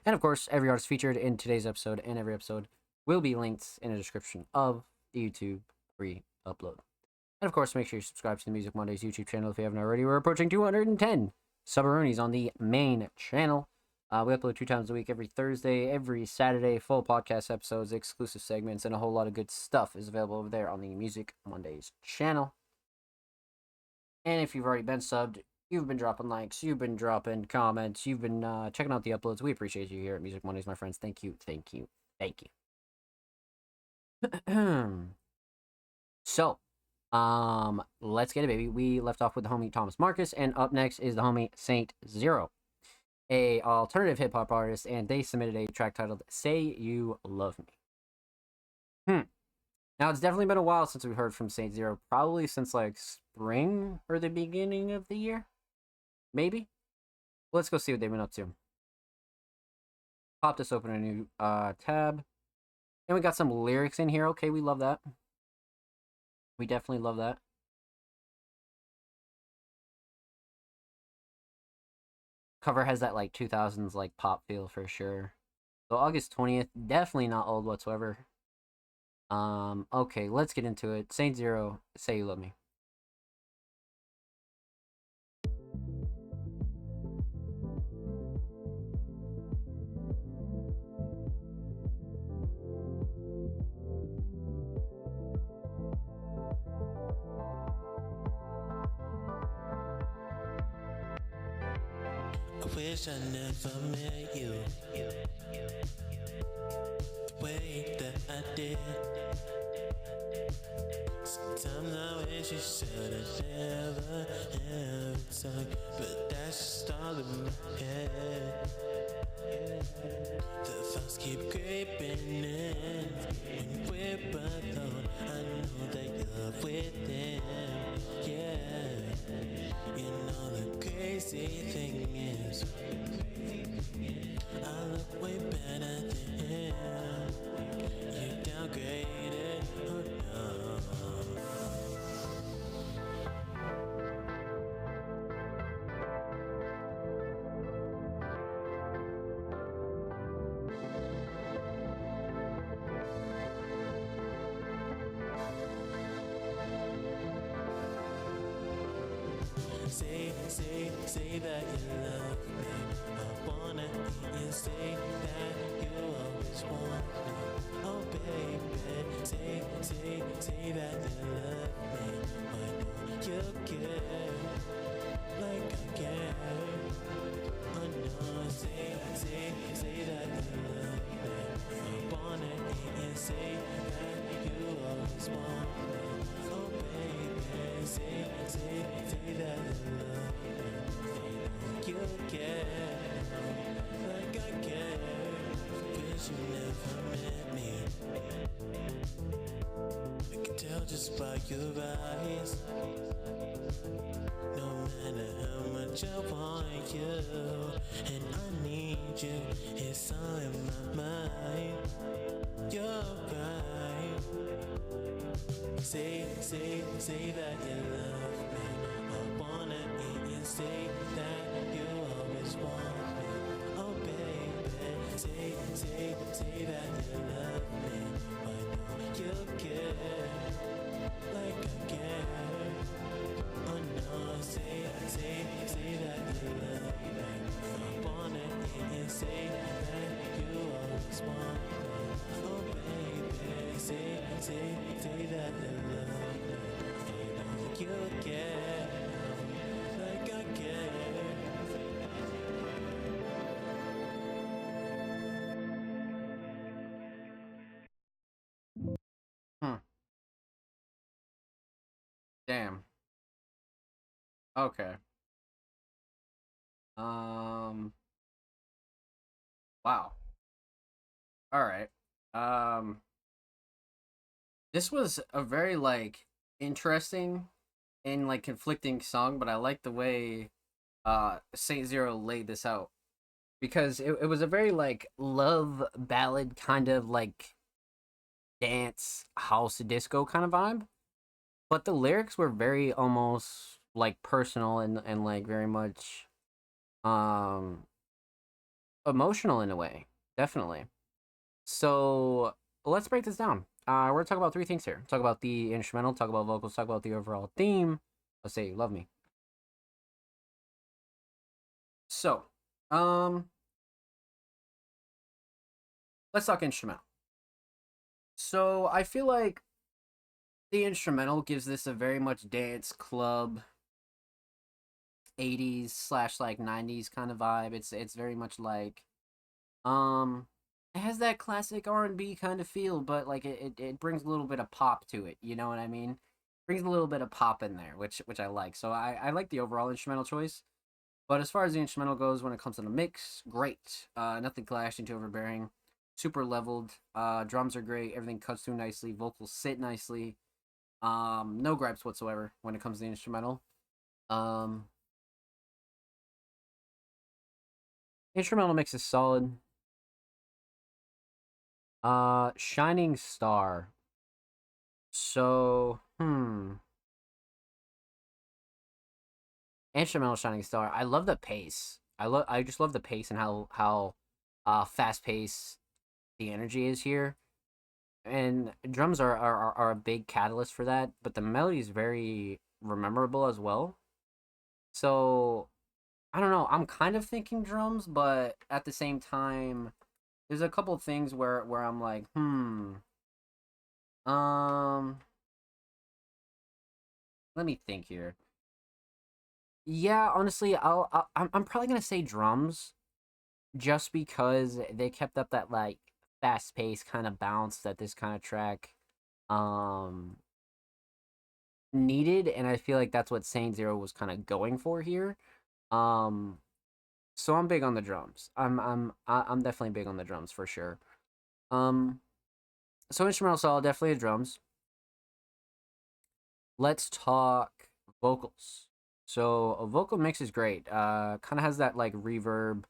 And of course, every artist featured in today's episode and every episode will be linked in the description of the YouTube free upload. And of course, make sure you subscribe to the Music Mondays YouTube channel if you haven't already. We're approaching 210 Subaroonies on the main channel. We upload 2 times a week, every Thursday, every Saturday, full podcast episodes, exclusive segments, and a whole lot of good stuff is available over there on the Music Mondays channel. And if you've already been subbed, you've been dropping likes, you've been dropping comments, you've been checking out the uploads. We appreciate you here at Music Mondays, my friends. Thank you. So, let's get it, baby. We left off with the homie Thomas Marcus, and up next is the homie Saint Zero, a alternative hip hop artist, and they submitted a track titled "Say You Love Me." Now it's definitely been a while since we heard from Saint Zero, probably since like spring or the beginning of the year, maybe. Let's go see what they've been up to. Pop this open a new tab. And we got some lyrics in here. Okay, we love that. We definitely love that. Cover has that like 2000s like pop feel for sure. So August 20th, definitely not old whatsoever. Okay, let's get into it. Saint Zero, Say You Love Me. I wish I never met you the way that I did. Sometimes I wish you should have never ever talked, but that's just all in my head. The thoughts keep creeping in when we're both alone. I know that you're with them, yeah. You know the crazy thing is, I look way better than him. You downgraded, oh no. Say that you love me. I wanna hear you say that you always want me. Oh baby, say that you love me. Why don't you care like I care? Oh no, say that you love me. I wanna hear you say that you always want me. Oh baby, say that you love me. You care like I care. Wish you never met me. I can tell just by your eyes. No matter how much I want you, and I need you, it's all in my mind. You're right. Say that you love me. I wanna hear you say that you always want me. Oh baby, say that you love me. Why don't you care like I care? Oh no, say that you love me. I wanna hear you say that you always want me. Oh baby, say that you love me. Why don't you care like I care? Damn. Okay. Wow. All right. This was a very like interesting and like conflicting song, but I like the way Saint Zero laid this out because it was a very like love ballad kind of like dance house disco kind of vibe, but the lyrics were very almost like personal and like very much um emotional in a way, definitely. So let's break this down. We're gonna talk about three things here. Talk about the instrumental, talk about vocals, talk about the overall theme. Let's say you love me. So, let's talk instrumental. So I feel like the instrumental gives this a very much dance club 80s slash like 90s kind of vibe. It's very much like it has that classic R&B kind of feel, but like it brings a little bit of pop to it, you know what I mean? Brings a little bit of pop in there, which I like. So I like the overall instrumental choice. But as far as the instrumental goes, when it comes to the mix, great. Nothing clashing too overbearing. Super leveled. Drums are great. Everything cuts through nicely. Vocals sit nicely. No gripes whatsoever when it comes to the instrumental. Instrumental mix is solid. Shining Star. So, instrumental Shining Star. I love the pace. I just love the pace and how fast paced the energy is here. And drums are a big catalyst for that, but the melody is very memorable as well. So I don't know. I'm kind of thinking drums, but at the same time, there's a couple things where I'm like, um, let me think here. Yeah, honestly, I'm probably gonna say drums, just because they kept up that like fast pace kind of bounce that this kind of track um needed, and I feel like that's what Saint Zero was kind of going for here. Um, so I'm big on the drums. I'm definitely big on the drums for sure. Um, so instrumental solo, definitely the drums. Let's talk vocals. So a vocal mix is great. Kind of has that like reverb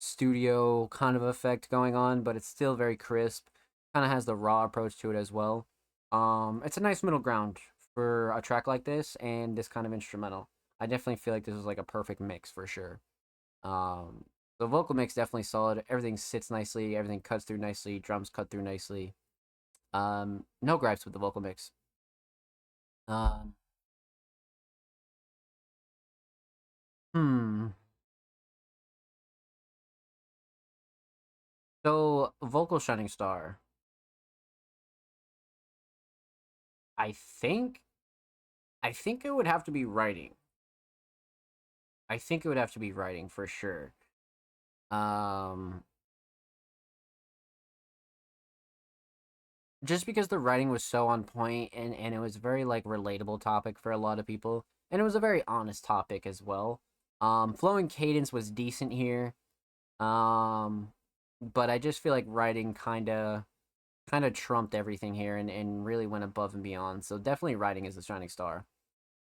studio kind of effect going on, but it's still very crisp. Kind of has the raw approach to it as well. It's a nice middle ground for a track like this and this kind of instrumental. I definitely feel like this is like a perfect mix for sure. Um, the vocal mix definitely solid. Everything sits nicely. Everything cuts through nicely. Drums cut through nicely. No gripes with the vocal mix. Um, hmm. So vocal Shining Star. I think I think it would have to be writing. I think it would have to be writing for sure. Um, just because the writing was so on point and it was very like relatable topic for a lot of people, and it was a very honest topic as well. Flow and cadence was decent here. Um, but I just feel like writing kind of trumped everything here and really went above and beyond. So definitely writing is the shining star.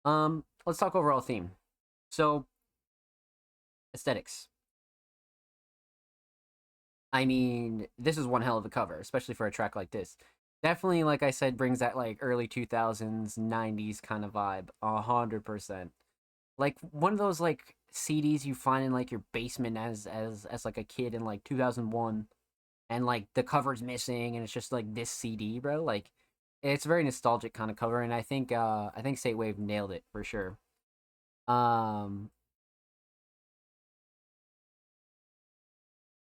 Let's talk overall theme. So aesthetics. I mean, this is one hell of a cover, especially for a track like this. Definitely, like I said, brings that like early 2000s, 90s kind of vibe, 100%. Like one of those like CDs you find in like your basement as like a kid in like 2001, and like the cover's missing and it's just like this CD, bro. Like it's a very nostalgic kind of cover, and I think State Wave nailed it for sure. Um,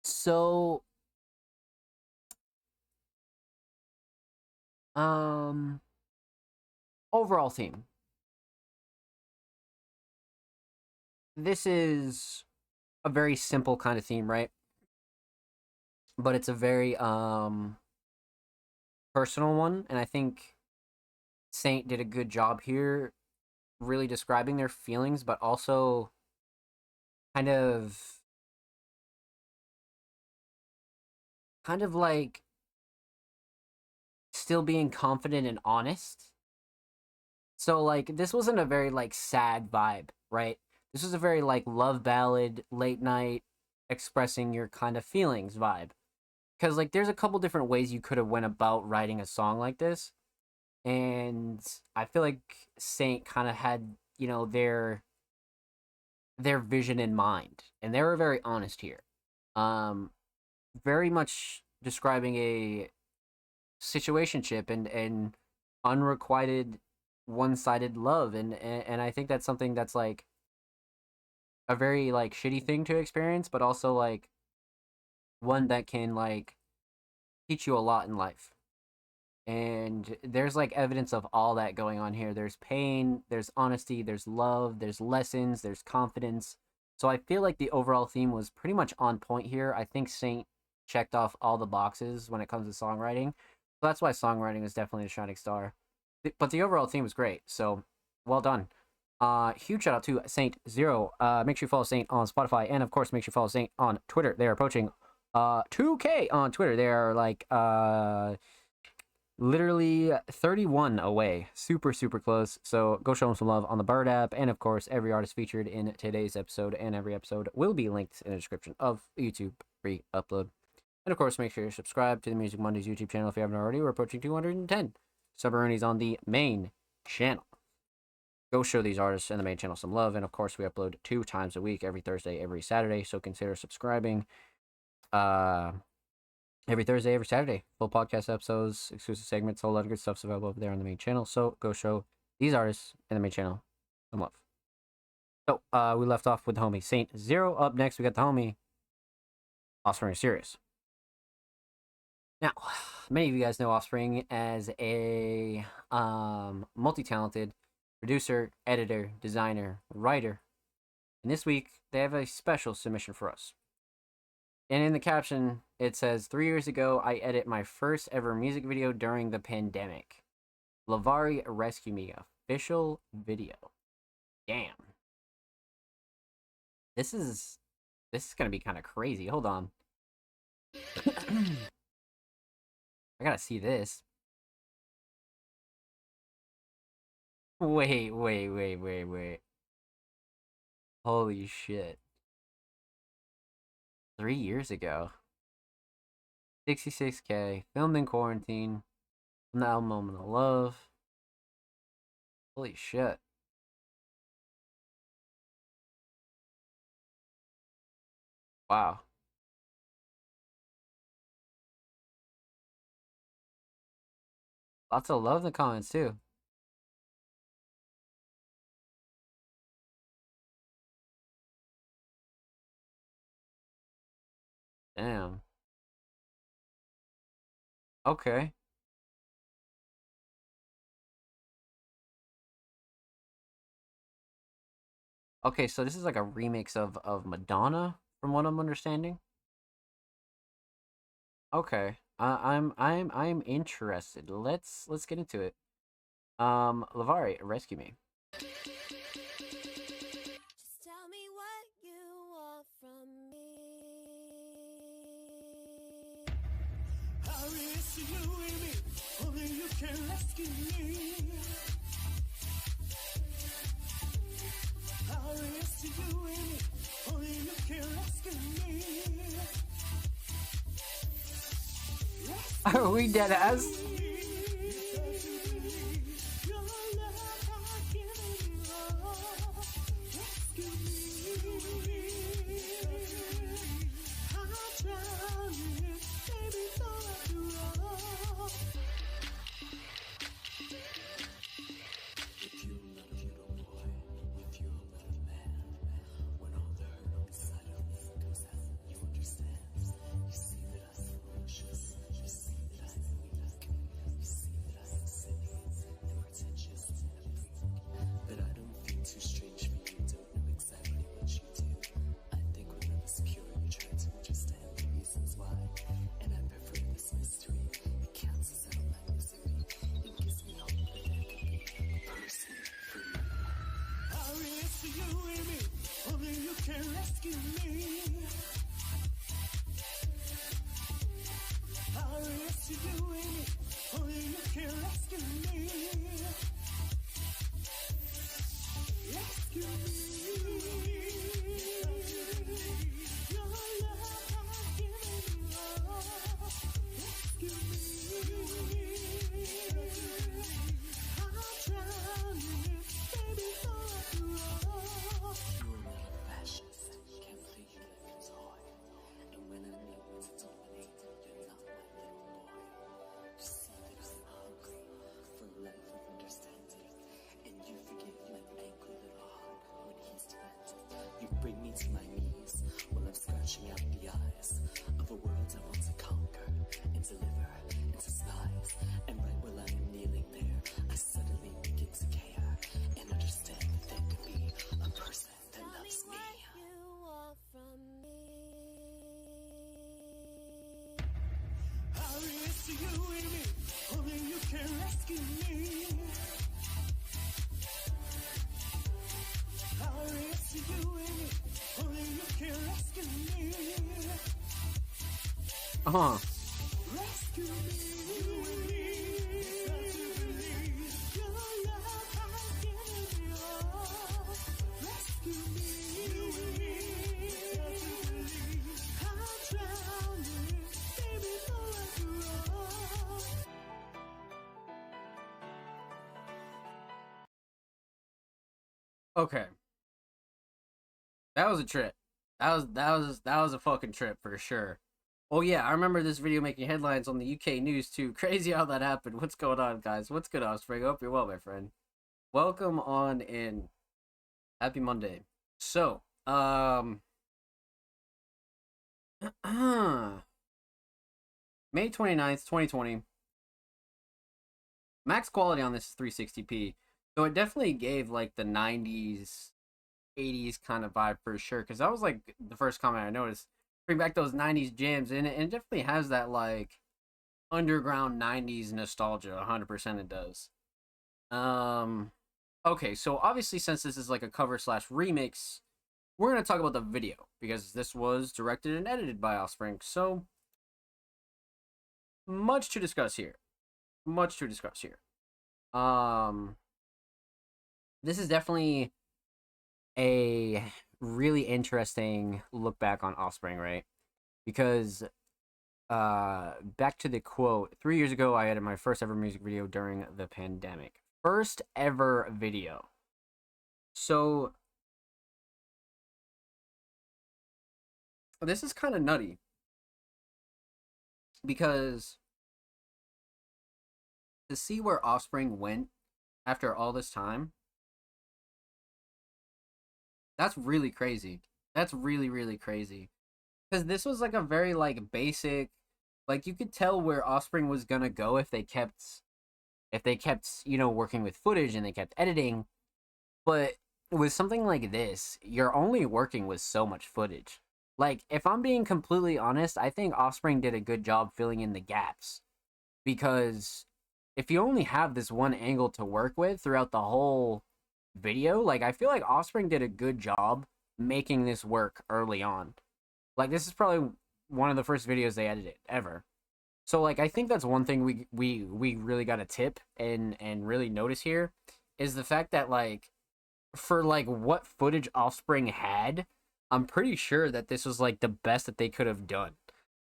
so um, overall theme. This is a very simple kind of theme, right? But it's a very personal one, and I think Saint did a good job here really describing their feelings, but also kind of like still being confident and honest. So like this wasn't a very like sad vibe, right? This was a very like love ballad, late night expressing your kind of feelings vibe. Cuz like there's a couple different ways you could have went about writing a song like this, and I feel like Saint kind of had, their vision in mind, and they were very honest here. Um very much describing a situationship and unrequited one-sided love, and I think that's something that's like a very like shitty thing to experience, but also like one that can like teach you a lot in life. And there's like evidence of all that going on here. There's pain, there's honesty, there's love, there's lessons, there's confidence. So I feel like the overall theme was pretty much on point here. I think Saint checked off all the boxes when it comes to songwriting. So that's why songwriting is definitely a shining star. But the overall theme was great. So well done. Huge shout out to Saint Zero. Make sure you follow Saint on Spotify, and of course make sure you follow Saint on Twitter. They are approaching 2K on Twitter. They are like literally 31 away. Super, super close. So go show them some love on the Bird app. And of course, every artist featured in today's episode and every episode will be linked in the description of YouTube free upload. And of course, make sure you subscribe to the Music Mondays YouTube channel if you haven't already. We're approaching 210 Subaronies on the main channel. Go show these artists in the main channel some love. And of course, we upload 2 times a week, every Thursday, every Saturday. So consider subscribing. Every Thursday, every Saturday. Full podcast episodes, exclusive segments, a whole lot of good stuff's available over there on the main channel. So go show these artists in the main channel some love. So we left off with the homie Saint Zero. Up next, we got the homie Offspring Sirius. Now, many of you guys know Offspring as a multi-talented producer, editor, designer, writer. And this week, they have a special submission for us. And in the caption, it says, 3 years ago, I edit my first ever music video during the pandemic. Lavari Rescue Me official video. Damn. This is going to be kind of crazy. Hold on. I gotta see this. Wait. Holy shit. 3 years ago. 66K. Filmed in quarantine. From the album Moment of Love. Holy shit. Wow. Lots of love in the comments, too. Damn. Okay. Okay, so this is like a remix of Madonna, from what I'm understanding. Okay. I'm interested. Let's get into it. Lavari, rescue me. Just tell me what you want from me. I rescue you and me, only you can rescue me. I rescue you and me, only you can rescue me. Are we dead ass? Bring me to my knees while I'm scratching out the eyes of a world I want to conquer and deliver into spies. And right while I am kneeling there, I suddenly begin to care and understand that there could be a person that loves me. I rescue you and me, only you can rescue me. I rescue you and me, only you can rescue me. Rescue me. Your love has given me all. Rescue me. I'm drowning, Okay. That was a trip. That was a fucking trip for sure. Oh yeah, I remember this video making headlines on the UK news too. Crazy how that happened. What's going on, guys? What's good, Offspring? Hope you're well, my friend. Welcome on in. Happy Monday. So, May 29th, 2020. Max quality on this is 360p. So it definitely gave like the 90s, 80s kind of vibe for sure. Because that was like the first comment I noticed. Bring back those 90s jams, and it definitely has that like underground 90s nostalgia. 100% it does. Okay, so obviously since this is like a cover slash remix, we're going to talk about the video. Because this was directed and edited by Offspring. So, much to discuss here. This is definitely a really interesting look back on Offspring, right? Because back to the quote, 3 years ago I edited my first ever music video during the pandemic. First ever video. So this is kind of nutty because to see where Offspring went after all this time, that's really crazy. That's really, really crazy. Because this was like a very like basic, like you could tell where Offspring was gonna go if they kept, you know, working with footage and they kept editing. But with something like this, you're only working with so much footage. Like, if I'm being completely honest, I think Offspring did a good job filling in the gaps. Because if you only have this one angle to work with throughout the whole video, like, I feel like Offspring did a good job making this work early on. Like, this is probably one of the first videos they edited ever. So, like, I think that's one thing we really got to tip and really notice here is the fact that, like, for, like, what footage Offspring had, I'm pretty sure that this was, like, the best that they could have done.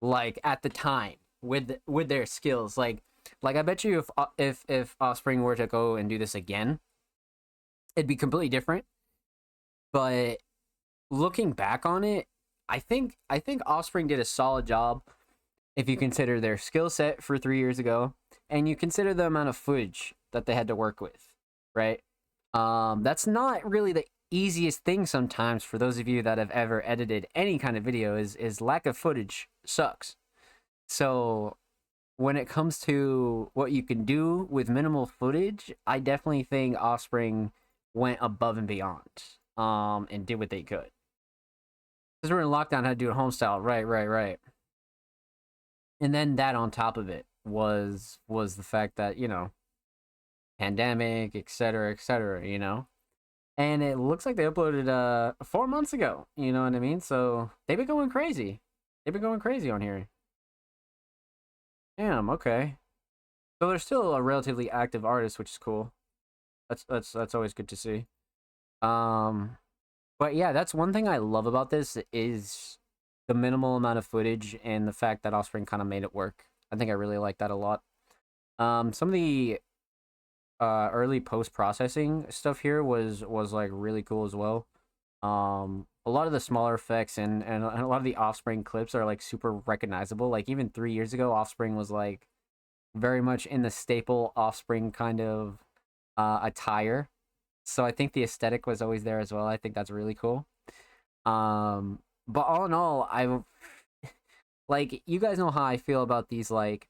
Like, at the time, with their skills. Like I bet you if Offspring were to go and do this again, it'd be completely different. But looking back on it, I think Offspring did a solid job if you consider their skill set for 3 years ago, and you consider the amount of footage that they had to work with, right? That's not really the easiest thing sometimes for those of you that have ever edited any kind of video is lack of footage sucks. So when it comes to what you can do with minimal footage, I definitely think Offspring went above and beyond and did what they could. Because we're in lockdown, how to do it home style. Right. And then that on top of it was the fact that, you know, pandemic, etc., you know? And it looks like they uploaded 4 months ago, you know what I mean? So they've been going crazy. On here. Damn, okay. So they're still a relatively active artist, which is cool. That's always good to see. But yeah, that's one thing I love about this is the minimal amount of footage and the fact that Offspring kind of made it work. I think I really like that a lot. Some of the early post-processing stuff here was like really cool as well. A lot of the smaller effects and a lot of the Offspring clips are like super recognizable. Like even 3 years ago, Offspring was like very much in the staple Offspring kind of attire. So I think the aesthetic was always there as well. I think that's really cool. But all in all, I like, you guys know how I feel about these like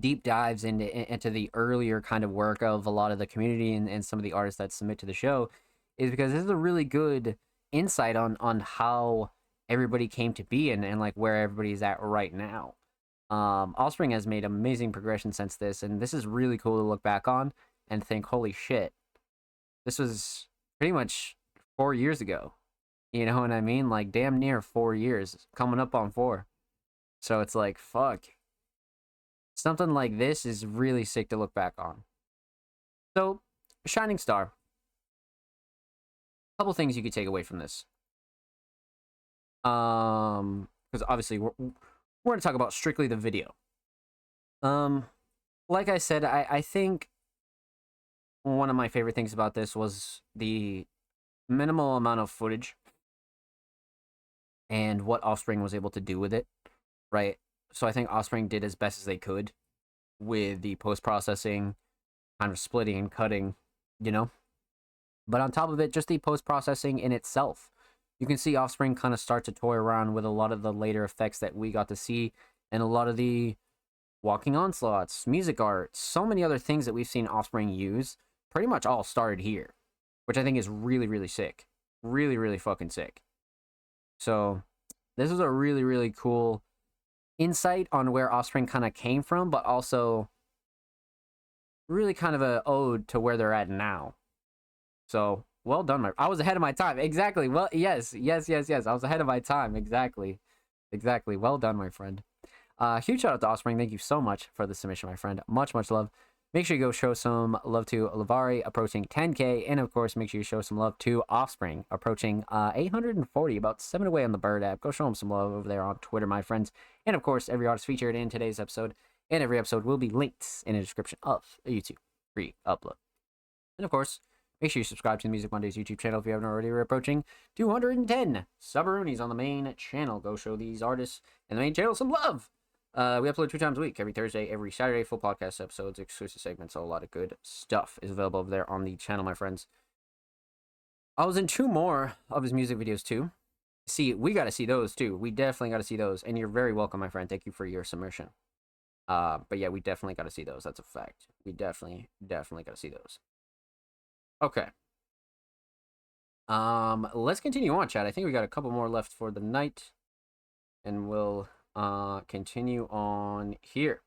deep dives into the earlier kind of work of a lot of the community and some of the artists that submit to the show, is because this is a really good insight on how everybody came to be and like where everybody's at right now. Offspring has made amazing progression since this, and this is really cool to look back on and think, holy shit, this was pretty much 4 years ago. You know what I mean? Like damn near 4 years, coming up on 4. So it's like, fuck. Something like this is really sick to look back on. So, Shining Star. Couple things you could take away from this. Because obviously we're going to talk about strictly the video. Like I said, I think one of my favorite things about this was the minimal amount of footage and what Offspring was able to do with it, right? So I think Offspring did as best as they could with the post-processing, kind of splitting and cutting, you know? But on top of it, just the post-processing in itself. You can see Offspring kind of start to toy around with a lot of the later effects that we got to see, and a lot of the walking onslaughts, music art, so many other things that we've seen Offspring use, pretty much all started here, which I think is really, really sick. Really, really fucking sick. So this is a really, really cool insight on where Offspring kind of came from, but also really kind of a ode to where they're at now. So well done, I was ahead of my time. Exactly. Well, yes. I was ahead of my time. Exactly. Well done, my friend. Huge shout out to Offspring. Thank you so much for the submission, my friend. Much love. Make sure you go show some love to Lavari, approaching 10K. And, of course, make sure you show some love to Offspring, approaching 840, about 7 away on the Bird app. Go show them some love over there on Twitter, my friends. And, of course, every artist featured in today's episode and every episode will be linked in the description of a YouTube free upload. And, of course, make sure you subscribe to the Music Mondays YouTube channel if you haven't already. We're approaching 210 Subaroonies on the main channel. Go show these artists and the main channel some love. We upload 2 times a week, every Thursday, every Saturday, full podcast episodes, exclusive segments, a lot of good stuff is available over there on the channel, my friends. I was in 2 more of his music videos, too. See, we got to see those, too. We definitely got to see those, and you're very welcome, my friend. Thank you for your submission. But yeah, we definitely got to see those. That's a fact. We definitely got to see those. Okay. Let's continue on, chat. I think we got a couple more left for the night, and we'll continue on here.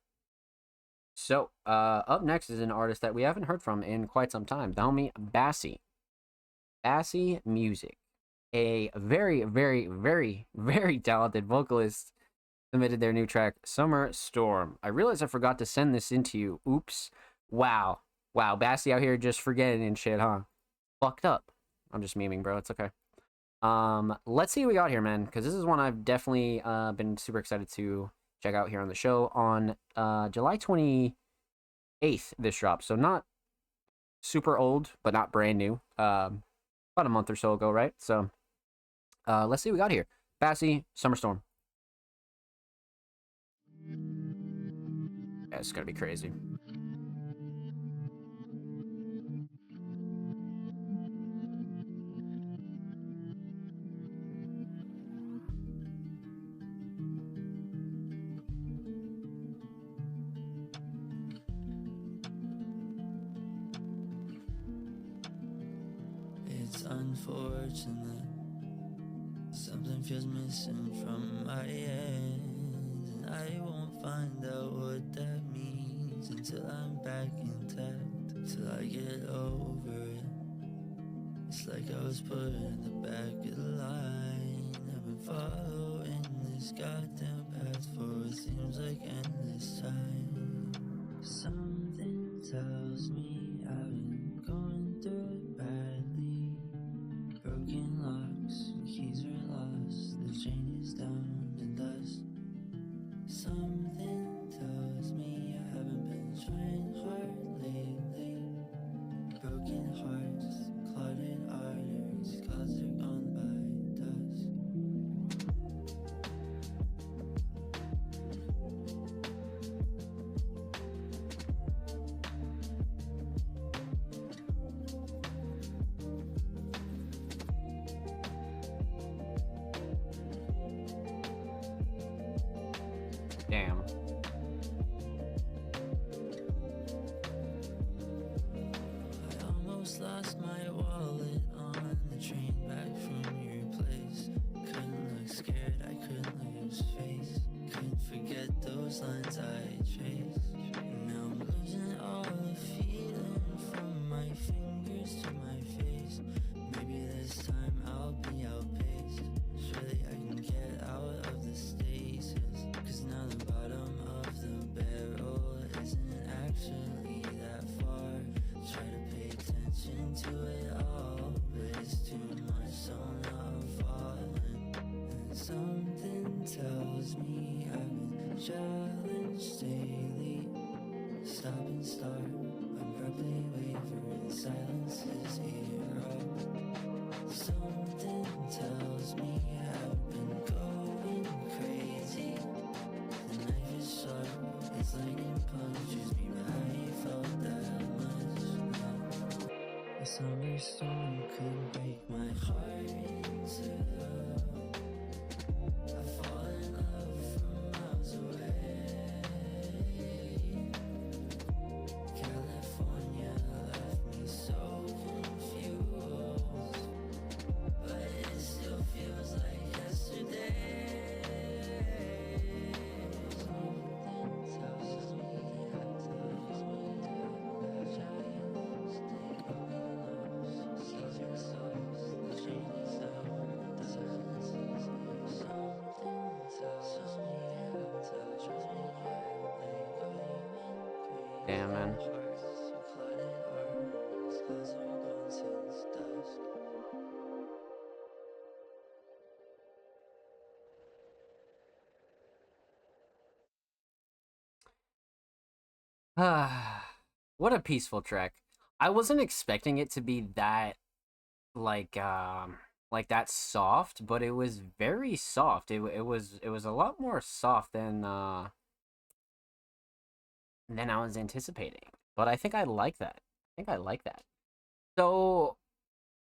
So up next is an artist that we haven't heard from in quite some time, the homie Bassie Music, a very talented vocalist, submitted their new track Summer Storm. I realized I forgot to send this into you. Oops. Wow, Bassie out here just forgetting and shit, huh? Fucked up. I'm just memeing, bro. It's okay. Let's see what we got here, man, because this is one I've definitely been super excited to check out here on the show. On July 28th, this dropped, so not super old, but not brand new. About a month or so ago, right? So let's see what we got here. Bassie, Summer Storm. Yeah, it's gonna be crazy. It's unfortunate, something feels missing from my end, and I won't find out what that means until I'm back intact, till I get over it. It's like I was put in the back of the line. I've been following this goddamn path for what seems like endless time. Something tells me I've been going through it badly. Broken locks, keys are lost, the chain is down to dust. Something tells me I haven't been trying hard lately. Broken hearts, clotted arteries, clouds are gone by dusk. Damn. I almost lost my wallet on the train back from your place. Couldn't look scared, I couldn't lose face. Couldn't forget those lines I traced. Now I'm losing all the feeling from my fingers to my face. Maybe this time I'll be outpaced. Surely I can get out of the stasis, 'cause now the bottom every storm could break my heart to love. I fall in love from miles away. California left me so confused, but it still feels like yesterday. Damn, man. What a peaceful track. I wasn't expecting it to be that like that soft, but it was very soft. It was a lot more soft than I was anticipating. But I think I like that. So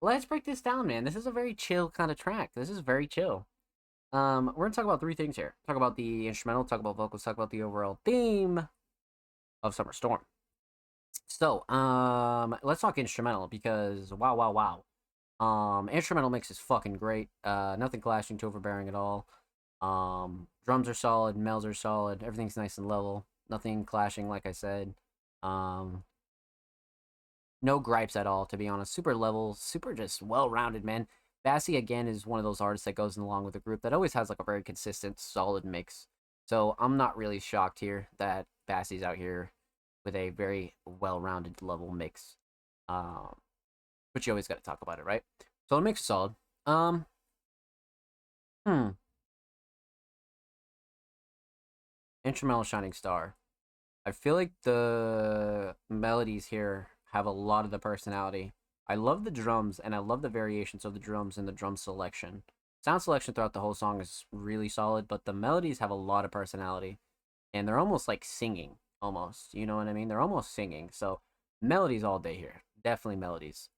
let's break this down, man. This is a very chill kind of track. This is very chill. We're gonna talk about three things here. Talk about the instrumental, talk about vocals, talk about the overall theme of Summer Storm. So, let's talk instrumental because wow. Instrumental mix is fucking great. Nothing clashing, too overbearing at all. Drums are solid, melds are solid, everything's nice and level. Nothing clashing, like I said. No gripes at all, to be honest. Super level, super just well-rounded, man. Bassie, again, is one of those artists that goes along with the group that always has, like, a very consistent, solid mix. So I'm not really shocked here that Bassie's out here with a very well-rounded level mix. But you always got to talk about it, right? So the mix is solid. Instrumental Shining Star. I feel like the melodies here have a lot of the personality. I love the drums, and I love the variations of the drums and the drum selection. Sound selection throughout the whole song is really solid, but the melodies have a lot of personality. And they're almost like singing, almost. You know what I mean? They're almost singing. So, melodies all day here. Definitely melodies.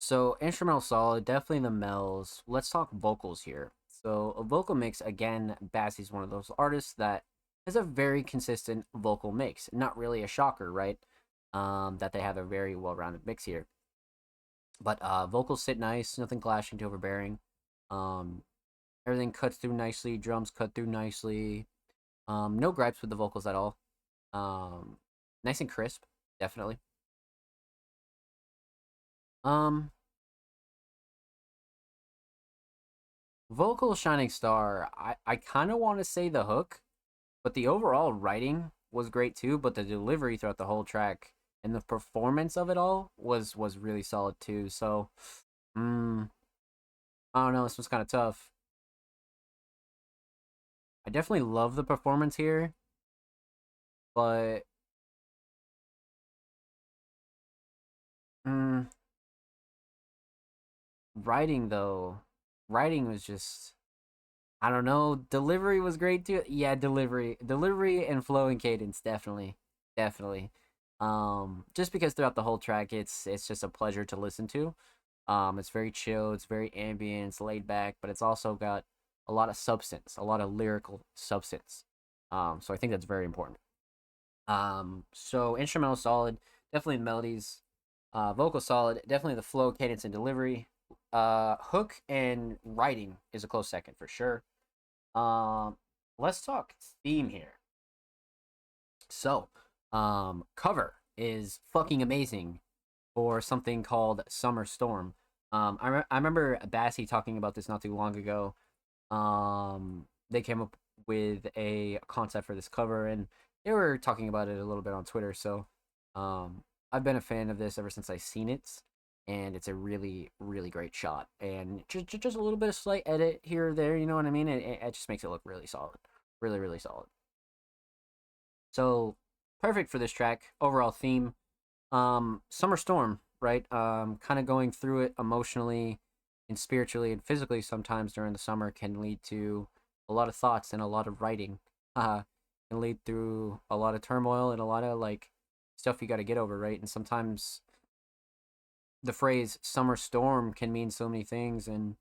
So, instrumental solid, definitely the mells. Let's talk vocals here. So, a vocal mix, again, Bassie's one of those artists that has a very consistent vocal mix. Not really a shocker, right? That they have a very well-rounded mix here. But vocals sit nice, nothing clashing, too overbearing. Everything cuts through nicely, drums cut through nicely. No gripes with the vocals at all. Nice and crisp, definitely. Vocal Shining Star, I kind of want to say the hook, but the overall writing was great too, but the delivery throughout the whole track and the performance of it all was really solid too. So, I don't know, this was kind of tough. I definitely love the performance here, but writing though, writing was just, I don't know. Delivery was great too. Yeah, delivery and flow and cadence, definitely. Just because throughout the whole track, it's just a pleasure to listen to. It's very chill, it's very ambient, it's laid back, but it's also got a lot of substance, a lot of lyrical substance. So I think that's very important. So instrumental solid, definitely the melodies. Vocal solid, definitely the flow, cadence, and delivery. Hook and writing is a close second for sure. Let's talk theme here. So, cover is fucking amazing for something called Summer Storm. I remember Bassie talking about this not too long ago. They came up with a concept for this cover, and they were talking about it a little bit on Twitter. So, I've been a fan of this ever since I seen it, and it's a really, really great shot. And just a little bit of slight edit here or there, you know what I mean? It just makes it look really solid, really, really solid. So, perfect for this track. Overall theme, Summer Storm, right? Kind of going through it emotionally and spiritually and physically sometimes during the summer can lead to a lot of thoughts and a lot of writing. can lead through a lot of turmoil and a lot of like stuff you got to get over, right? And sometimes the phrase summer storm can mean so many things, and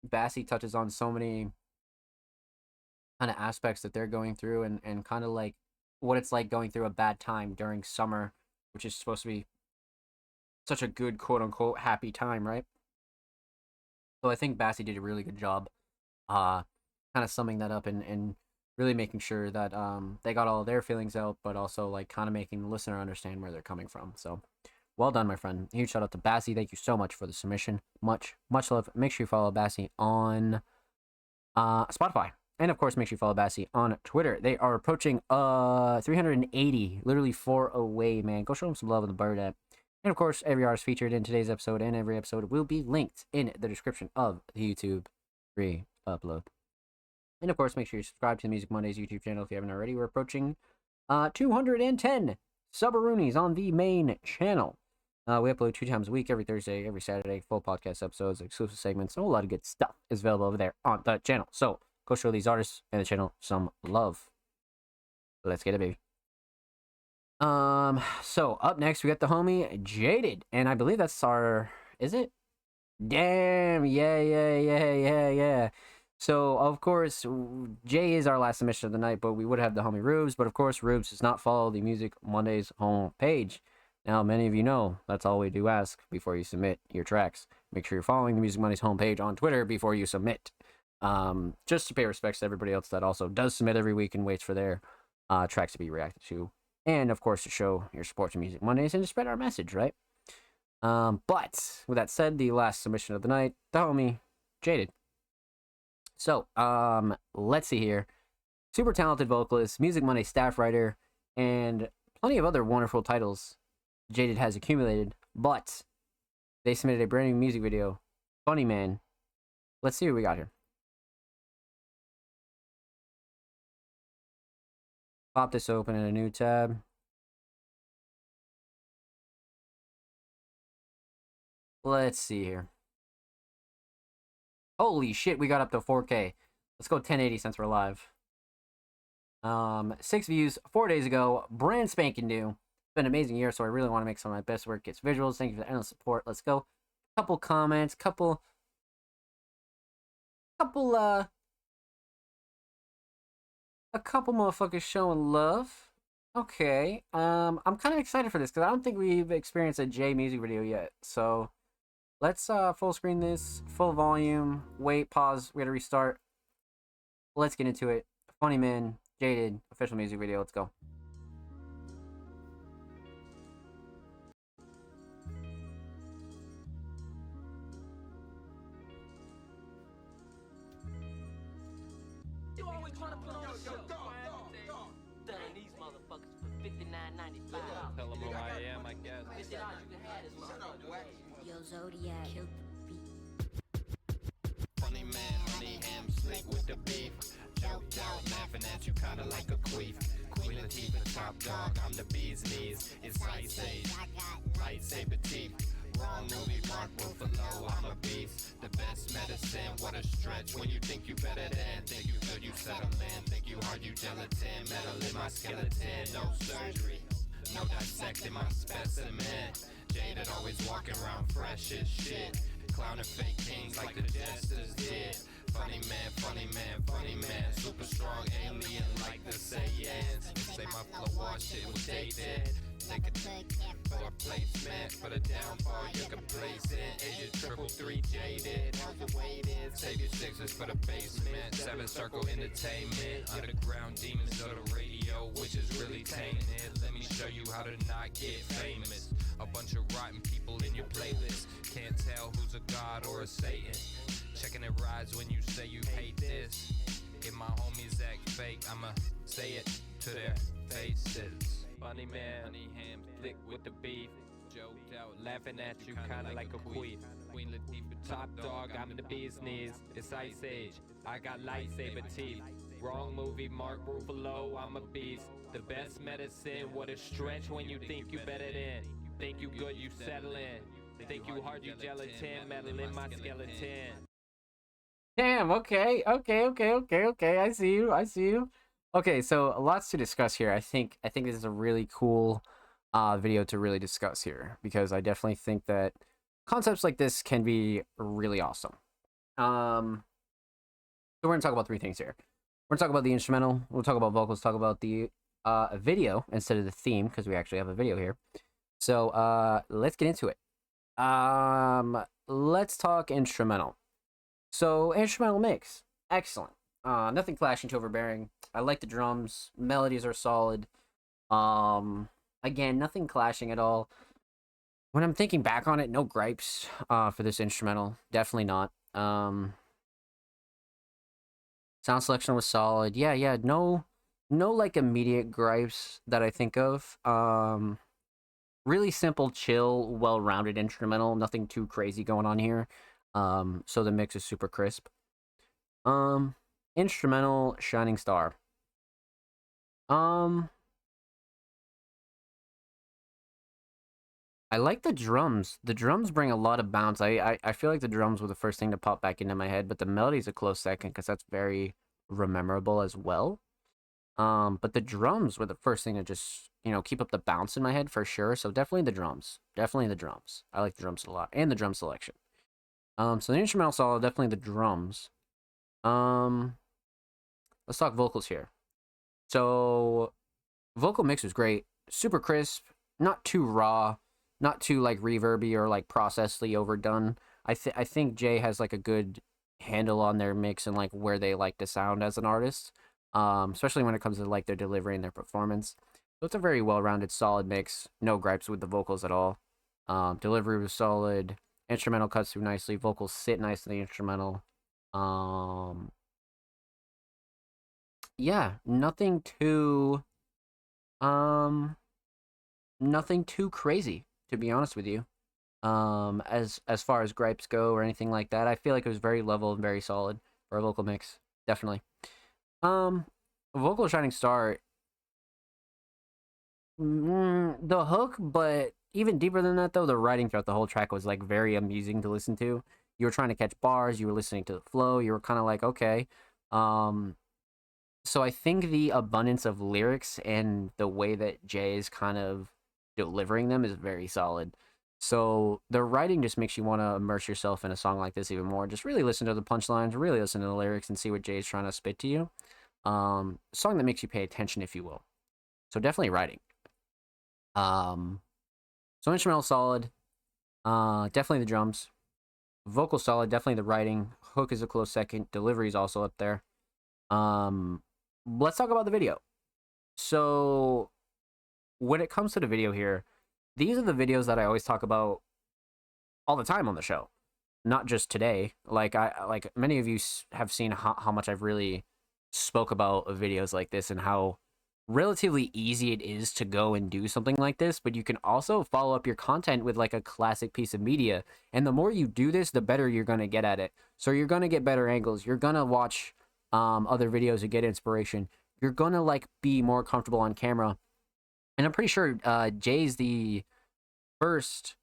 Bassie touches on so many kind of aspects that they're going through, and kind of like what it's like going through a bad time during summer, which is supposed to be such a good quote unquote happy time, right? So I think Bassie did a really good job kind of summing that up, and really making sure that they got all of their feelings out, but also like kind of making the listener understand where they're coming from. So well done, my friend. Huge shout out to Bassie. Thank you so much for the submission. Much love. Make sure you follow Bassie on Spotify. And of course, make sure you follow Bassie on Twitter. They are approaching 380, literally 4 away, man. Go show them some love on the bird app. And of course, every artist featured in today's episode and every episode will be linked in the description of the YouTube free upload. And of course, make sure you subscribe to the Music Mondays YouTube channel if you haven't already. We're approaching 210 subaroonies on the main channel. We upload 2 times a week, every Thursday, every Saturday, full podcast episodes, exclusive segments, a whole lot of good stuff is available over there on the channel. So go show these artists and the channel some love. Let's get it, baby. So up next we got the homie Jaded, and I believe that's our, is it? Damn, yeah. So of course Jay is our last submission of the night, but we would have the homie Rubes, but of course Rubes does not follow the Music Mondays homepage. Now many of you know that's all we do ask before you submit your tracks. Make sure you're following the Music Mondays homepage on Twitter before you submit. Just to pay respects to everybody else that also does submit every week and waits for their tracks to be reacted to. And of course to show your support to Music Mondays and to spread our message, right? But with that said, the last submission of the night, the homie Jaded. So, let's see here. Super talented vocalist, Music Monday staff writer, and plenty of other wonderful titles Jaded has accumulated, but they submitted a brand new music video, Funny Man. Let's see what we got here. Pop this open in a new tab. Let's see here. Holy shit, we got up to 4K. Let's go 1080 since we're live. 6 views 4 days ago. Brand spanking new. It's been an amazing year, so I really want to make some of my best work. Gets visuals. Thank you for the endless support. Let's go. Couple comments. Couple motherfuckers showing love. Okay. I'm kind of excited for this because I don't think we've experienced a J music video yet. So let's full screen this, full volume. Wait, pause. We gotta restart. Let's get into it. Funny Man, Jaded, official music video. Let's go. You always trying to put on a show. Selling these motherfuckers for $59.95. Tell them who I am, I guess. $50 you can have this motherfucker. Yo, Zodiac, killed the beat. Funny man, honey ham, slick with the beef. Joked out, laughing at you kinda like a queef. Queen Latifah, top dog, I'm the bee's knees. It's Ice Age, lightsaber teeth. Wrong movie, Mark Ruffalo, I'm a beast. The best medicine, what a stretch. When you think you better than, think you good, you settle in. Think you hard, you gelatin. Metal in my skeleton, no surgery. No dissecting my specimen. Jaded, always walking around fresh as shit. Clowning fake kings like the jesters did. Funny man, funny man, funny man. Super strong alien like the Saiyans. Say my flow wash it was dated. Take a take for a placement. For the downfall, you're complacent. Ages 333 Jaded. How's the weight is? Save your sixes for the basement. 7 Circle Entertainment. Underground demons of the radio, which is really tainted. Let me show you how to not get famous. A bunch of rotten people in your playlist. Can't tell who's a god or a Satan. Checking it rides when you say you hate this. If my homies act fake, I'ma say it to their faces. Funny man, honey ham, slick with the beef. Joked out, laughing at you kinda like a queef. Queen Latifah, top dog, I'm the bee's knees. It's Ice Age, I got lightsaber teeth. Wrong movie, Mark Ruffalo, I'm a beast. The best medicine, what a stretch when you think you better than. Think you good, you settle in. Think you hard, you gelatin. Metal in my skeleton. Damn, okay. I see you. Okay, so lots to discuss here. I think this is a really cool video to really discuss here because I definitely think that concepts like this can be really awesome. So we're gonna talk about three things here. We're gonna talk about the instrumental. We'll talk about vocals. Talk about the video instead of the theme because we actually have a video here. So let's get into it. Let's talk instrumental. So instrumental mix, excellent. Nothing clashing to overbearing. I like the drums. Melodies are solid. Again, nothing clashing at all. When I'm thinking back on it, no gripes for this instrumental. Definitely not. Sound selection was solid. Yeah, no like immediate gripes that I think of. Really simple, chill, well-rounded instrumental. Nothing too crazy going on here. So the mix is super crisp. Instrumental Shining Star. I like the drums. The drums bring a lot of bounce. I feel like the drums were the first thing to pop back into my head, but the melody's a close second because that's very memorable as well. But the drums were the first thing to just, keep up the bounce in my head for sure. So definitely the drums. Definitely the drums. I like the drums a lot. And the drum selection. So the instrumental solo, definitely the drums. Let's talk vocals here. So vocal mix was great. Super crisp. Not too raw. Not too like reverby or like processedly overdone. I think Jay has like a good handle on their mix and like where they like to sound as an artist. Especially when it comes to like their delivery and their performance. So it's a very well-rounded, solid mix. No gripes with the vocals at all. Delivery was solid. Instrumental cuts through nicely. Vocals sit nice in the instrumental. Yeah, nothing too crazy, to be honest with you. As far as gripes go or anything like that, I feel like it was very level and very solid for a vocal mix. Definitely. Vocal Shining Star, the hook, but even deeper than that though, the writing throughout the whole track was like very amusing to listen to. You were trying to catch bars, you were listening to the flow, you were kind of like, okay. So I think the abundance of lyrics and the way that Jay is kind of delivering them is very solid. So the writing just makes you want to immerse yourself in a song like this even more. Just really listen to the punchlines, really listen to the lyrics and see what Jay's trying to spit to you. Song that makes you pay attention, if you will. So definitely writing. So instrumental solid. Definitely the drums. Vocal solid, definitely the writing. Hook is a close second. Delivery is also up there. Let's talk about the video. So when it comes to the video here, these are the videos that I always talk about all the time on the show. Not just today. Like many of you have seen how much I've really spoke about videos like this and how relatively easy it is to go and do something like this, but you can also follow up your content with like a classic piece of media. And the more you do this, the better you're going to get at it. So you're going to get better angles. You're going to watch other videos to get inspiration. You're going to like be more comfortable on camera. And I'm pretty sure Jay's the first,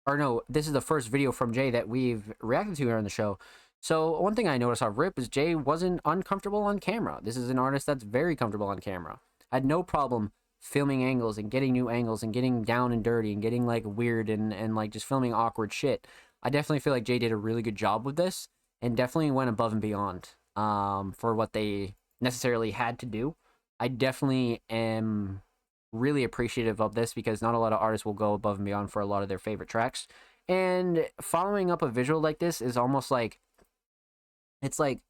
or no, this is the first video from Jay that we've reacted to here on the show. So one thing I noticed off rip is Jay wasn't uncomfortable on camera. This is an artist that's very comfortable on camera. I had no problem filming angles and getting new angles and getting down and dirty and getting like weird and like just filming awkward shit. I definitely feel like Jay did a really good job with this and definitely went above and beyond for what they necessarily had to do. I definitely am really appreciative of this because not a lot of artists will go above and beyond for a lot of their favorite tracks. And following up a visual like this is almost like, it's like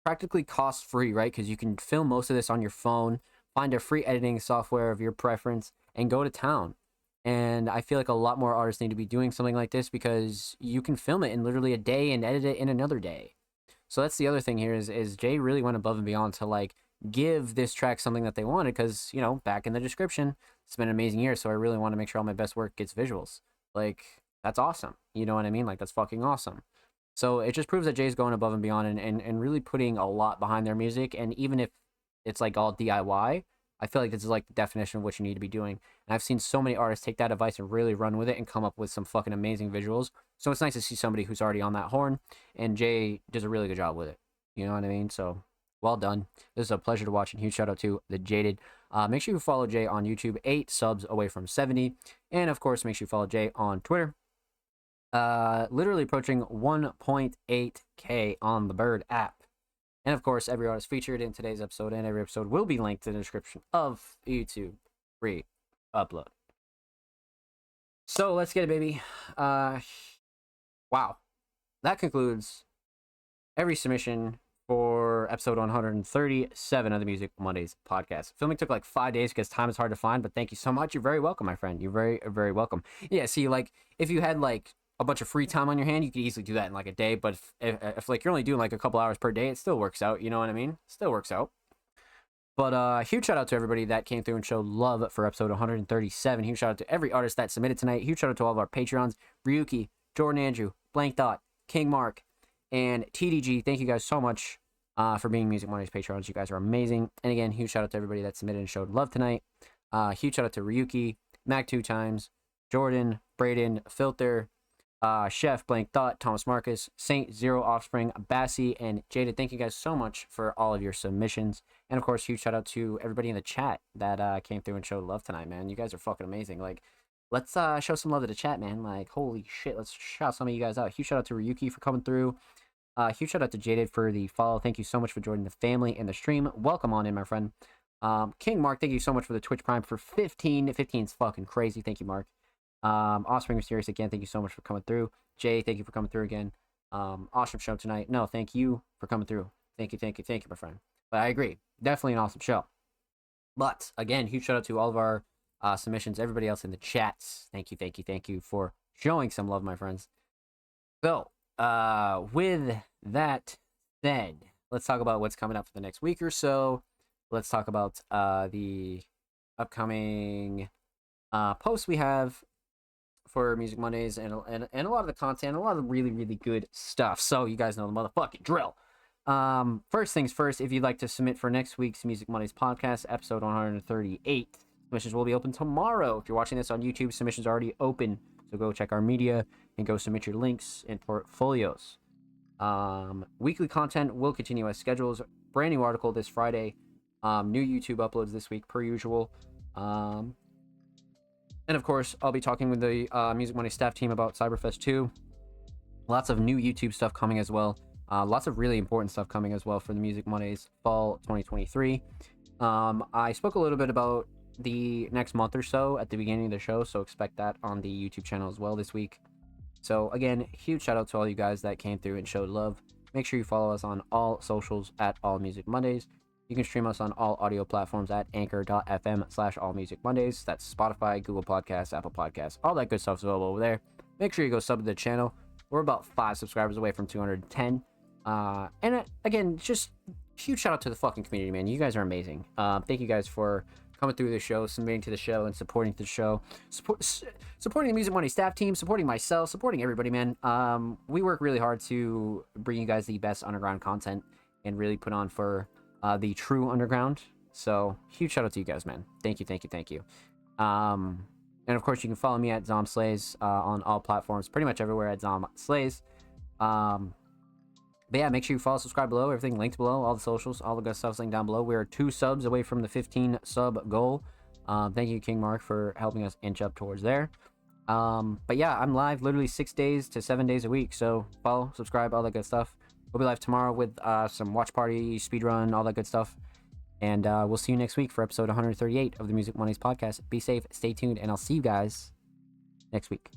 practically cost free, right? Because you can film most of this on your phone, find a free editing software of your preference, and go to town. And I feel like a lot more artists need to be doing something like this because you can film it in literally a day and edit it in another day. So that's the other thing here is Jay really went above and beyond to like give this track something that they wanted because, back in the description, it's been an amazing year, so I really want to make sure all my best work gets visuals. Like, that's awesome. You know what I mean? Like, that's fucking awesome. So it just proves that Jay's going above and beyond and really putting a lot behind their music. And even if it's like all DIY, I feel like this is like the definition of what you need to be doing. And I've seen so many artists take that advice and really run with it and come up with some fucking amazing visuals. So it's nice to see somebody who's already on that horn. And Jay does a really good job with it. You know what I mean? So Well done. This is a pleasure to watch, and huge shout out to the Jaded. Make sure you follow Jay on YouTube, 8 subs away from 70. And of course, make sure you follow Jay on Twitter. Literally approaching 1.8K on the Bird app. And of course, every artist featured in today's episode and every episode will be linked in the description of YouTube free upload. So let's get it, baby. Wow. That concludes every submission for episode 137 of the Music Mondays podcast. Filming took like 5 days because time is hard to find, but thank you so much. You're very welcome, my friend. You're very, very welcome. Yeah, see, like, if you had like a bunch of free time on your hand, you could easily do that in like a day, but if like you're only doing like a couple hours per day, it still works out, you know what I mean? Still works out. But huge shout out to everybody that came through and showed love for episode 137. Huge shout out to every artist that submitted tonight. Huge shout out to all of our Patreons, Ryuki, Jordan Andrew, Blank Dot, King Mark, and TDG. Thank you guys so much for being Music Mondays Patreons. You guys are amazing. And again, huge shout out to everybody that submitted and showed love tonight. Huge shout out to Ryuki, Mac 2 times, Jordan, Braden, Filter, Chef, Blank Thought, Thomas Marcus, Saint, Zero Offspring, Bassie, and Jada. Thank you guys so much for all of your submissions. And of course, huge shout out to everybody in the chat that came through and showed love tonight, man. You guys are fucking amazing. Like, let's show some love to the chat, man. Like, holy shit, let's shout some of you guys out. Huge shout out to Ryuki for coming through. Huge shout out to Jaded for the follow. Thank you so much for joining the family and the stream. Welcome on in, my friend. King Mark, thank you so much for the Twitch Prime for 15. 15 is fucking crazy. Thank you, Mark. Offspring Mysterious again, thank you so much for coming through. Jay, thank you for coming through again. Awesome show tonight. No, thank you for coming through. Thank you, my friend. But I agree, definitely an awesome show. But again, huge shout out to all of our submissions, everybody else in the chats. Thank you for showing some love, my friends. So, with that said, let's talk about what's coming up for the next week or so. Let's talk about the upcoming posts we have for Music Mondays and a lot of the content, a lot of really, really good stuff. So you guys know the motherfucking drill. First things first, if you'd like to submit for next week's Music Mondays podcast, episode 138, submissions will be open tomorrow. If you're watching this on YouTube, submissions are already open. So go check our media and go submit your links and portfolios. Weekly content will continue as schedules. Brand new article this Friday. New YouTube uploads this week per usual. And of course, I'll be talking with the Music Monday staff team about Cyberfest 2. Lots of new YouTube stuff coming as well. Lots of really important stuff coming as well for the Music Mondays Fall 2023. I spoke a little bit about the next month or so at the beginning of the show, so expect that on the YouTube channel as well this week. So again, huge shout out to all you guys that came through and showed love. Make sure you follow us on all socials at All Music Mondays. You can stream us on all audio platforms at anchor.fm/allmusicmondays. That's Spotify, Google Podcasts, Apple Podcasts, all that good stuff's available over there. Make sure you go sub to the channel. We're about 5 subscribers away from 210. And again, just huge shout out to the fucking community, man. You guys are amazing. Thank you guys for coming through the show, submitting to the show, and supporting the show. Supporting the Music Monday staff team, supporting myself, supporting everybody, man. We work really hard to bring you guys the best underground content and really put on for the true underground. So huge shout out to you guys, man. Thank you. And of course, you can follow me at Zom Slays on all platforms, pretty much everywhere at Zom Slays. But yeah, make sure you follow, subscribe below, everything linked below, all the socials, all the good stuff's linked down below. We are 2 subs away from the 15 sub goal. Thank you, King Mark, for helping us inch up towards there. But yeah, I'm live literally 6 days to 7 days a week. So follow, subscribe, all that good stuff. We'll be live tomorrow with some watch party, speedrun, all that good stuff. And we'll see you next week for episode 138 of the Music Mondays podcast. Be safe, stay tuned, and I'll see you guys next week.